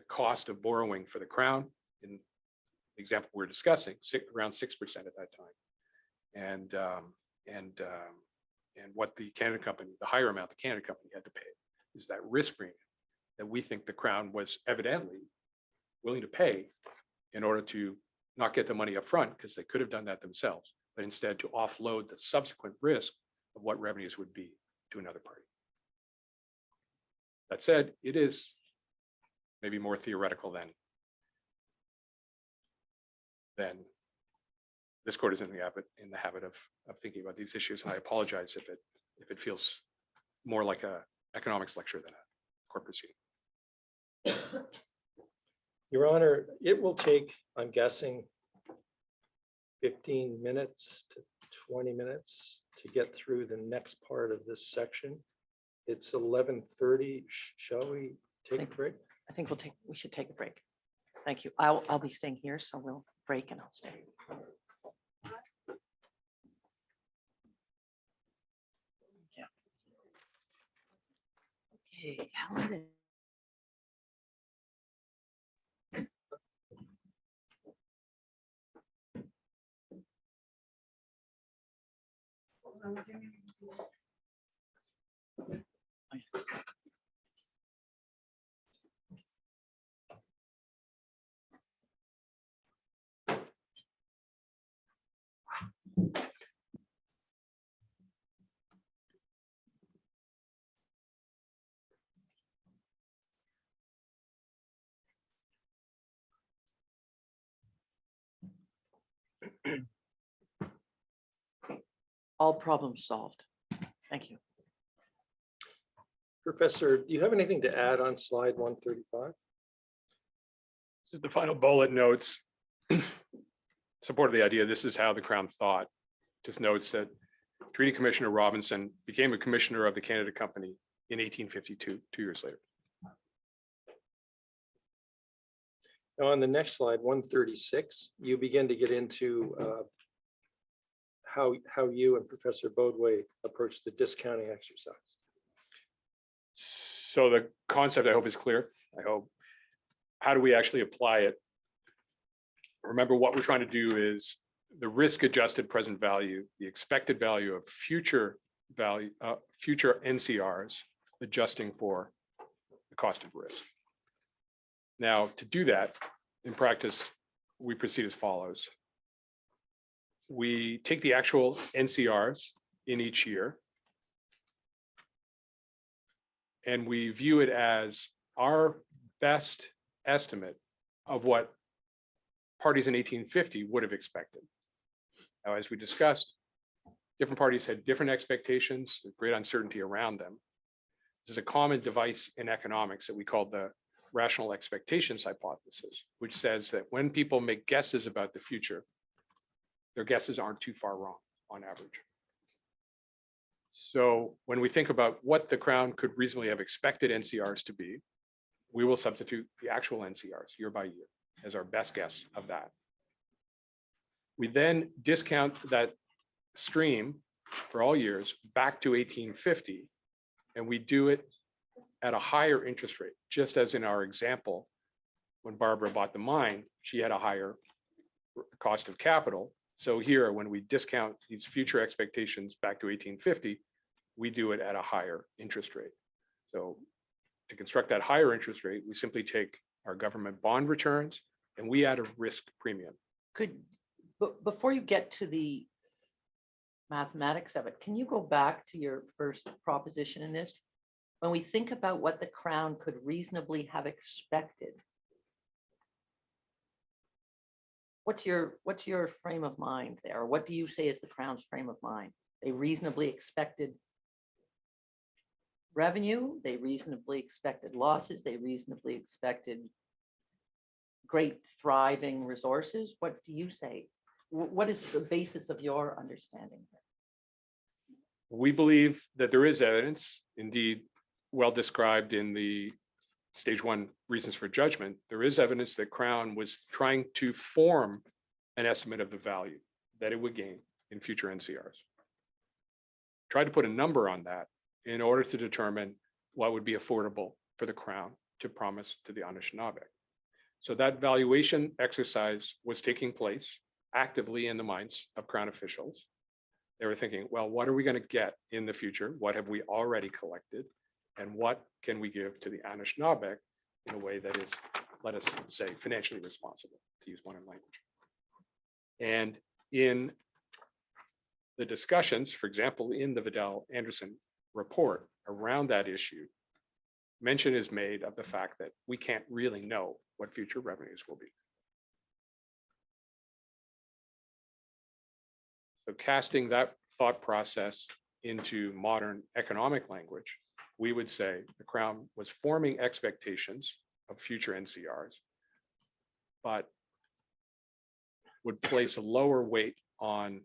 Speaker 4: cost of borrowing for the Crown, in the example we're discussing, around 6% at that time. And what the Canada Company, the higher amount the Canada Company had to pay is that risk premium that we think the Crown was evidently willing to pay in order to not get the money up front, because they could have done that themselves, but instead to offload the subsequent risk of what revenues would be to another party. That said, it is maybe more theoretical than this court is in the habit of thinking about these issues. And I apologize if it feels more like a economics lecture than a court proceeding.
Speaker 3: Your Honor, it will take, I'm guessing, 15 minutes to 20 minutes to get through the next part of this section. It's 11:30. Shall we take a break?
Speaker 1: I think we should take a break. Thank you. I'll be staying here, so we'll break and I'll stay. Yeah. Okay, how did it? All problems solved. Thank you.
Speaker 3: Professor, do you have anything to add on slide 135?
Speaker 4: This is the final bullet notes. Support of the idea, this is how the Crown thought. Just notes that Treaty Commissioner Robinson became a commissioner of the Canada Company in 1852, 2 years later.
Speaker 3: Now on the next slide, 136, you begin to get into how you and Professor Bodway approach the discounting exercise.
Speaker 4: So the concept, I hope, is clear. I hope. How do we actually apply it? Remember, what we're trying to do is the risk-adjusted present value, the expected value of future value, future NCRs, adjusting for the cost of risk. Now, to do that, in practice, we proceed as follows. We take the actual NCRs in each year, and we view it as our best estimate of what parties in 1850 would have expected. Now, as we discussed, different parties had different expectations, great uncertainty around them. This is a common device in economics that we call the rational expectations hypothesis, which says that when people make guesses about the future, their guesses aren't too far wrong on average. So when we think about what the Crown could reasonably have expected NCRs to be, we will substitute the actual NCRs year by year as our best guess of that. We then discount that stream for all years back to 1850, and we do it at a higher interest rate, just as in our example, when Barbara bought the mine, she had a higher cost of capital. So here, when we discount these future expectations back to 1850, we do it at a higher interest rate. So to construct that higher interest rate, we simply take our government bond returns and we add a risk premium.
Speaker 1: But before you get to the mathematics of it, can you go back to your first proposition in this? When we think about what the Crown could reasonably have expected, what's your frame of mind there? What do you say is the Crown's frame of mind? They reasonably expected revenue, they reasonably expected losses, they reasonably expected great thriving resources. What do you say? What is the basis of your understanding?
Speaker 4: We believe that there is evidence, indeed, well described in the stage 1 reasons for judgment. There is evidence that Crown was trying to form an estimate of the value that it would gain in future NCRs. Try to put a number on that in order to determine what would be affordable for the Crown to promise to the Anishinaabe. So that valuation exercise was taking place actively in the minds of Crown officials. They were thinking, well, what are we going to get in the future? What have we already collected? And what can we give to the Anishinaabe in a way that is, let us say, financially responsible, to use modern language. And in the discussions, for example, in the Vidal-Anderson report around that issue, mention is made of the fact that we can't really know what future revenues will be. So casting that thought process into modern economic language, we would say the Crown was forming expectations of future NCRs, but would place a lower weight on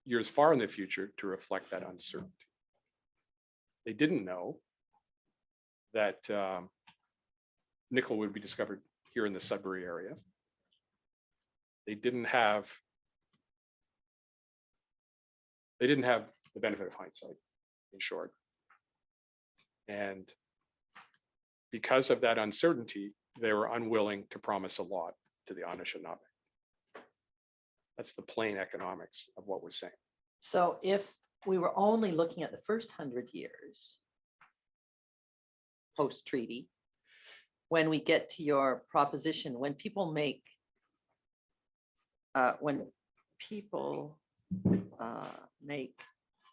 Speaker 4: years far in the future to reflect that uncertainty. They didn't know that nickel would be discovered here in the Sudbury area. They didn't have the benefit of hindsight, in short. And because of that uncertainty, they were unwilling to promise a lot to the Anishinaabe. That's the plain economics of what we're saying.
Speaker 1: So if we were only looking at the first 100 years post-treaty, when we get to your proposition, when people make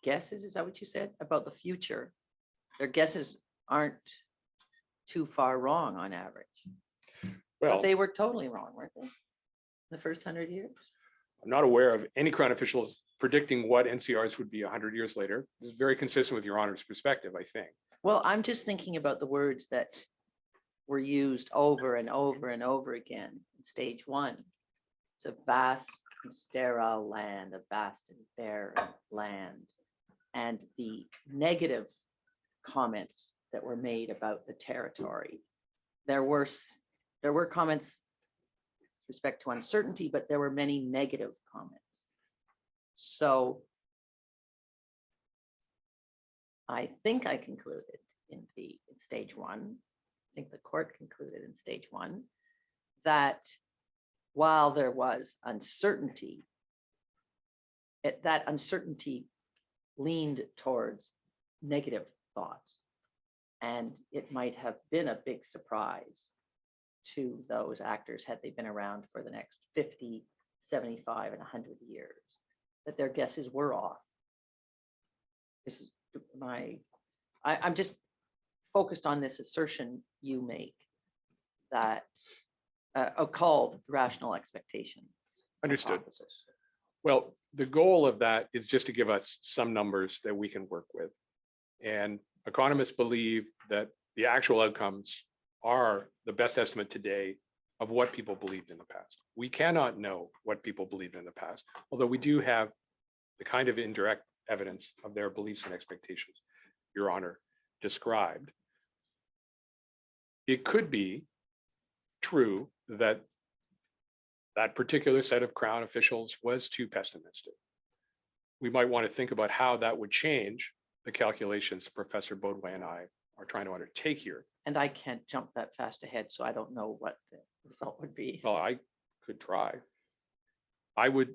Speaker 1: guesses, is that what you said, about the future, their guesses aren't too far wrong on average.
Speaker 4: Well,
Speaker 1: But they were totally wrong, weren't they? In the first 100 years?
Speaker 4: I'm not aware of any Crown officials predicting what NCRs would be 100 years later. This is very consistent with your Honor's perspective, I think.
Speaker 1: Well, I'm just thinking about the words that were used over and over and over again in stage 1. It's a vast and sterile land, a vast and barren land. And the negative comments that were made about the territory. There were comments with respect to uncertainty, but there were many negative comments. So I think I concluded in stage 1, I think the court concluded in stage 1, that while there was uncertainty, that uncertainty leaned towards negative thoughts. And it might have been a big surprise to those actors had they been around for the next 50, 75, and 100 years, that their guesses were off. This is I'm just focused on this assertion you make that called rational expectation.
Speaker 4: Understood.
Speaker 1: hypothesis.
Speaker 4: Well, the goal of that is just to give us some numbers that we can work with. And economists believe that the actual outcomes are the best estimate today of what people believed in the past. We cannot know what people believed in the past, although we do have the kind of indirect evidence of their beliefs and expectations Your Honor described. It could be true that that particular set of Crown officials was too pessimistic. We might want to think about how that would change the calculations Professor Baudouin and I are trying to undertake here.
Speaker 1: And I can't jump that fast ahead, so I don't know what the result would be.
Speaker 4: Well, I could try. I would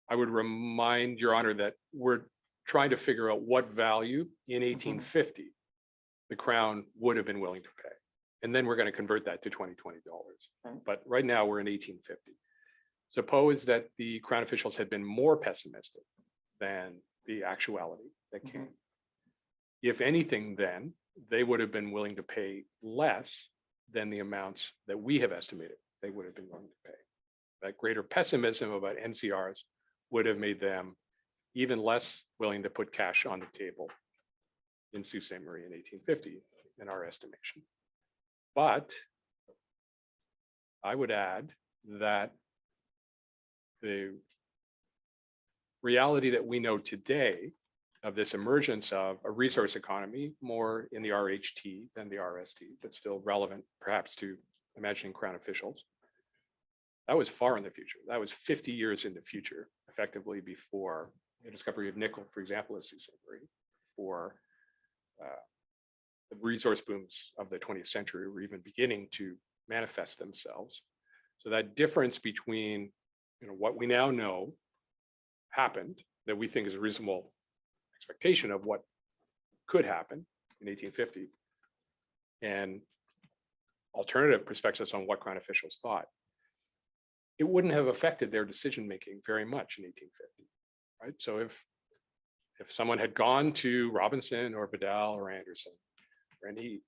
Speaker 4: remind Your Honor that we're trying to figure out what value in 1850 the Crown would have been willing to pay. And then we're going to convert that to $2020.
Speaker 1: Right.
Speaker 4: But right now we're in 1850. Suppose that the Crown officials had been more pessimistic than the actuality that came. If anything, then they would have been willing to pay less than the amounts that we have estimated they would have been willing to pay. That greater pessimism about NCRs would have made them even less willing to put cash on the table in Sault Ste. Marie in 1850, in our estimation. But I would add that the reality that we know today of this emergence of a resource economy, more in the RHT than the RST, but still relevant perhaps to imagining Crown officials, that was far in the future. That was 50 years in the future, effectively before the discovery of nickel, for example, at Sault Ste. Marie, for the resource booms of the 20th century were even beginning to manifest themselves. So that difference between what we now know happened, that we think is a reasonable expectation of what could happen in 1850, and alternative perspectives on what Crown officials thought, it wouldn't have affected their decision-making very much in 1850, right? So if someone had gone to Robinson or Vidal or Anderson or any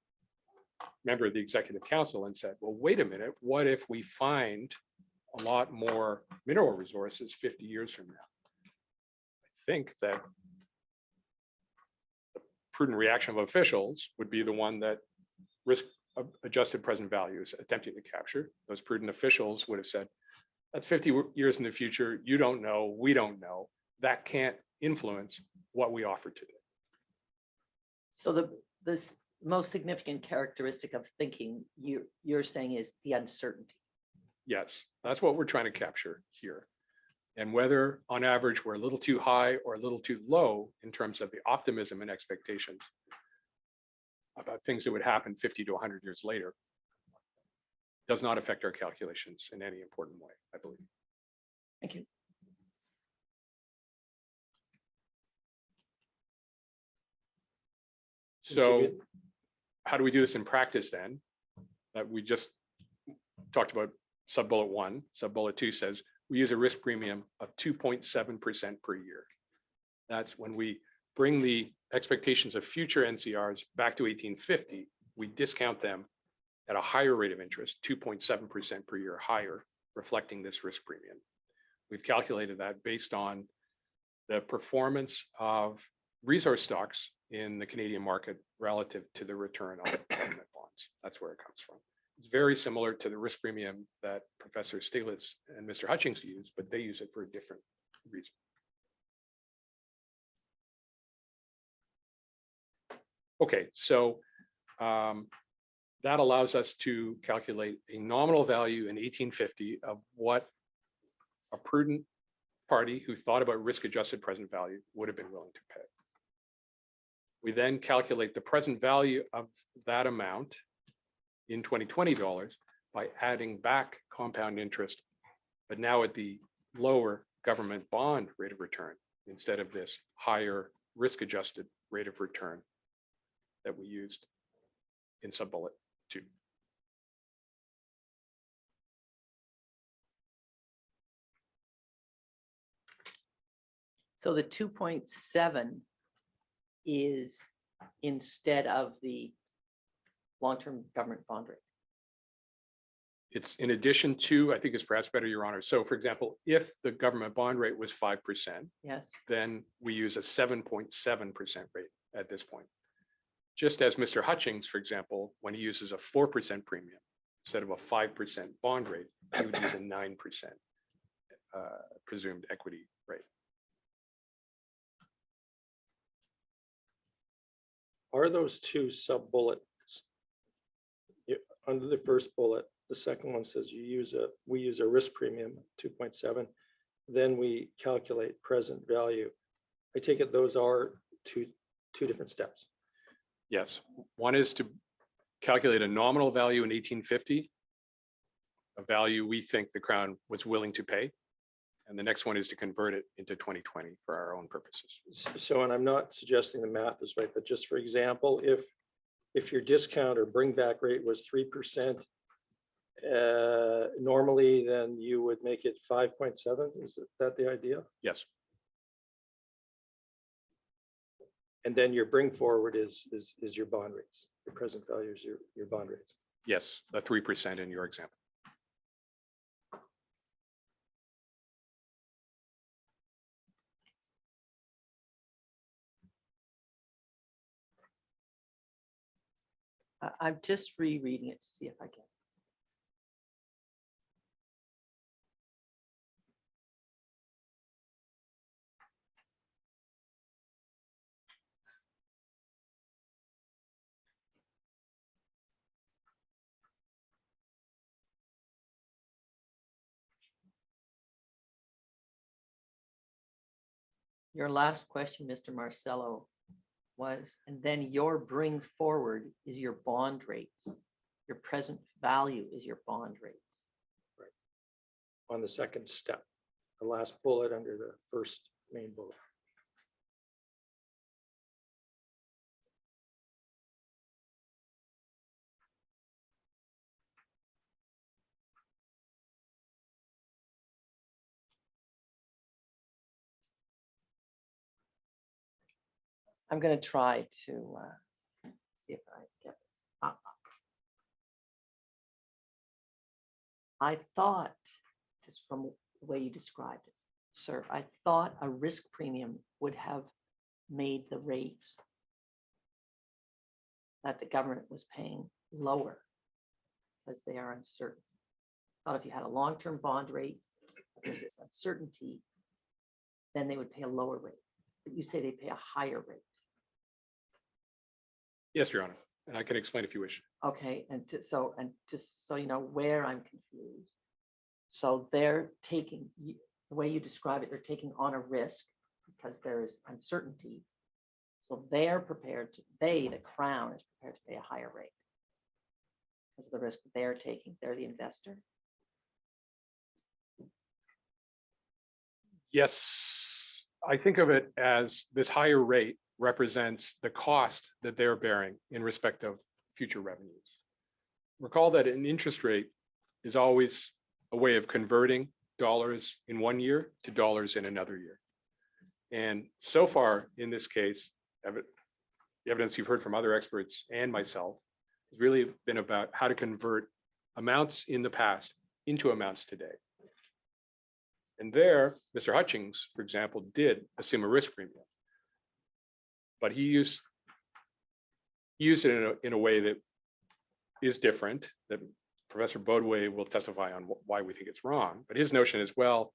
Speaker 4: member of the executive council and said, well, wait a minute, what if we find a lot more mineral resources 50 years from now? I think that the prudent reaction of officials would be the one that risk adjusted present value is attempting to capture. Those prudent officials would have said, that's 50 years in the future. You don't know, we don't know. That can't influence what we offer today.
Speaker 1: So this most significant characteristic of thinking you're saying is the uncertainty.
Speaker 4: Yes, that's what we're trying to capture here. And whether on average we're a little too high or a little too low in terms of the optimism and expectations about things that would happen 50 to 100 years later does not affect our calculations in any important way, I believe.
Speaker 1: Thank you.
Speaker 4: So how do we do this in practice then? That we just talked about sub-bullet 1. Sub-bullet 2 says we use a risk premium of 2.7% per year. That's when we bring the expectations of future NCRs back to 1850, we discount them at a higher rate of interest, 2.7% per year higher, reflecting this risk premium. We've calculated that based on the performance of resource stocks in the Canadian market relative to the return on government bonds. That's where it comes from. It's very similar to the risk premium that Professor Stiglitz and Mr. Hutchings use, but they use it for a different reason. Okay, so that allows us to calculate a nominal value in 1850 of what a prudent party who thought about risk-adjusted present value would have been willing to pay. We then calculate the present value of that amount in 2020 dollars by adding back compound interest, but now at the lower government bond rate of return instead of this higher risk-adjusted rate of return that we used in sub-bullet 2.
Speaker 1: So the 2.7 is instead of the long-term government bond rate.
Speaker 4: It's in addition to, I think it's perhaps better, Your Honor. So for example, if the government bond rate was 5%,
Speaker 1: Yes.
Speaker 4: then we use a 7.7% rate at this point. Just as Mr. Hutchings, for example, when he uses a 4% premium instead of a 5% bond rate, he would use a 9% presumed equity rate.
Speaker 3: Are those two sub bullets? Under the first bullet, the second one says we use a risk premium, 2.7. Then we calculate present value. I take it those are two different steps.
Speaker 4: Yes, one is to calculate a nominal value in 1850, a value we think the Crown was willing to pay. And the next one is to convert it into 2020 for our own purposes.
Speaker 3: So, and I'm not suggesting the math is right, but just for example, if your discount or bring back rate was 3%, normally, then you would make it 5.7. Is that the idea?
Speaker 4: Yes,
Speaker 3: And then your bring forward is your bond rates. Your present value is your bond rates.
Speaker 4: yes, the 3% in your example.
Speaker 1: I'm just rereading it to see if I can. Your last question, Mr. Marcello, was, and then your bring forward is your bond rates. Your present value is your bond rates.
Speaker 3: On the second step, the last bullet under the first main bullet.
Speaker 1: I'm going to try to see if I get this. I thought, just from the way you described it, sir, I thought a risk premium would have made the rates that the government was paying lower because they are uncertain. I thought if you had a long-term bond rate, there's this uncertainty, then they would pay a lower rate. But you say they pay a higher rate.
Speaker 4: Yes, Your Honor, and I can explain if you wish.
Speaker 1: Okay, and just so you know where I'm confused. So they're taking, the way you describe it, they're taking on a risk because there is uncertainty. So they're prepared to, the Crown is prepared to pay a higher rate because of the risk they're taking. They're the investor.
Speaker 4: Yes, I think of it as this higher rate represents the cost that they're bearing in respect of future revenues. Recall that an interest rate is always a way of converting dollars in one year to dollars in another year. And so far in this case, the evidence you've heard from other experts and myself has really been about how to convert amounts in the past into amounts today. And there, Mr. Hutchings, for example, did assume a risk premium. But he used it in a way that is different, that Professor Bodway will testify on why we think it's wrong. But his notion is, well,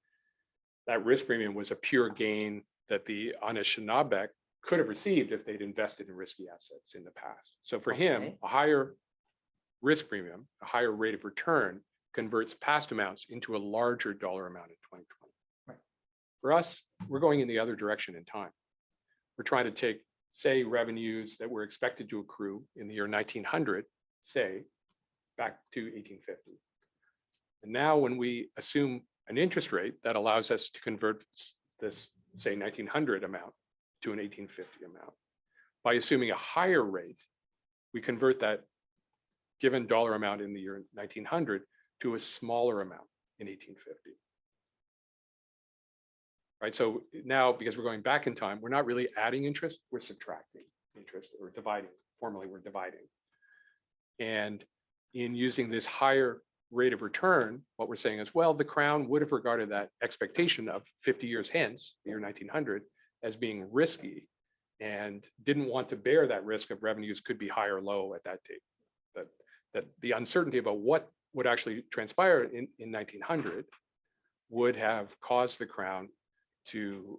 Speaker 4: that risk premium was a pure gain that the Anishinaabe could have received if they'd invested in risky assets in the past. So for him,
Speaker 1: Okay.
Speaker 4: a higher risk premium, a higher rate of return converts past amounts into a larger dollar amount in 2020.
Speaker 1: Right.
Speaker 4: For us, we're going in the other direction in time. We're trying to take, say, revenues that were expected to accrue in the year 1900, say, back to 1850. And now when we assume an interest rate that allows us to convert this, say, 1900 amount to an 1850 amount, by assuming a higher rate, we convert that given dollar amount in the year 1900 to a smaller amount in 1850. Right, so now, because we're going back in time, we're not really adding interest, we're subtracting interest, or dividing. Formally, we're dividing. And in using this higher rate of return, what we're saying is, well, the Crown would have regarded that expectation of 50 years hence, the year 1900, as being risky. and didn't want to bear that risk of revenues could be high or low at that date. That the uncertainty about what would actually transpire in 1900 would have caused the Crown to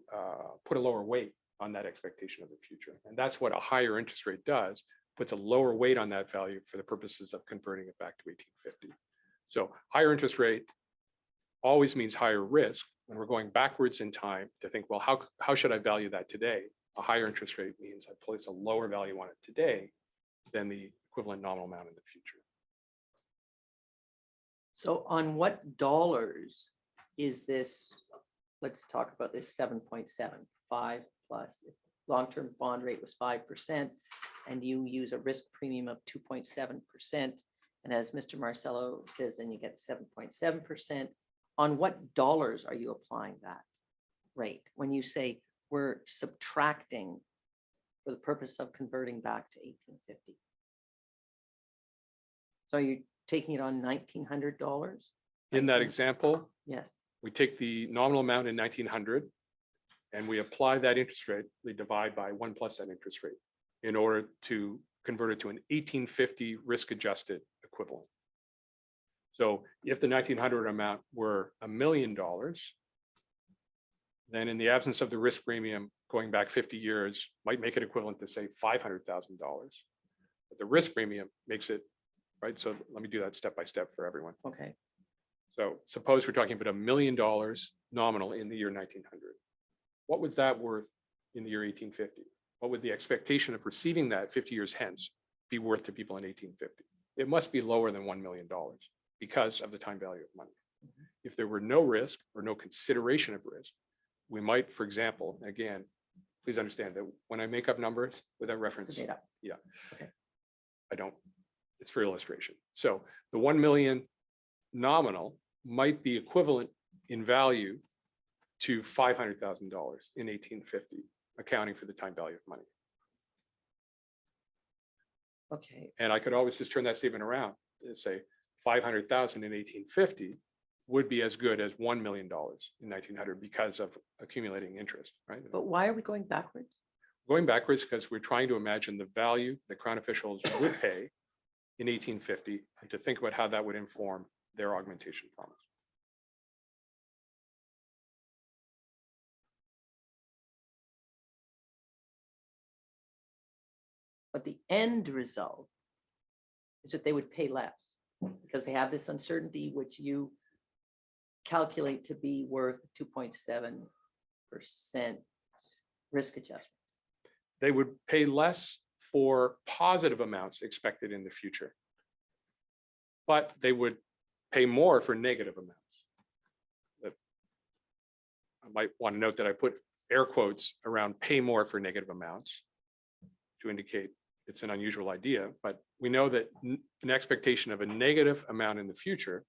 Speaker 4: put a lower weight on that expectation of the future. And that's what a higher interest rate does, puts a lower weight on that value for the purposes of converting it back to 1850. So higher interest rate always means higher risk. When we're going backwards in time to think, well, how should I value that today? A higher interest rate means I place a lower value on it today than the equivalent nominal amount in the future.
Speaker 1: So on what dollars is this, let's talk about this 7.75 plus. If long-term bond rate was 5% and you use a risk premium of 2.7%. And as Mr. Marcello says, then you get 7.7%. On what dollars are you applying that rate? When you say we're subtracting for the purpose of converting back to 1850. So you're taking it on $1,900?
Speaker 4: In that example,
Speaker 1: Yes.
Speaker 4: we take the nominal amount in 1900 and we apply that interest rate, we divide by 1 plus that interest rate in order to convert it to an 1850 risk adjusted equivalent. So if the 1900 amount were $1 million, then in the absence of the risk premium going back 50 years might make it equivalent to say $500,000. But the risk premium makes it, right? So let me do that step by step for everyone.
Speaker 1: Okay.
Speaker 4: So suppose we're talking about $1 million nominal in the year 1900. What was that worth in the year 1850? What would the expectation of receiving that 50 years hence be worth to people in 1850? It must be lower than $1 million because of the time value of money. If there were no risk or no consideration of risk, we might, for example, again, please understand that when I make up numbers without reference,
Speaker 1: Made up.
Speaker 4: I don't, it's for illustration. So the 1 million nominal might be equivalent in value to $500,000 in 1850, accounting for the time value of money.
Speaker 1: Okay.
Speaker 4: And I could always just turn that statement around and say 500,000 in 1850 would be as good as $1 million in 1900 because of accumulating interest, right?
Speaker 1: But why are we going backwards?
Speaker 4: Going backwards because we're trying to imagine the value that Crown officials would pay in 1850 and to think about how that would inform their augmentation promise.
Speaker 1: But the end result is that they would pay less because they have this uncertainty, which you calculate to be worth 2.7% risk adjustment.
Speaker 4: They would pay less for positive amounts expected in the future, but they would pay more for negative amounts. I might want to note that I put air quotes around pay more for negative amounts to indicate it's an unusual idea, but we know that an expectation of a negative amount in the future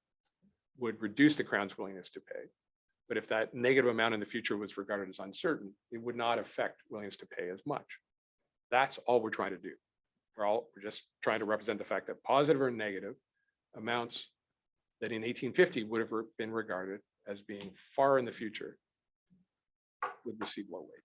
Speaker 4: would reduce the Crown's willingness to pay. But if that negative amount in the future was regarded as uncertain, it would not affect willingness to pay as much. That's all we're trying to do. We're just trying to represent the fact that positive or negative amounts that in 1850 would have been regarded as being far in the future would receive low weight.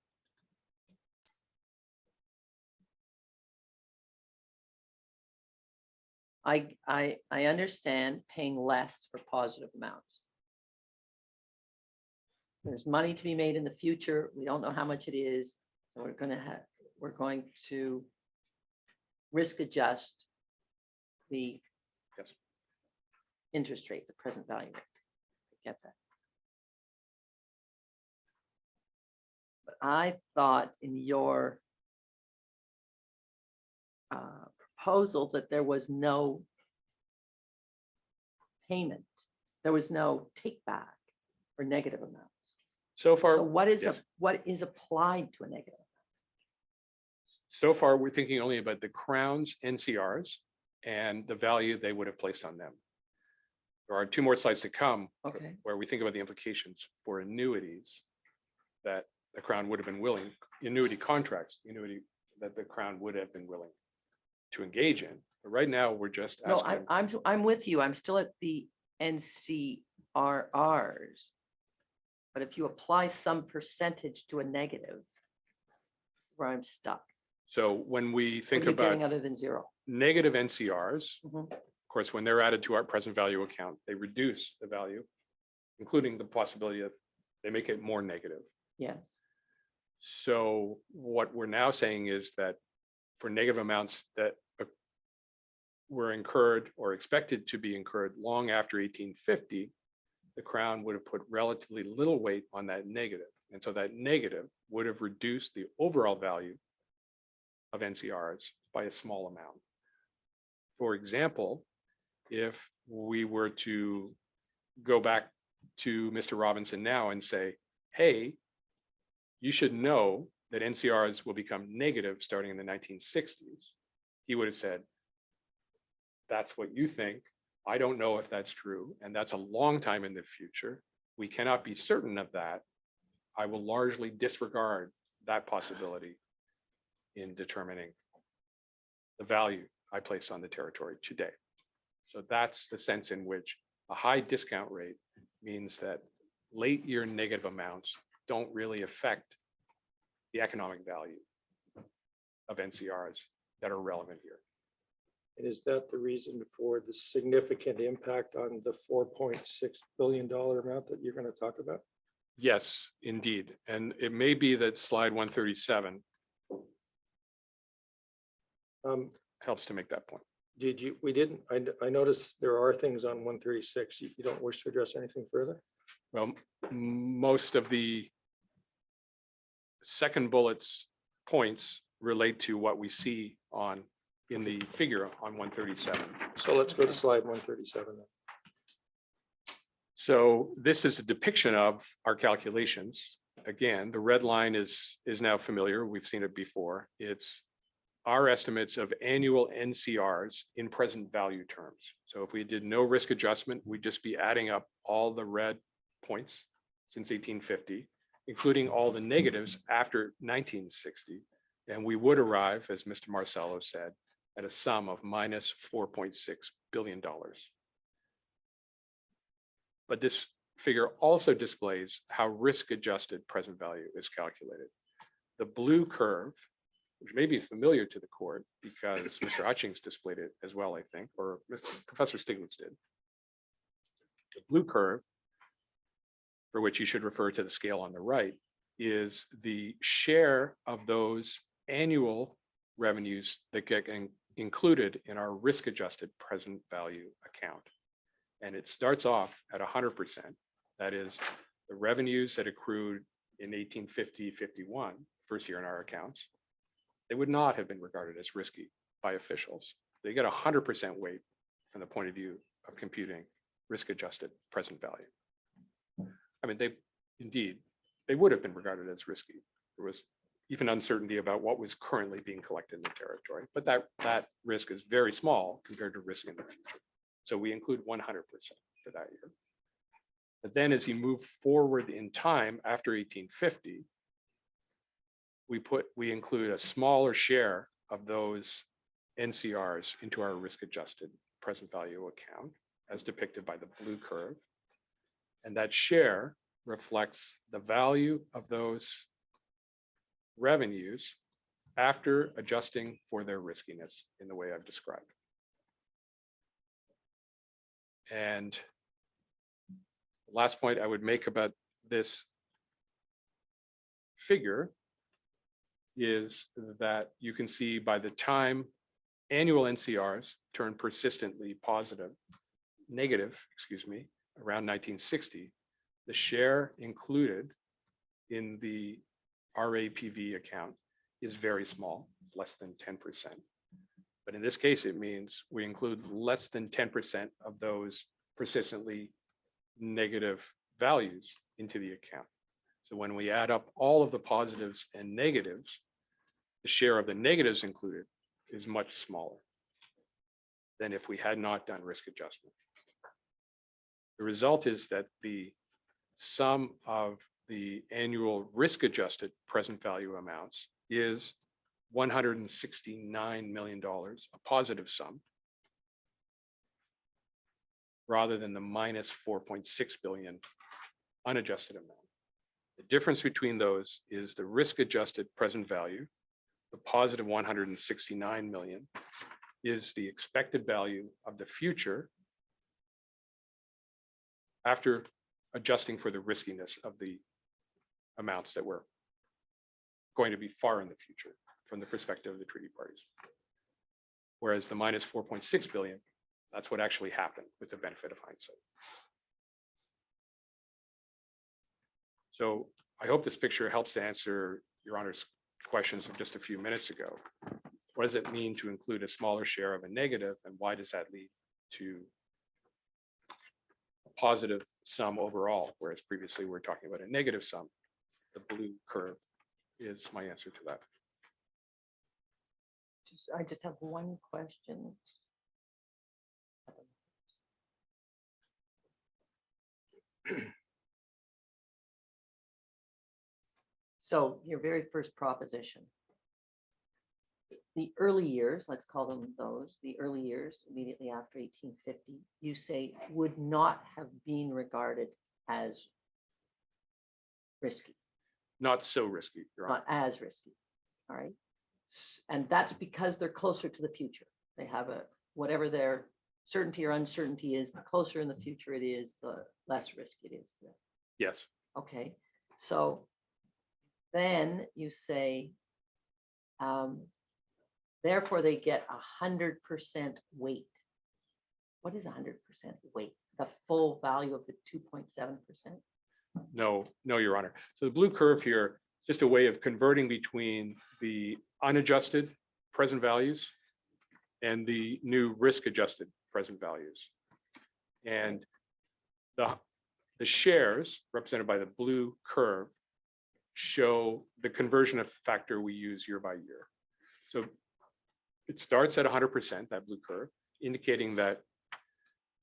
Speaker 1: I understand paying less for positive amounts. There's money to be made in the future. We don't know how much it is. So we're going to risk adjust the
Speaker 4: Yes.
Speaker 1: interest rate, the present value rate. I get that. But I thought in your proposal that there was no payment. There was no take back for negative amounts.
Speaker 4: So far,
Speaker 1: So what is,
Speaker 4: yes.
Speaker 1: what is applied to a negative?
Speaker 4: So far, we're thinking only about the Crown's NCRs and the value they would have placed on them. There are 2 more slides to come
Speaker 1: Okay,
Speaker 4: where we think about the implications for annuities that the Crown would have been willing, annuity contracts, annuity that the Crown would have been willing to engage in. But right now, we're just
Speaker 1: no,
Speaker 4: asking.
Speaker 1: I'm with you. I'm still at the NCRRs. But if you apply some percentage to a negative, This is where I'm stuck.
Speaker 4: So when we
Speaker 1: What
Speaker 4: think
Speaker 1: are you getting
Speaker 4: about
Speaker 1: other than zero?
Speaker 4: negative NCRs,
Speaker 1: Mhm.
Speaker 4: of course, when they're added to our present value account, they reduce the value, including the possibility of they make it more negative.
Speaker 1: Yes.
Speaker 4: So what we're now saying is that for negative amounts that were incurred or expected to be incurred long after 1850, the Crown would have put relatively little weight on that negative. And so that negative would have reduced the overall value of NCRs by a small amount. For example, if we were to go back to Mr. Robinson now and say, hey, you should know that NCRs will become negative starting in the 1960s, he would have said, that's what you think. I don't know if that's true, and that's a long time in the future. We cannot be certain of that. I will largely disregard that possibility in determining the value I place on the territory today. So that's the sense in which a high discount rate means that late year negative amounts don't really affect the economic value of NCRs that are relevant here.
Speaker 3: And is that the reason for the significant impact on the $4.6 billion amount that you're going to talk about?
Speaker 4: Yes, indeed. And it may be that slide 137 helps to make that point.
Speaker 3: I noticed there are things on 136. You don't wish to address anything further?
Speaker 4: Well, most of the second bullet's points relate to what we see in the figure on 137.
Speaker 3: So let's go to slide 137 then.
Speaker 4: So this is a depiction of our calculations. Again, the red line is now familiar. We've seen it before. It's our estimates of annual NCRs in present value terms. So if we did no risk adjustment, we'd just be adding up all the red points since 1850, including all the negatives after 1960. And we would arrive, as Mr. Marcello said, at a sum of minus $4.6 billion. But this figure also displays how risk-adjusted present value is calculated. The blue curve, which may be familiar to the court because Mr. Hutchings displayed it as well, I think, or Professor Stiglitz did. The blue curve, for which you should refer to the scale on the right, is the share of those annual revenues that get included in our risk-adjusted present value account. And it starts off at 100%. That is the revenues that accrued in 1850-51, first year in our accounts. They would not have been regarded as risky by officials. They get 100% weight from the point of view of computing risk-adjusted present value. I mean, they would have been regarded as risky. There was even uncertainty about what was currently being collected in the territory, but that risk is very small compared to risk in the future. So we include 100% for that year. But then as you move forward in time after 1850, we include a smaller share of those NCRs into our risk-adjusted present value account, as depicted by the blue curve. And that share reflects the value of those revenues after adjusting for their riskiness in the way I've described. And the last point I would make about this figure is that you can see by the time annual NCRs turn persistently negative, around 1960, the share included in the RAPV account is very small, it's less than 10%. But in this case, it means we include less than 10% of those persistently negative values into the account. So when we add up all of the positives and negatives, the share of the negatives included is much smaller than if we had not done risk adjustment. The result is that the sum of the annual risk-adjusted present value amounts is $169 million, a positive sum, rather than the minus 4.6 billion unadjusted amount The difference between those is the risk-adjusted present value, the positive 169 million, is the expected value of the future after adjusting for the riskiness of the amounts that were going to be far in the future from the perspective of the treaty parties. Whereas the minus 4.6 billion, that's what actually happened with the benefit of hindsight. So I hope this picture helps to answer Your Honor's questions of just a few minutes ago. What does it mean to include a smaller share of a negative, and why does that lead to a positive sum overall, whereas previously we were talking about a negative sum? The blue curve is my answer to that.
Speaker 1: I just have one question. So your very first proposition. The early years, let's call them those, the early years immediately after 1850, you say would not have been regarded as risky,
Speaker 4: Not so risky, Your Honor.
Speaker 1: not as risky. All right. And that's because they're closer to the future. They have a, whatever their certainty or uncertainty is, the closer in the future it is, the less risk it is to them.
Speaker 4: Yes,
Speaker 1: Okay, so then you say, therefore they get 100% weight. What is 100% weight? The full value of the 2.7%?
Speaker 4: no, Your Honor. So the blue curve here, just a way of converting between the unadjusted present values and the new risk-adjusted present values. And the shares represented by the blue curve show the conversion of factor we use year by year. So it starts at 100%, that blue curve, indicating that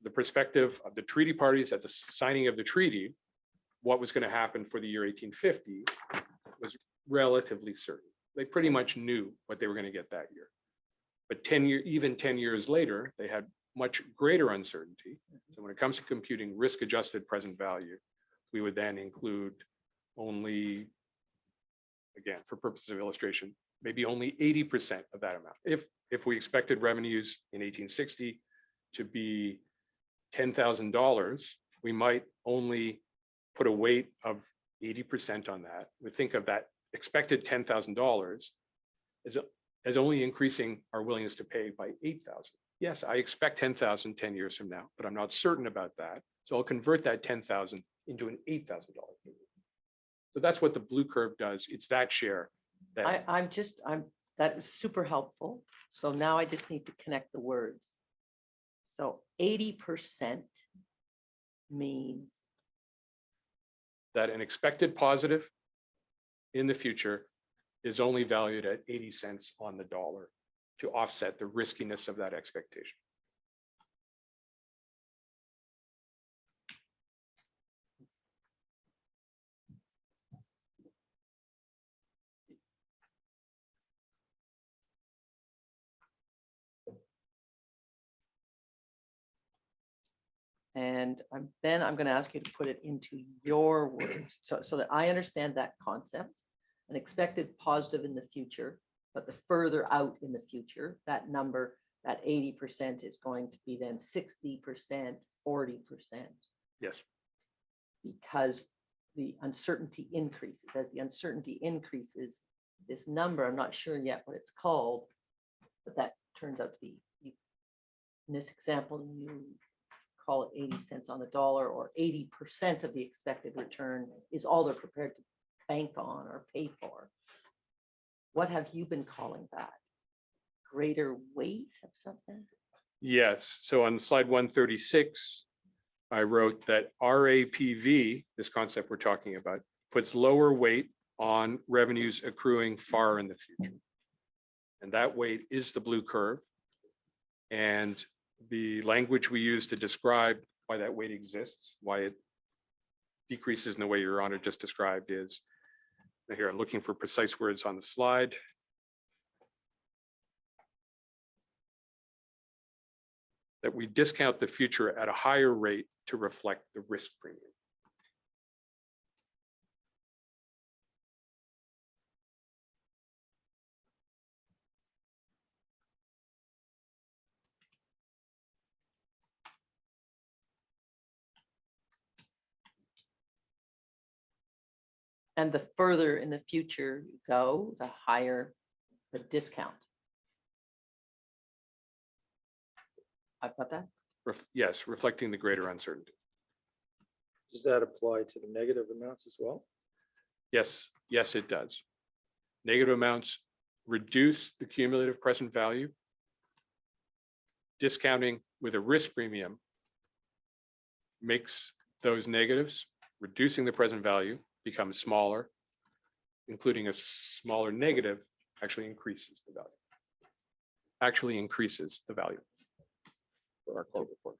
Speaker 4: the perspective of the treaty parties at the signing of the treaty, what was going to happen for the year 1850 was relatively certain. They pretty much knew what they were going to get that year. But even 10 years later, they had much greater uncertainty. So when it comes to computing risk-adjusted present value, we would then include only, again, for purposes of illustration, maybe only 80% of that amount. If we expected revenues in 1860 to be $10,000, we might only put a weight of 80% on that. We think of that expected $10,000 as only increasing our willingness to pay by 8,000. Yes, I expect 10,000 10 years from now, but I'm not certain about that. So I'll convert that 10,000 into an $8,000 payment. So that's what the blue curve does. It's that share that
Speaker 1: That was super helpful. So now I just need to connect the words. So 80% means,
Speaker 4: that an expected positive in the future is only valued at 80 cents on the dollar to offset the riskiness of that expectation.
Speaker 1: and then I'm going to ask you to put it into your words so that I understand that concept. An expected positive in the future, but the further out in the future, that number, that 80% is going to be then 60%, 40%,
Speaker 4: Yes,
Speaker 1: because the uncertainty increases. As the uncertainty increases, this number, I'm not sure yet what it's called, but that turns out to be, in this example, you call it 80 cents on the dollar, or 80% of the expected return is all they're prepared to bank on or pay for. What have you been calling that? Greater weight of something?
Speaker 4: yes. So on slide 136, I wrote that RAPV, this concept we're talking about, puts lower weight on revenues accruing far in the future. And that weight is the blue curve. And the language we use to describe why that weight exists, why it decreases in the way Your Honor just described is, here I'm looking for precise words on the slide. That we discount the future at a higher rate to reflect the risk premium.
Speaker 1: And the further in the future you go, the higher the discount. I've got that.
Speaker 4: Yes, reflecting the greater uncertainty.
Speaker 3: Does that apply to the negative amounts as well?
Speaker 4: Yes, yes, it does. Negative amounts reduce the cumulative present value. Discounting with a risk premium makes those negatives, reducing the present value, become smaller, including a smaller negative actually increases the value. Actually increases the value for our quote report.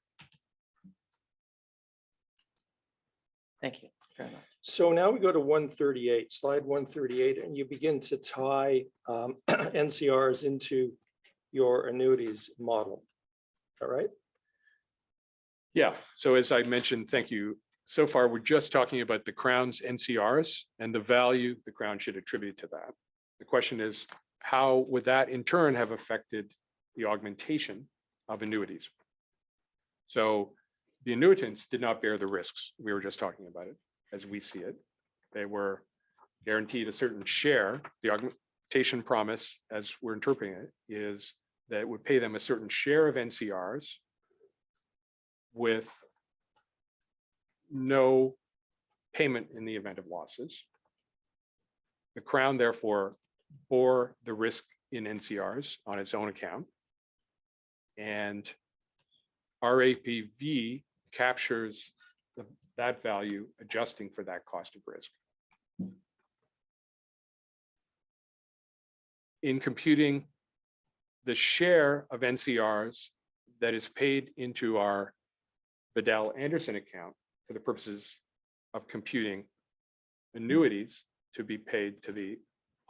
Speaker 1: Thank you very much.
Speaker 3: So now we go to 138, slide 138, and you begin to tie NCRs into your annuities model. All right.
Speaker 4: Yeah, so as I mentioned, thank you. So far, we're just talking about the Crown's NCRs and the value the Crown should attribute to that. The question is, how would that in turn have affected the augmentation of annuities? So the annuitants did not bear the risks. We were just talking about it as we see it. They were guaranteed a certain share. The augmentation promise, as we're interpreting it, is that it would pay them a certain share of NCRs with no payment in the event of losses. The Crown therefore bore the risk in NCRs on its own account. And RAPV captures that value, adjusting for that cost of risk. In computing the share of NCRs that is paid into our Vidal Anderson account for the purposes of computing annuities to be paid to the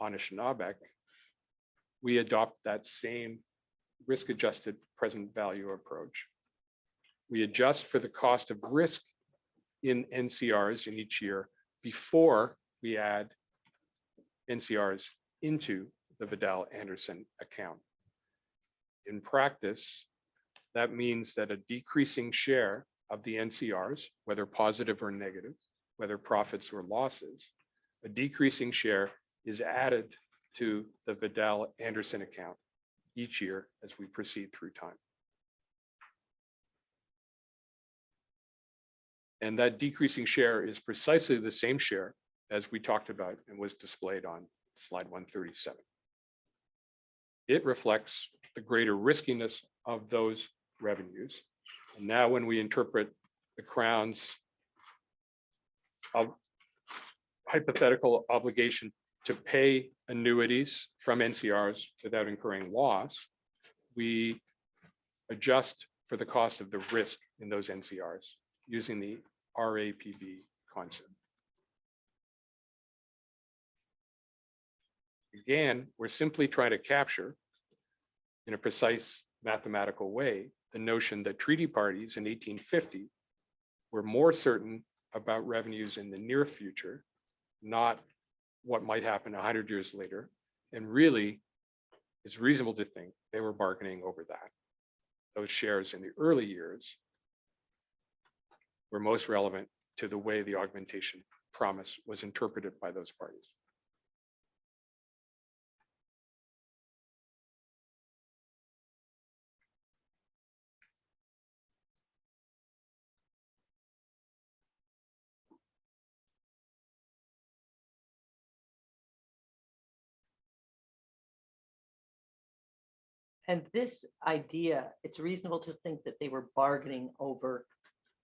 Speaker 4: Anishinaabe, we adopt that same risk-adjusted present value approach. We adjust for the cost of risk in NCRs in each year before we add NCRs into the Vidal Anderson account. In practice, that means that a decreasing share of the NCRs, whether positive or negative, whether profits or losses, a decreasing share is added to the Vidal Anderson account each year as we proceed through time. And that decreasing share is precisely the same share as we talked about and was displayed on slide 137. It reflects the greater riskiness of those revenues. And now when we interpret the Crown's hypothetical obligation to pay annuities from NCRs without incurring loss, we adjust for the cost of the risk in those NCRs using the RAPV concept. Again, we're simply trying to capture in a precise mathematical way the notion that treaty parties in 1850 were more certain about revenues in the near future, not what might happen 100 years later. And really, it's reasonable to think they were bargaining over that. Those shares in the early years were most relevant to the way the augmentation promise was interpreted by those parties.
Speaker 1: And this idea, it's reasonable to think that they were bargaining over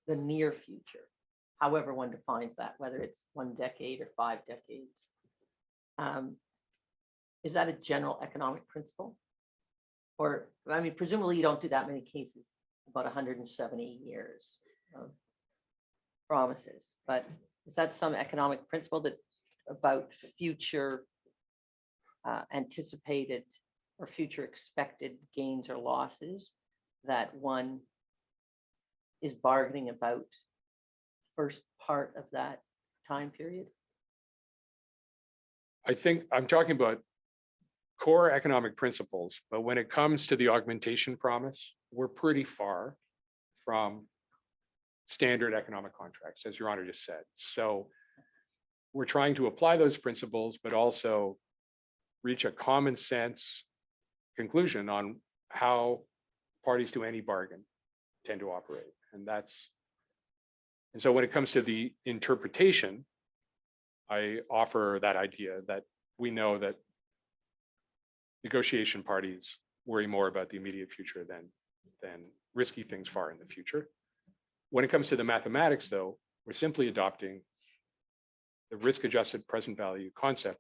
Speaker 1: the near future, however one defines that, whether it's 1 decade or 5 decades. Is that a general economic principle? Or, I mean, presumably you don't do that many cases, about 170 years of promises, but is that some economic principle that about future anticipated or future expected gains or losses that one is bargaining about first part of that time period?
Speaker 4: I think I'm talking about core economic principles, but when it comes to the augmentation promise, we're pretty far from standard economic contracts, as Your Honor just said. So we're trying to apply those principles, but also reach a common sense conclusion on how parties to any bargain tend to operate. And so when it comes to the interpretation, I offer that idea that we know that negotiation parties worry more about the immediate future than risky things far in the future. When it comes to the mathematics, though, we're simply adopting the risk-adjusted present value concept.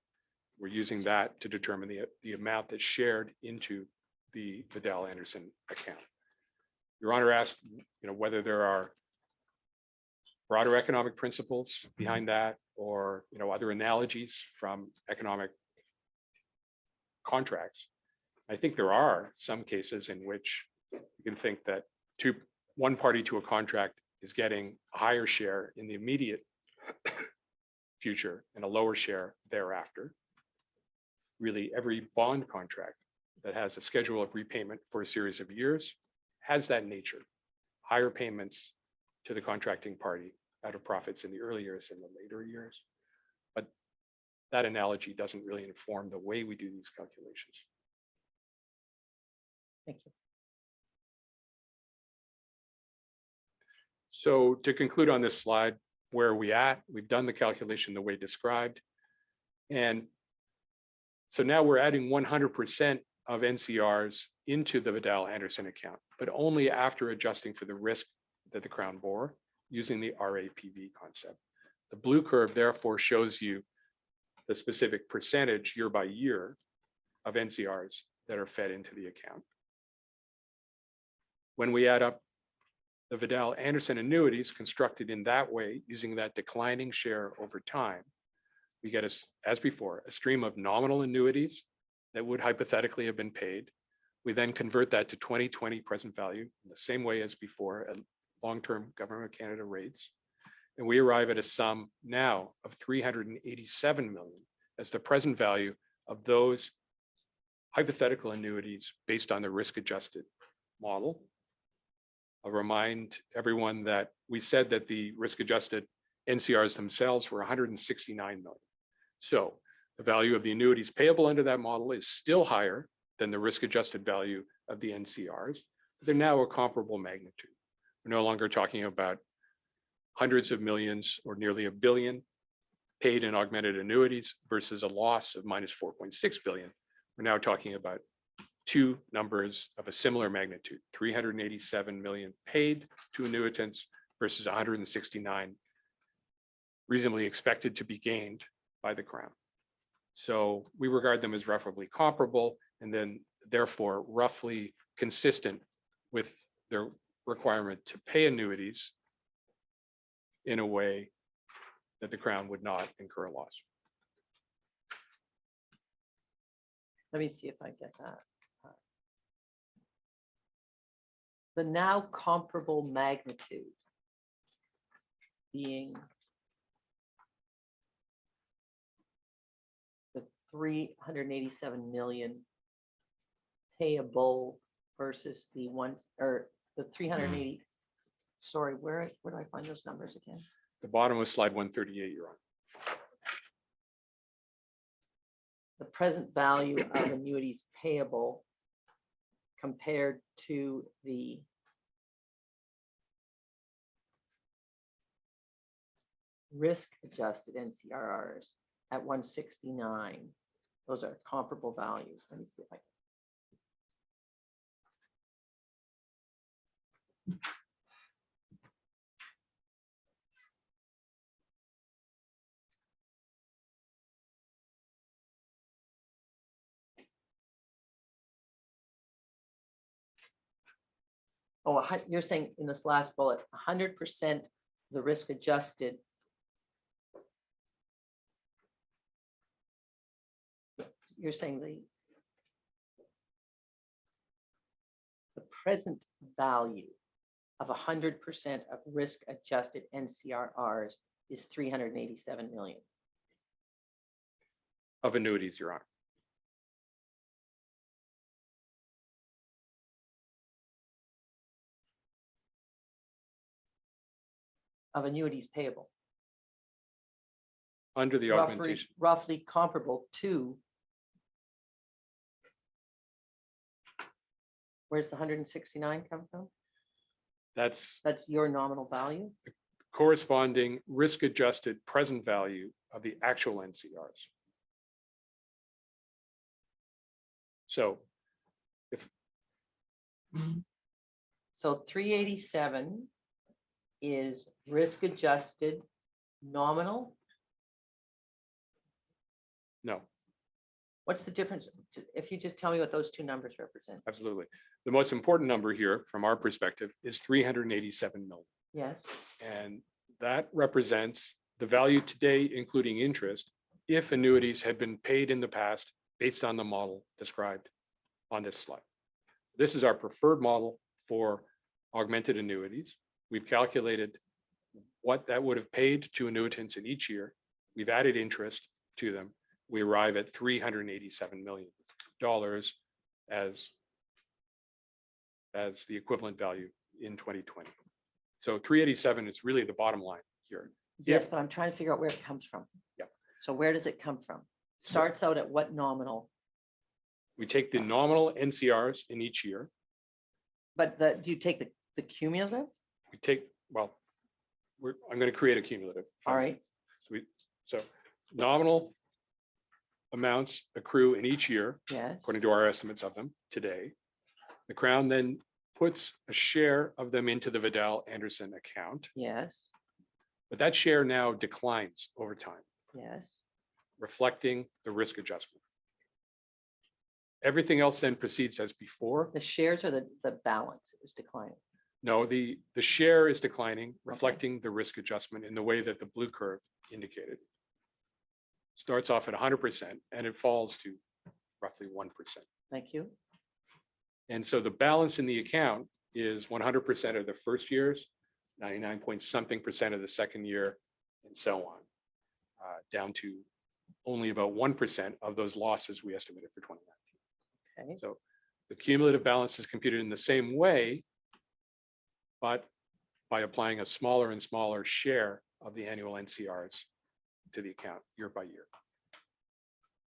Speaker 4: We're using that to determine the amount that's shared into the Vidal Anderson account. Your Honor asked, whether there are broader economic principles behind that, or other analogies from economic contracts. I think there are some cases in which you can think that one party to a contract is getting a higher share in the immediate future and a lower share thereafter. Really, every bond contract that has a schedule of repayment for a series of years has that nature. Higher payments to the contracting party out of profits in the early years and the later years. But that analogy doesn't really inform the way we do these calculations.
Speaker 1: Thank you.
Speaker 4: So to conclude on this slide, where are we at? We've done the calculation the way described. And so now we're adding 100% of NCRs into the Vidal Anderson account, but only after adjusting for the risk that the Crown bore using the RAPV concept. The blue curve therefore shows you the specific percentage year by year of NCRs that are fed into the account. When we add up the Vidal Anderson annuities constructed in that way, using that declining share over time, we get, as before, a stream of nominal annuities that would hypothetically have been paid. We then convert that to 2020 present value in the same way as before at long-term Government of Canada rates. And we arrive at a sum now of 387 million as the present value of those hypothetical annuities based on the risk-adjusted model. I'll remind everyone that we said that the risk-adjusted NCRs themselves were 169 million. So the value of the annuities payable under that model is still higher than the risk-adjusted value of the NCRs. They're now a comparable magnitude. We're no longer talking about hundreds of millions or nearly $1 billion paid in augmented annuities versus a loss of minus 4.6 billion. We're now talking about two numbers of a similar magnitude, 387 million paid to annuitants versus 169 reasonably expected to be gained by the Crown. So we regard them as roughly comparable and then therefore roughly consistent with their requirement to pay annuities in a way that the Crown would not incur a loss.
Speaker 1: Let me see if I get that. The now comparable magnitude being the 387 million payable versus the one, or the 380. Sorry, where do I find those numbers again?
Speaker 4: The bottom of slide 138, you're on.
Speaker 1: The present value of annuities payable compared to the risk-adjusted NCRRs at 169. Those are comparable values. Let me see if I can. Oh, you're saying in this last bullet, 100% the risk adjusted. You're saying the present value of 100% of risk adjusted NCRRs is 387 million.
Speaker 4: Of annuities, Your Honor.
Speaker 1: Of annuities payable.
Speaker 4: under the
Speaker 1: roughly,
Speaker 4: augmentation.
Speaker 1: roughly comparable to. Where's the 169 come from?
Speaker 4: That's
Speaker 1: That's your nominal value?
Speaker 4: corresponding risk-adjusted present value of the actual NCRs. So
Speaker 1: So 387 is risk adjusted nominal.
Speaker 4: no,
Speaker 1: What's the difference? If you just tell me what those two numbers represent.
Speaker 4: absolutely. The most important number here from our perspective is 387 million.
Speaker 1: Yes,
Speaker 4: And that represents the value today, including interest, if annuities had been paid in the past based on the model described on this slide. This is our preferred model for augmented annuities. We've calculated what that would have paid to annuitants in each year. We've added interest to them. We arrive at $387 million as the equivalent value in 2020. So 387 is really the bottom line here.
Speaker 1: yes, but I'm trying to figure out where it comes from.
Speaker 4: Yeah.
Speaker 1: So where does it come from?
Speaker 4: So-
Speaker 1: Starts out at what nominal?
Speaker 4: We take the nominal NCRs in each year.
Speaker 1: But do you take the cumulative?
Speaker 4: We take, well, I'm going to create a cumulative.
Speaker 1: All right,
Speaker 4: So nominal amounts accrue in each year,
Speaker 1: yes,
Speaker 4: according to our estimates of them today. The Crown then puts a share of them into the Vidal Anderson account,
Speaker 1: yes,
Speaker 4: but that share now declines over time,
Speaker 1: yes.
Speaker 4: reflecting the risk adjustment. Everything else then proceeds as before.
Speaker 1: The shares or the balance is declining.
Speaker 4: No, the share is declining, reflecting the risk adjustment in the way that the blue curve indicated. Starts off at 100% and it falls to roughly 1%.
Speaker 1: Thank you.
Speaker 4: And so the balance in the account is 100% of the first years, 99 point something percent of the second year, and so on, down to only about 1% of those losses we estimated for 2019.
Speaker 1: Okay,
Speaker 4: So the cumulative balance is computed in the same way, but by applying a smaller and smaller share of the annual NCRs to the account year by year.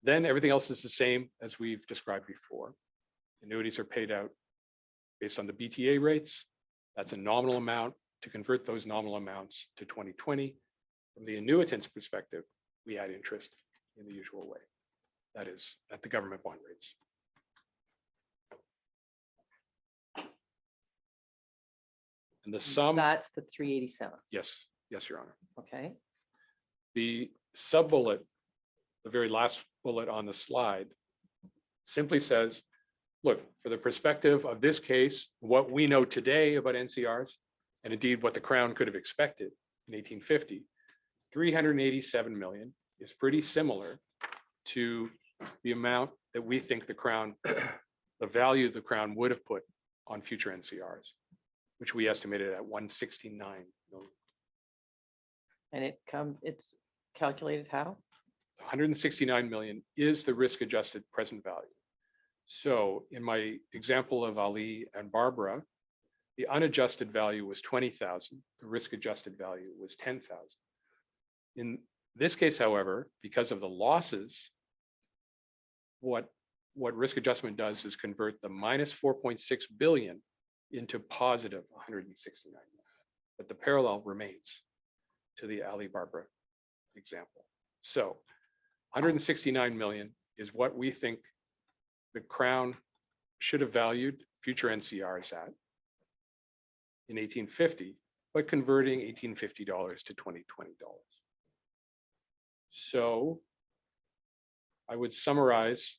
Speaker 4: Then everything else is the same as we've described before. Annuities are paid out based on the BTA rates. That's a nominal amount. To convert those nominal amounts to 2020, from the annuitant's perspective, we add interest in the usual way. That is at the government bond rates. And the sum,
Speaker 1: that's the 387.
Speaker 4: yes, Your Honor.
Speaker 1: Okay,
Speaker 4: The sub-bullet, the very last bullet on the slide, simply says, look, for the perspective of this case, what we know today about NCRs, and indeed what the Crown could have expected in 1850, 387 million is pretty similar to the amount that we think the Crown, the value the Crown would have put on future NCRs, which we estimated at 169 million.
Speaker 1: and it's calculated how?
Speaker 4: 169 million is the risk adjusted present value. So in my example of Ali and Barbara, the unadjusted value was 20,000. The risk adjusted value was 10,000. In this case, however, because of the losses, what risk adjustment does is convert the minus 4.6 billion into positive 169 million. But the parallel remains to the Ali Barbara example. So 169 million is what we think the Crown should have valued future NCRs at in 1850, but converting $1850 to 2020. So I would summarize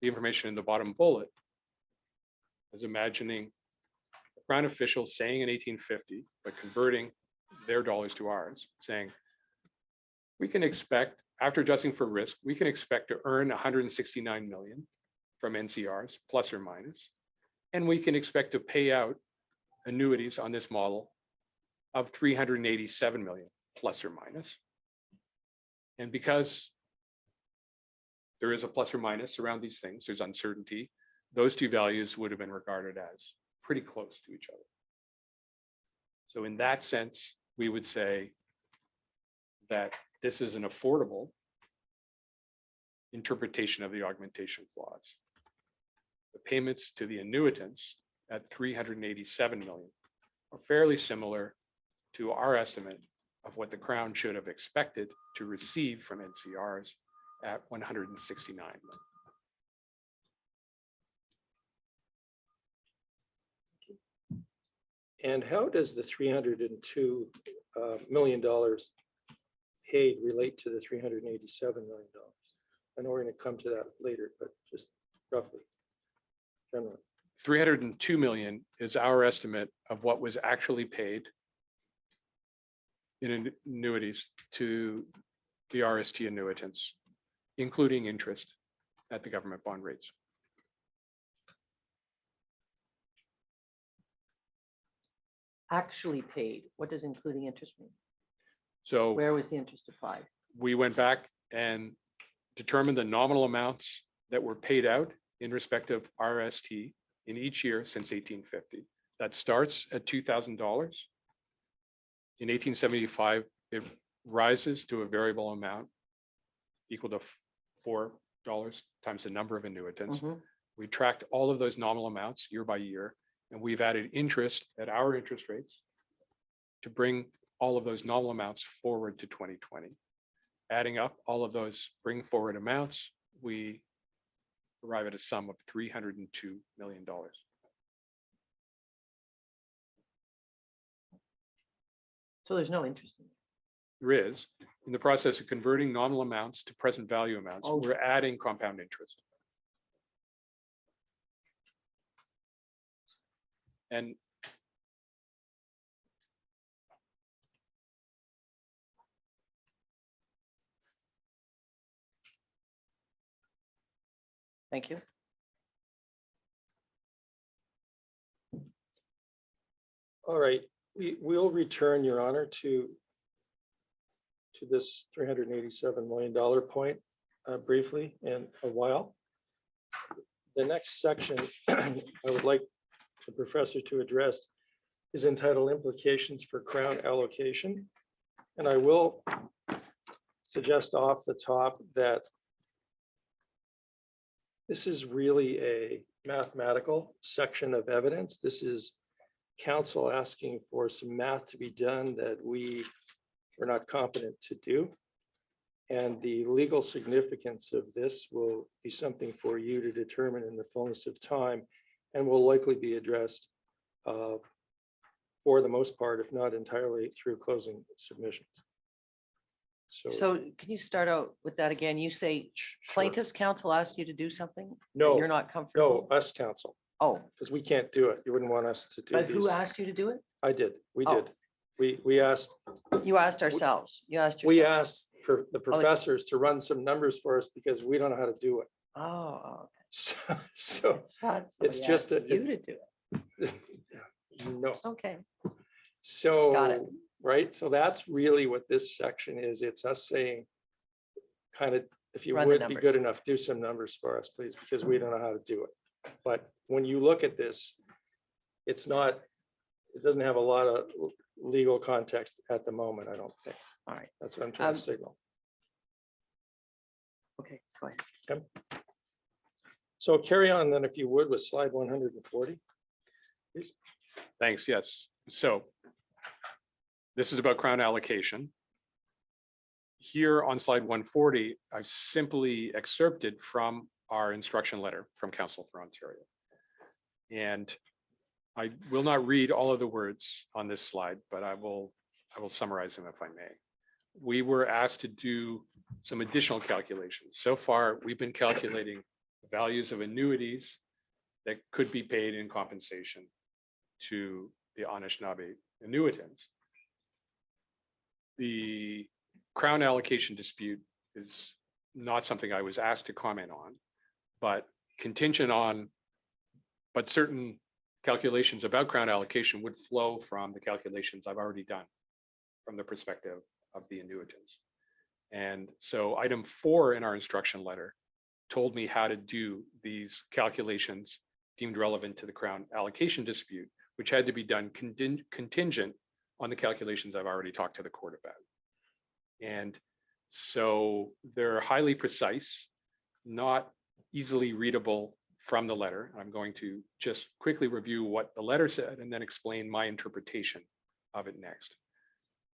Speaker 4: the information in the bottom bullet as imagining a Crown official saying in 1850, but converting their dollars to ours, saying, we can expect, after adjusting for risk, we can expect to earn 169 million from NCRs, plus or minus, and we can expect to pay out annuities on this model of 387 million, plus or minus. And because there is a plus or minus around these things, there's uncertainty, those two values would have been regarded as pretty close to each other. So in that sense, we would say that this is an affordable interpretation of the augmentation clause. The payments to the annuitants at 387 million are fairly similar to our estimate of what the Crown should have expected to receive from NCRs at 169 million.
Speaker 3: And how does the $302 million paid relate to the $387 million? I know we're going to come to that later, but just roughly. Generally.
Speaker 4: 302 million is our estimate of what was actually paid in annuities to the RST annuitants, including interest at the government bond rates.
Speaker 1: Actually paid. What does including interest mean?
Speaker 4: So
Speaker 1: Where was the interest applied?
Speaker 4: we went back and determined the nominal amounts that were paid out in respect of RST in each year since 1850. That starts at $2,000. In 1875, it rises to a variable amount equal to $4 times the number of annuitants.
Speaker 1: Mhm.
Speaker 4: We tracked all of those nominal amounts year by year, and we've added interest at our interest rates to bring all of those nominal amounts forward to 2020. Adding up all of those bring forward amounts, we arrive at a sum of $302 million.
Speaker 1: So there's no interest in it.
Speaker 4: There is, in the process of converting nominal amounts to present value amounts,
Speaker 1: Oh.
Speaker 4: we're adding compound interest. And
Speaker 1: Thank you.
Speaker 3: All right, we'll return, Your Honor, to this $387 million point briefly in a while. The next section I would like the professor to address is entitled Implications for Crown Allocation. And I will suggest off the top that this is really a mathematical section of evidence. This is counsel asking for some math to be done that we were not competent to do. And the legal significance of this will be something for you to determine in the fullness of time and will likely be addressed for the most part, if not entirely, through closing submissions.
Speaker 1: So can you start out with that again? You say
Speaker 3: Sure.
Speaker 1: plaintiff's counsel asked you to do something? that
Speaker 3: No,
Speaker 1: You're not
Speaker 3: No,
Speaker 1: comfortable?
Speaker 3: us counsel,
Speaker 1: Oh,
Speaker 3: because we can't do it. You wouldn't want us to do
Speaker 1: but who
Speaker 3: these.
Speaker 1: asked you to do it?
Speaker 3: I did, we
Speaker 1: Oh.
Speaker 3: did. We asked,
Speaker 1: You asked ourselves. You asked
Speaker 3: we
Speaker 1: yourself.
Speaker 3: asked for the professors to run some numbers for us because we don't know how to do it.
Speaker 1: Oh.
Speaker 3: So,
Speaker 1: okay. Thought
Speaker 3: it's
Speaker 1: somebody
Speaker 3: just
Speaker 1: asked
Speaker 3: a-
Speaker 1: you to do it.
Speaker 3: no,
Speaker 1: It's okay.
Speaker 3: so,
Speaker 1: Got it.
Speaker 3: right, so that's really what this section is. It's us saying, kind of, if you
Speaker 1: Run the
Speaker 3: would be good
Speaker 1: numbers.
Speaker 3: enough, do some numbers for us, please, because we don't know how to do it. But when you look at this, it's not, it doesn't have a lot of legal context at the moment, I don't think.
Speaker 1: All right.
Speaker 3: That's what I'm trying
Speaker 1: Um,
Speaker 3: to signal.
Speaker 1: Okay, go ahead.
Speaker 3: So carry on then, if you would, with slide 140.
Speaker 4: thanks, yes. So this is about Crown allocation. Here on slide 140, I've simply excerpted from our instruction letter from Council for Ontario. And I will not read all of the words on this slide, but I will summarize them if I may. We were asked to do some additional calculations. So far, we've been calculating the values of annuities that could be paid in compensation to the Anishinaabe annuitants. The Crown allocation dispute is not something I was asked to comment on, but contingent on, but certain calculations about Crown allocation would flow from the calculations I've already done from the perspective of the annuitants. And so item 4 in our instruction letter told me how to do these calculations deemed relevant to the Crown allocation dispute, which had to be done contingent on the calculations I've already talked to the court about. And so they're highly precise, not easily readable from the letter. I'm going to just quickly review what the letter said and then explain my interpretation of it next.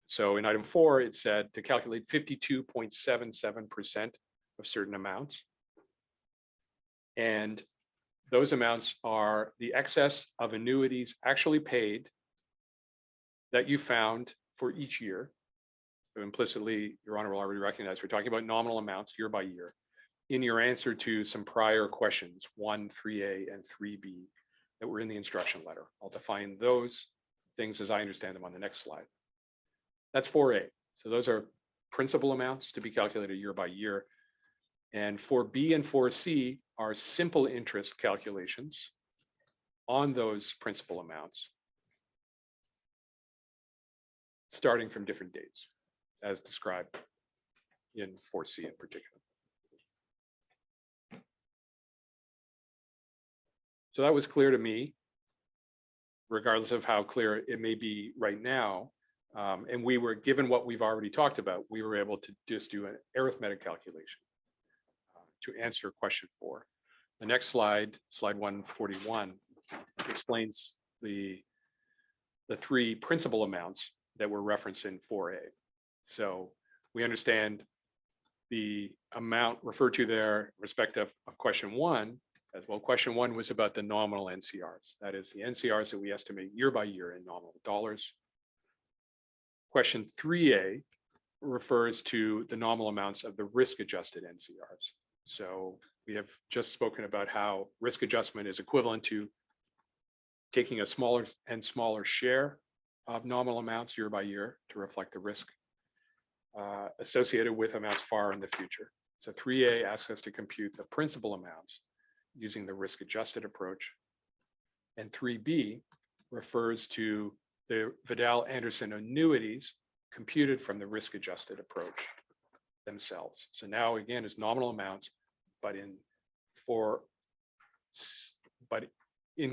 Speaker 4: So in item 4, it said to calculate 52.77% of certain amounts. And those amounts are the excess of annuities actually paid that you found for each year. So implicitly, Your Honor will already recognize, we're talking about nominal amounts year by year in your answer to some prior questions, 1, 3A, and 3B that were in the instruction letter. I'll define those things as I understand them on the next slide. That's 4A. So those are principal amounts to be calculated year by year. And 4B and 4C are simple interest calculations on those principal amounts, starting from different dates, as described in 4C in particular. So that was clear to me, regardless of how clear it may be right now. And we were given what we've already talked about, we were able to just do an arithmetic calculation to answer question 4. The next slide, slide 141, explains the 3 principal amounts that were referenced in 4A. So we understand the amount referred to there respective of question 1 as well. Question 1 was about the nominal NCRs. That is the NCRs that we estimate year by year in nominal dollars. Question 3A refers to the nominal amounts of the risk-adjusted NCRs. So we have just spoken about how risk adjustment is equivalent to taking a smaller and smaller share of nominal amounts year by year to reflect the risk associated with amounts far in the future. So 3A asks us to compute the principal amounts using the risk-adjusted approach. And 3B refers to the Vidal-Anderson annuities computed from the risk-adjusted approach themselves. So now again, it's nominal amounts, but in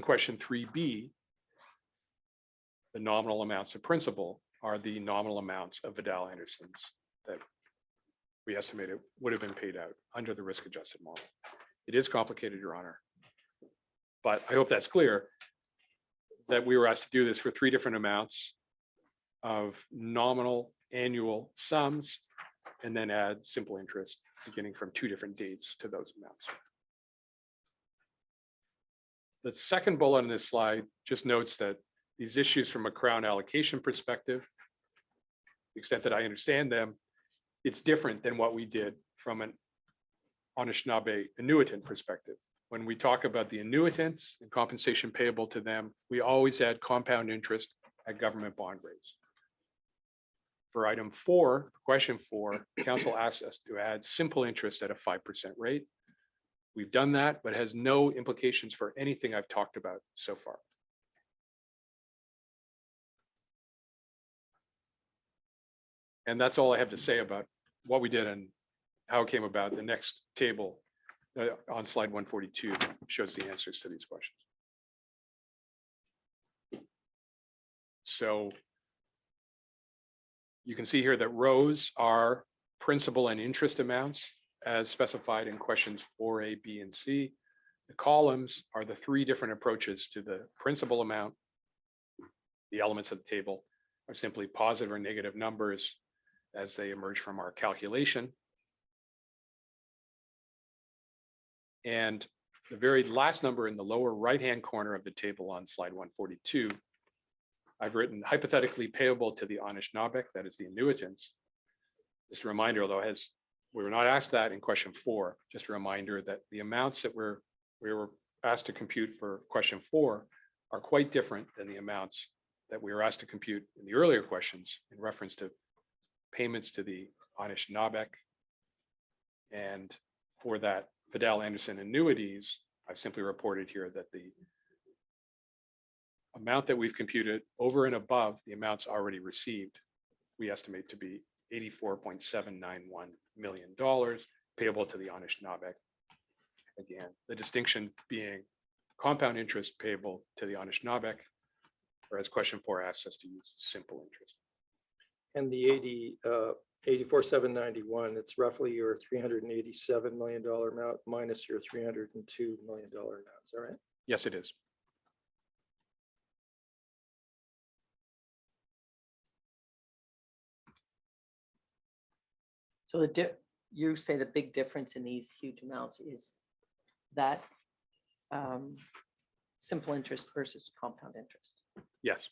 Speaker 4: question 3B, the nominal amounts of principal are the nominal amounts of Vidal-Andersons that we estimated would have been paid out under the risk-adjusted model. It is complicated, Your Honor, but I hope that's clear that we were asked to do this for 3 different amounts of nominal annual sums and then add simple interest beginning from 2 different dates to those amounts. The second bullet on this slide just notes that these issues from a Crown allocation perspective, to the extent that I understand them, it's different than what we did from an Anishinaabe annuitant perspective. When we talk about the annuitants and compensation payable to them, we always add compound interest at government bond rates. For item 4, question 4, council asked us to add simple interest at a 5% rate. We've done that, but it has no implications for anything I've talked about so far. And that's all I have to say about what we did and how it came about. The next table on slide 142 shows the answers to these questions. So you can see here that rows are principal and interest amounts as specified in questions 4A, B, and C. The columns are the 3 different approaches to the principal amount. The elements of the table are simply positive or negative numbers as they emerge from our calculation. And the very last number in the lower right-hand corner of the table on slide 142, I've written hypothetically payable to the Anishinaabe, that is the annuitants. Just a reminder, although we were not asked that in question 4, just a reminder that the amounts that we were asked to compute for question 4 are quite different than the amounts that we were asked to compute in the earlier questions in reference to payments to the Anishinaabe. And for that Vidal-Anderson annuities, I've simply reported here that the amount that we've computed over and above the amounts already received, we estimate to be $84.791 million payable to the Anishinaabe. Again, the distinction being compound interest payable to the Anishinaabe, whereas question 4 asks us to use simple interest.
Speaker 3: And the 84,791, it's roughly your $387 million amount minus your $302 million amount. Is that right?
Speaker 4: Yes, it is.
Speaker 1: So you say the big difference in these huge amounts is that simple interest versus compound interest.
Speaker 4: Yes.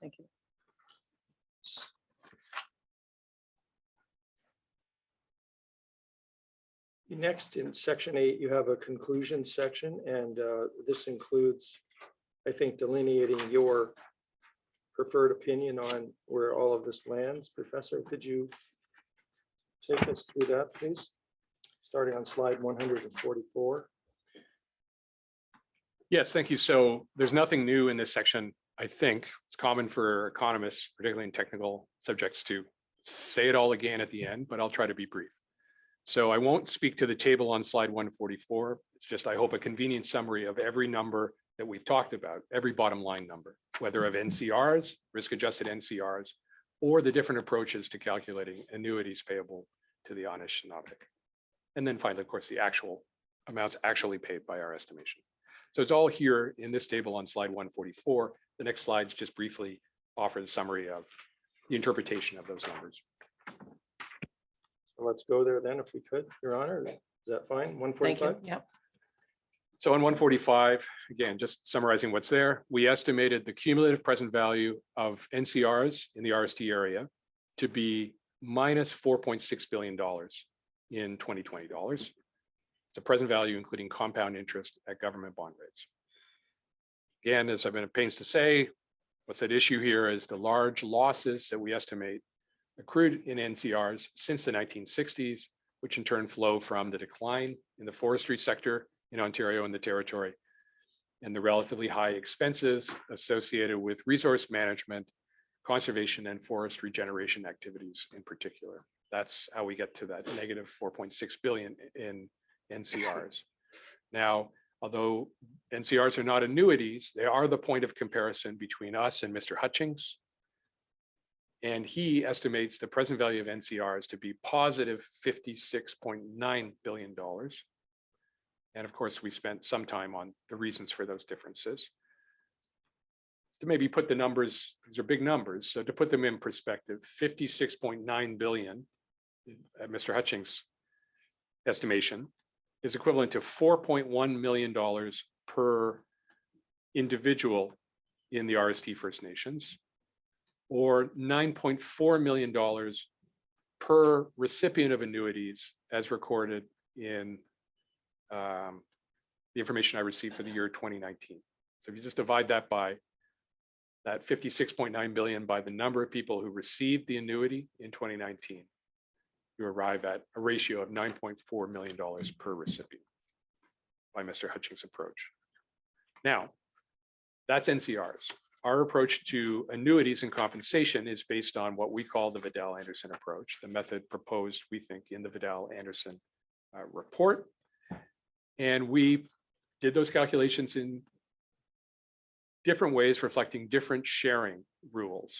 Speaker 1: Thank you.
Speaker 3: Next, in section 8, you have a conclusion section, and this includes, I think, delineating your preferred opinion on where all of this lands. Professor, could you take us through that, please? Starting on slide 144.
Speaker 4: Yes, thank you. So there's nothing new in this section. I think it's common for economists, particularly in technical subjects, to say it all again at the end, but I'll try to be brief. So I won't speak to the table on slide 144. It's just, I hope, a convenient summary of every number that we've talked about, every bottom line number, whether of NCRs, risk-adjusted NCRs, or the different approaches to calculating annuities payable to the Anishinaabe. And then finally, of course, the actual amounts actually paid by our estimation. So it's all here in this table on slide 144. The next slides just briefly offer the summary of the interpretation of those numbers.
Speaker 3: Let's go there then, if we could, Your Honor. Is that fine?
Speaker 1: Thank
Speaker 3: 145?
Speaker 1: you. Yep.
Speaker 4: So on 145, again, just summarizing what's there, we estimated the cumulative present value of NCRs in the RST area to be minus $4.6 billion in 2020 dollars. It's a present value including compound interest at government bond rates. Again, as I've been at pains to say, what's at issue here is the large losses that we estimate accrued in NCRs since the 1960s, which in turn flow from the decline in the forestry sector in Ontario and the Territory, and the relatively high expenses associated with resource management, conservation, and forest regeneration activities in particular. That's how we get to that negative 4.6 billion in NCRs. Now, although NCRs are not annuities, they are the point of comparison between us and Mr. Hutchings. And he estimates the present value of NCRs to be positive $56.9 billion. And of course, we spent some time on the reasons for those differences. To maybe put the numbers, these are big numbers. So to put them in perspective, 56.9 billion at Mr. Hutchings' estimation is equivalent to $4.1 million per individual in the RST First Nations, or $9.4 million per recipient of annuities as recorded in the information I received for the year 2019. So if you just divide that by that 56.9 billion by the number of people who received the annuity in 2019, you arrive at a ratio of $9.4 million per recipient by Mr. Hutchings' approach. Now, that's NCRs. Our approach to annuities and compensation is based on what we call the Vidal-Anderson approach, the method proposed, we think, in the Vidal-Anderson report. And we did those calculations in different ways, reflecting different sharing rules.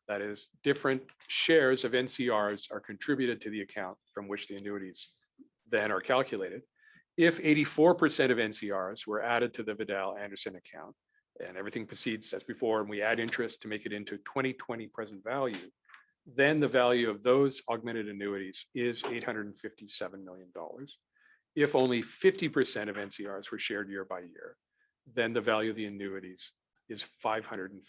Speaker 4: That is, different shares of NCRs are contributed to the account from which the annuities then are calculated. If 84% of NCRs were added to the Vidal-Anderson account, and everything proceeds as before, and we add interest to make it into 2020 present value, then the value of those augmented annuities is $857 million. If only 50% of NCRs were shared year by year, then the value of the annuities is $557 million.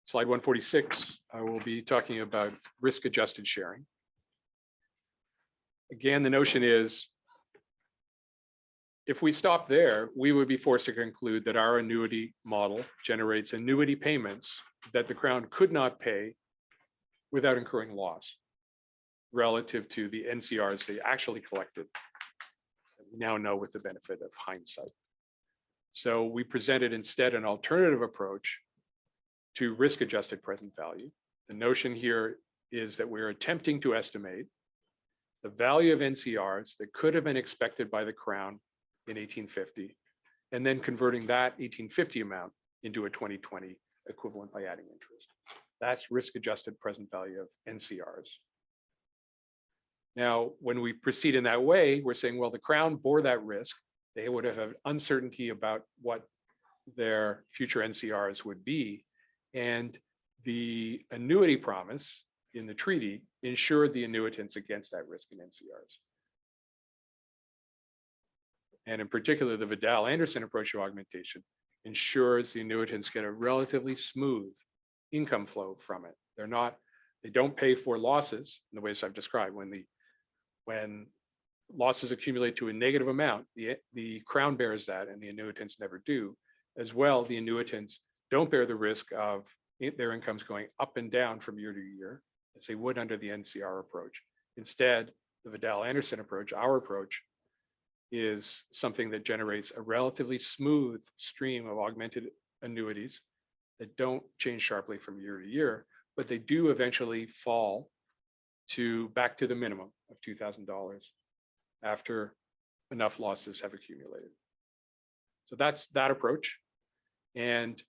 Speaker 4: Slide 146, I will be talking about risk-adjusted sharing. Again, the notion is, if we stop there, we would be forced to conclude that our annuity model generates annuity payments that the Crown could not pay without incurring loss relative to the NCRs they actually collected. We now know with the benefit of hindsight. So we presented instead an alternative approach to risk-adjusted present value. The notion here is that we're attempting to estimate the value of NCRs that could have been expected by the Crown in 1850, and then converting that 1850 amount into a 2020 equivalent by adding interest. That's risk-adjusted present value of NCRs. Now, when we proceed in that way, we're saying, well, the Crown bore that risk. They would have had uncertainty about what their future NCRs would be. And the annuity promise in the treaty ensured the annuitants against that risk in NCRs. And in particular, the Vidal-Anderson approach to augmentation ensures the annuitants get a relatively smooth income flow from it. They don't pay for losses in the ways I've described. When losses accumulate to a negative amount, the Crown bears that and the annuitants never do. As well, the annuitants don't bear the risk of their incomes going up and down from year to year, as they would under the NCR approach. Instead, the Vidal-Anderson approach, our approach, is something that generates a relatively smooth stream of augmented annuities that don't change sharply from year to year, but they do eventually fall back to the minimum of $2,000 after enough losses have accumulated. So that's that approach. And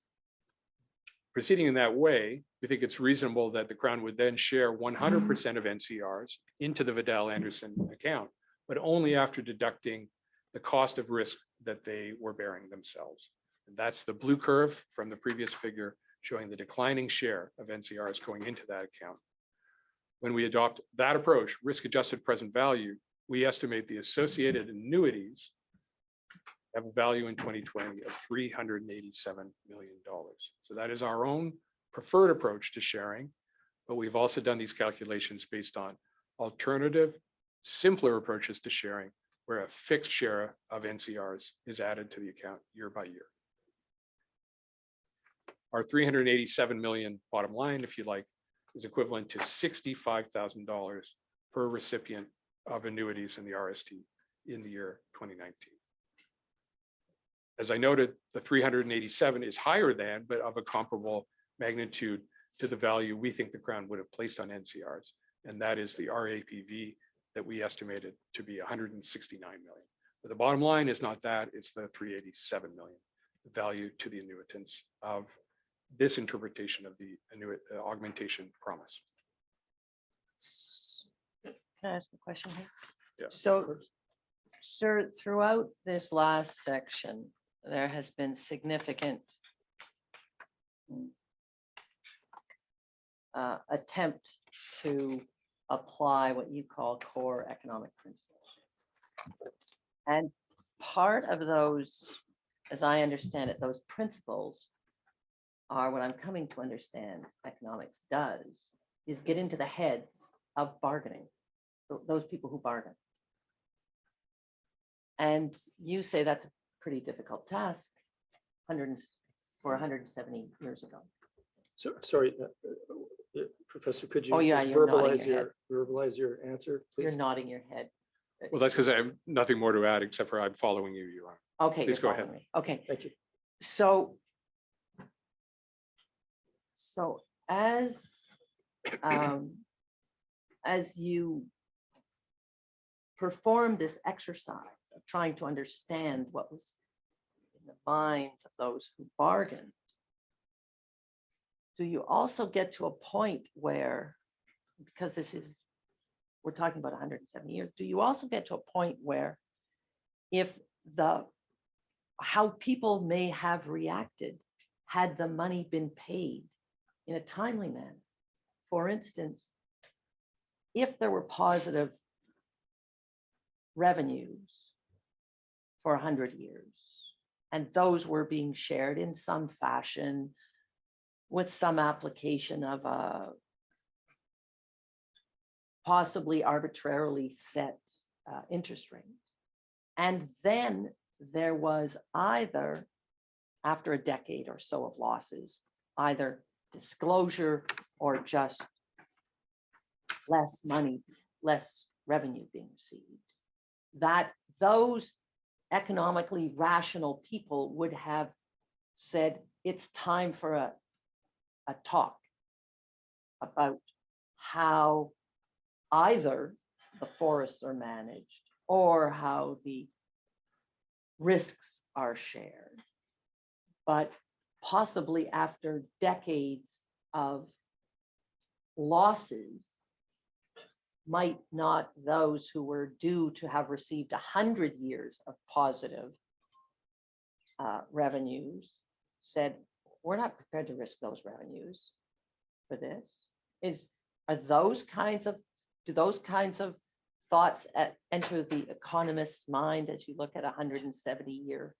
Speaker 4: proceeding in that way, we think it's reasonable that the Crown would then share 100% of NCRs into the Vidal-Anderson account, but only after deducting the cost of risk that they were bearing themselves. And that's the blue curve from the previous figure showing the declining share of NCRs going into that account. When we adopt that approach, risk-adjusted present value, we estimate the associated annuities have a value in 2020 of $387 million. So that is our own preferred approach to sharing, but we've also done these calculations based on alternative, simpler approaches to sharing, where a fixed share of NCRs is added to the account year by year. Our $387 million bottom line, if you like, is equivalent to $65,000 per recipient of annuities in the RST in the year 2019. As I noted, the 387 is higher than, but of a comparable magnitude to the value we think the Crown would have placed on NCRs. And that is the RAPV that we estimated to be 169 million. But the bottom line is not that, it's the 387 million, the value to the annuitants of this interpretation of the augmentation promise.
Speaker 1: Can I ask a question here?
Speaker 4: Yeah.
Speaker 1: So, sir, throughout this last section, there has been significant attempt to apply what you call core economic principles. And part of those, as I understand it, those principles are what I'm coming to understand economics does, is get into the heads of bargaining, those people who bargain. And you say that's a pretty difficult task, 170 years ago.
Speaker 3: So, sorry, Professor, could you
Speaker 1: Oh, yeah,
Speaker 3: just
Speaker 1: you're nodding
Speaker 3: verbalize your answer,
Speaker 1: You're
Speaker 3: please?
Speaker 1: nodding your head.
Speaker 4: Well, that's because I have nothing more to add except for I'm following you, Your Honor.
Speaker 1: Okay.
Speaker 4: Please
Speaker 1: you're
Speaker 4: go ahead.
Speaker 1: following me. Okay,
Speaker 3: Thank you.
Speaker 1: so as you perform this exercise of trying to understand what was in the minds of those who bargained, do you also get to a point where, because we're talking about 170 years, do you also get to a point where if how people may have reacted had the money been paid in a timely manner? For instance, if there were positive revenues for 100 years, and those were being shared in some fashion with some application of a possibly arbitrarily set interest rate. And then there was either, after a decade or so of losses, either disclosure or just less money, less revenue being received, that those economically rational people would have said, it's time for a talk about how either the forests are managed or how the risks are shared. But possibly after decades of losses, might not those who were due to have received 100 years of positive revenues said, we're not prepared to risk those revenues for this? Do those kinds of thoughts enter the economist's mind as you look at a 170-year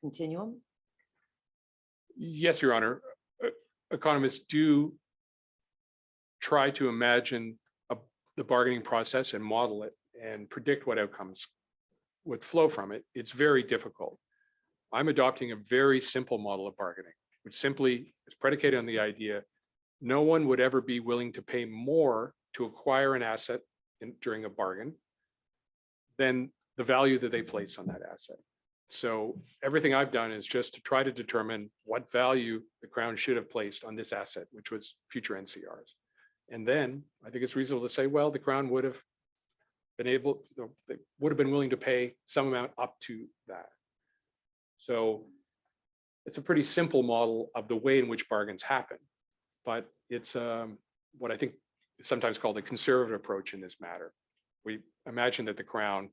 Speaker 1: continuum?
Speaker 4: Yes, Your Honor. Economists do try to imagine the bargaining process and model it and predict what outcomes would flow from it. It's very difficult. I'm adopting a very simple model of bargaining, which simply is predicated on the idea no one would ever be willing to pay more to acquire an asset during a bargain than the value that they place on that asset. So everything I've done is just to try to determine what value the Crown should have placed on this asset, which was future NCRs. And then I think it's reasonable to say, well, the Crown would have been able, they would have been willing to pay some amount up to that. So it's a pretty simple model of the way in which bargains happen, but it's what I think is sometimes called a conservative approach in this matter. We imagine that the Crown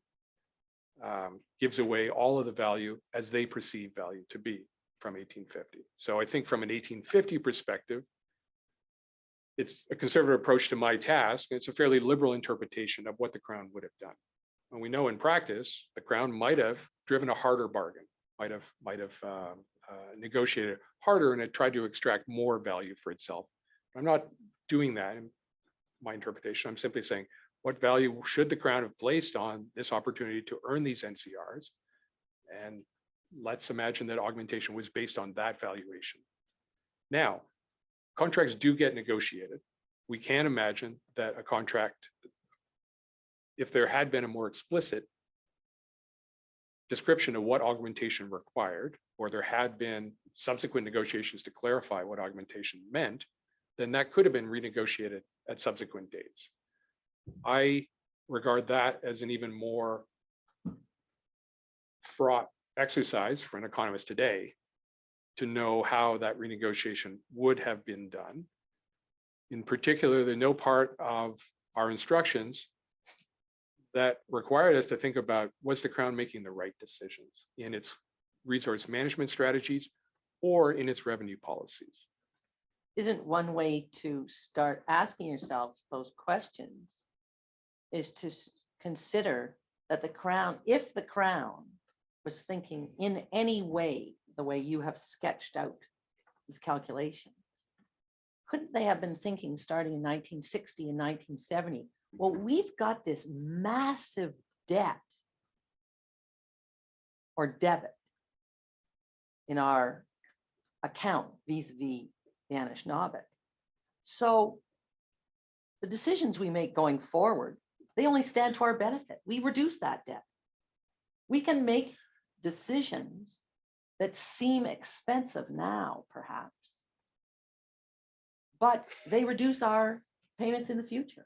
Speaker 4: gives away all of the value as they perceive value to be from 1850. So I think from an 1850 perspective, it's a conservative approach to my task. It's a fairly liberal interpretation of what the Crown would have done. And we know in practice, the Crown might have driven a harder bargain, might have negotiated harder and had tried to extract more value for itself. I'm not doing that in my interpretation. I'm simply saying, what value should the Crown have placed on this opportunity to earn these NCRs? And let's imagine that augmentation was based on that valuation. Now, contracts do get negotiated. We can imagine that a contract, if there had been a more explicit description of what augmentation required, or there had been subsequent negotiations to clarify what augmentation meant, then that could have been renegotiated at subsequent dates. I regard that as an even more fraught exercise for an economist today to know how that renegotiation would have been done. In particular, there's no part of our instructions that required us to think about, was the Crown making the right decisions in its resource management strategies or in its revenue policies?
Speaker 1: Isn't one way to start asking yourself those questions is to consider that the Crown, if the Crown was thinking in any way, the way you have sketched out this calculation, couldn't they have been thinking starting in 1960 and 1970, well, we've got this massive debt or debit in our account vis-a-vis the Anishinaabe. So the decisions we make going forward, they only stand to our benefit. We reduce that debt. We can make decisions that seem expensive now, perhaps, but they reduce our payments in the future.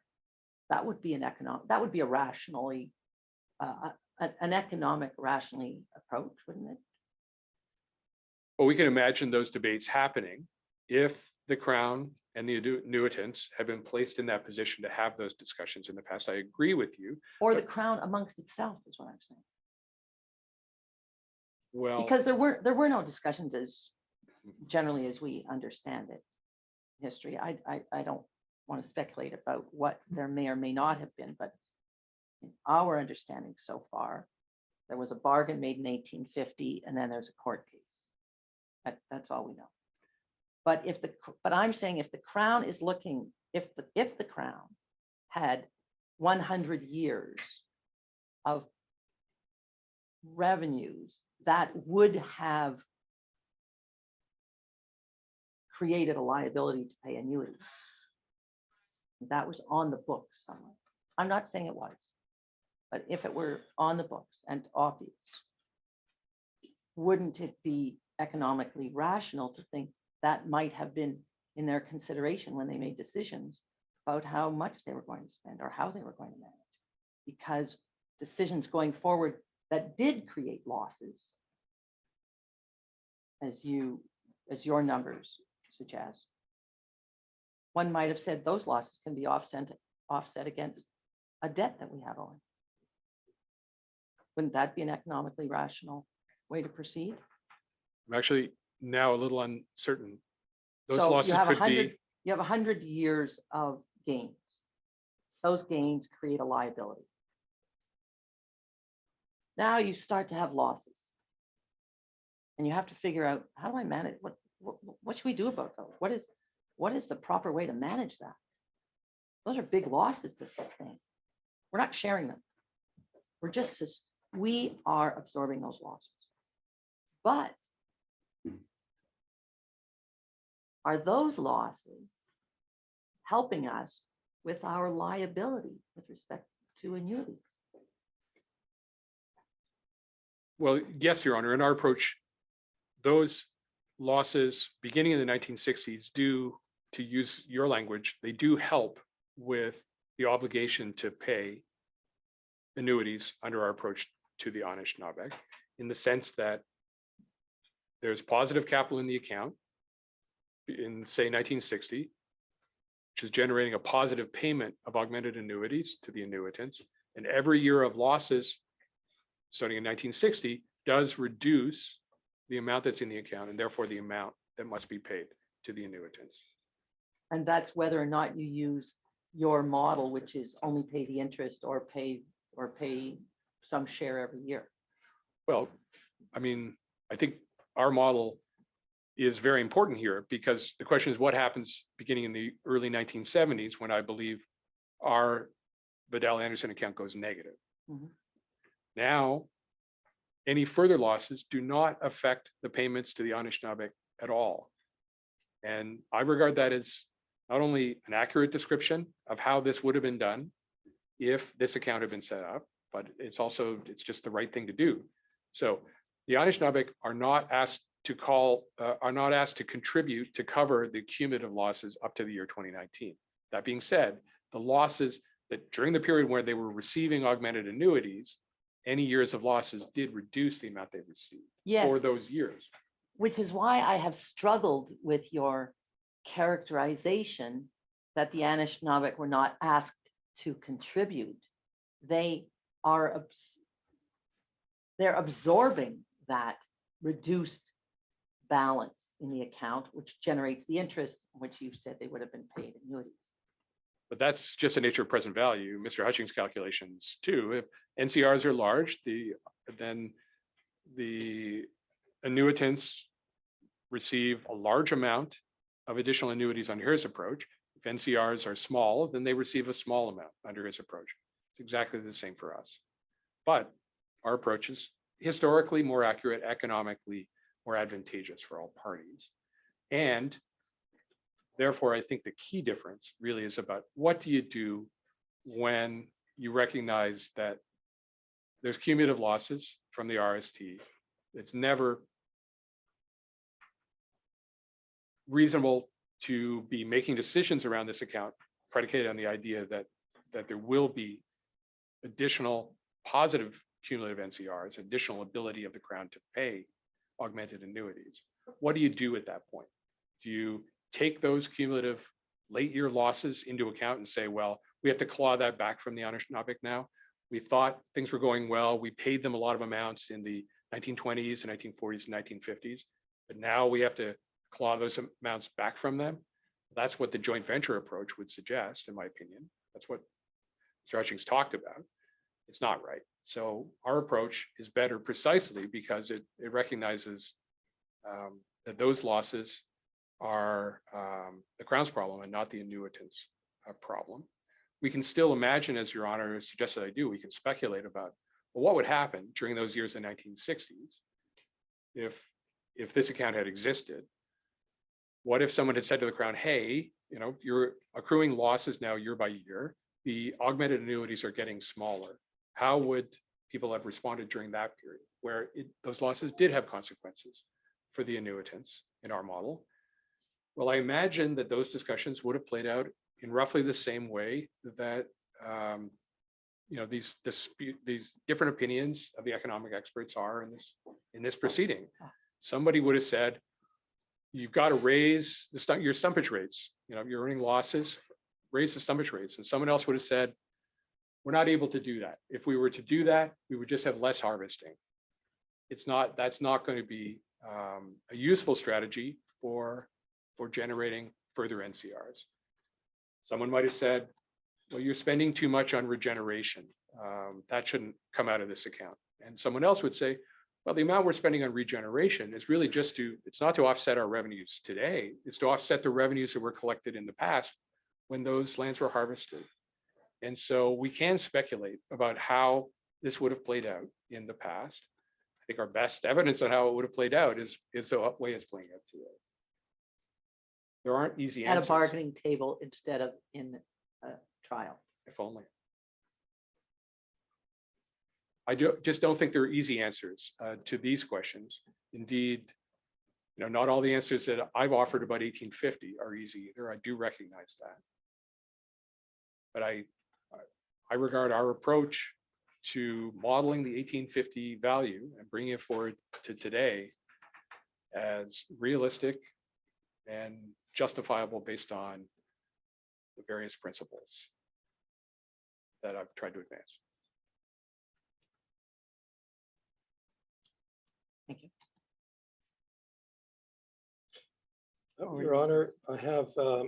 Speaker 1: That would be an economic rationally approach, wouldn't it?
Speaker 4: Well, we can imagine those debates happening if the Crown and the annuitants have been placed in that position to have those discussions in the past. I agree with you.
Speaker 1: Or the Crown amongst itself is what I'm saying.
Speaker 4: Well,
Speaker 1: Because there were no discussions as generally as we understand it. History. I don't want to speculate about what there may or may not have been, but in our understanding so far, there was a bargain made in 1850, and then there's a court case. That's all we know. But I'm saying if the Crown is looking, if the Crown had 100 years of revenues that would have created a liability to pay annuities, that was on the books somewhere. I'm not saying it was, but if it were on the books and obvious, wouldn't it be economically rational to think that might have been in their consideration when they made decisions about how much they were going to spend or how they were going to manage. Because decisions going forward that did create losses, as your numbers suggest, one might have said those losses can be offset against a debt that we have owing. Wouldn't that be an economically rational way to proceed?
Speaker 4: I'm actually now a little uncertain. Those
Speaker 1: So
Speaker 4: losses
Speaker 1: you have
Speaker 4: could be,
Speaker 1: you have 100 years of gains. Those gains create a liability. Now you start to have losses. And you have to figure out, how do I manage, what should we do about those? What is the proper way to manage that? Those are big losses to sustain. We're not sharing them. We are absorbing those losses. But are those losses helping us with our liability with respect to annuities?
Speaker 4: well, yes, Your Honor, in our approach, those losses beginning in the 1960s do, to use your language, they do help with the obligation to pay annuities under our approach to the Anishinaabe, in the sense that there's positive capital in the account in, say, 1960, which is generating a positive payment of augmented annuities to the annuitants. And every year of losses, starting in 1960, does reduce the amount that's in the account, and therefore the amount that must be paid to the annuitants.
Speaker 1: And that's whether or not you use your model, which is only pay the interest or pay some share every year.
Speaker 4: Well, I mean, I think our model is very important here, because the question is what happens beginning in the early 1970s, when I believe our Vidal Anderson account goes negative.
Speaker 1: Mhm.
Speaker 4: Now, any further losses do not affect the payments to the Anishinaabe at all. And I regard that as not only an accurate description of how this would have been done if this account had been set up, but it's just the right thing to do. So the Anishinaabe are not asked to contribute to cover the cumulative losses up to the year 2019. That being said, the losses that during the period where they were receiving augmented annuities, any years of losses did reduce the amount they received for
Speaker 1: Yes,
Speaker 4: those years.
Speaker 1: which is why I have struggled with your characterization that the Anishinaabe were not asked to contribute. They're absorbing that reduced balance in the account, which generates the interest, which you said they would have been paid annuities.
Speaker 4: But that's just the nature of present value. Mr. Hutchings' calculations too. If NCRs are large, then the annuitants receive a large amount of additional annuities under his approach. If NCRs are small, then they receive a small amount under his approach. It's exactly the same for us. But our approach is historically more accurate, economically more advantageous for all parties. And therefore, I think the key difference really is about what do you do when you recognize that there's cumulative losses from the RST. It's never reasonable to be making decisions around this account predicated on the idea that there will be additional positive cumulative NCRs, additional ability of the Crown to pay augmented annuities. What do you do at that point? Do you take those cumulative late year losses into account and say, well, we have to claw that back from the Anishinaabe now? We thought things were going well. We paid them a lot of amounts in the 1920s and 1940s and 1950s, but now we have to claw those amounts back from them. That's what the joint venture approach would suggest, in my opinion. That's what Mr. Hutchings talked about. It's not right. So our approach is better precisely because it recognizes that those losses are the Crown's problem and not the annuitant's problem. We can still imagine, as Your Honor suggested I do, we can speculate about, well, what would happen during those years in the 1960s if this account had existed? What if someone had said to the Crown, hey, you're accruing losses now year by year. The augmented annuities are getting smaller. How would people have responded during that period where those losses did have consequences for the annuitants in our model? Well, I imagine that those discussions would have played out in roughly the same way that, these different opinions of the economic experts are in this proceeding. Somebody would have said, you've got to raise your stumpage rates, you're earning losses, raise the stumpage rates. And someone else would have said, we're not able to do that. If we were to do that, we would just have less harvesting. That's not going to be a useful strategy for generating further NCRs. Someone might have said, well, you're spending too much on regeneration. That shouldn't come out of this account. And someone else would say, well, the amount we're spending on regeneration is really it's not to offset our revenues today, it's to offset the revenues that were collected in the past when those lands were harvested. And so we can speculate about how this would have played out in the past. I think our best evidence on how it would have played out is the way it's playing out today. There aren't easy
Speaker 1: At a
Speaker 4: answers.
Speaker 1: bargaining table instead of in a trial.
Speaker 4: If only. I just don't think there are easy answers to these questions. Indeed, not all the answers that I've offered about 1850 are easy either. I do recognize that. But I regard our approach to modeling the 1850 value and bringing it forward to today as realistic and justifiable based on the various principles that I've tried to advance.
Speaker 1: Thank you.
Speaker 3: Your Honor, I have a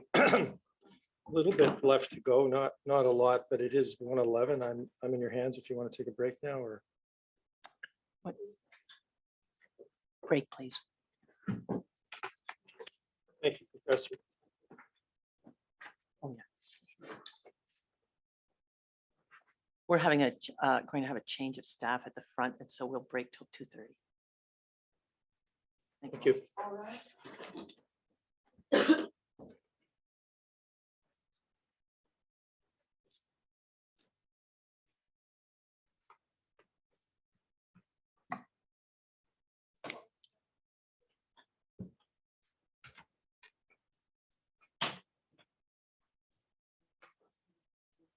Speaker 3: little bit left to go, not a lot, but it is 1:11. I'm in your hands if you want to take a break now or.
Speaker 1: Break, please.
Speaker 3: Thank you, Professor.
Speaker 1: We're having going to have a change of staff at the front, and so we'll break till 2:30.
Speaker 3: Thank you.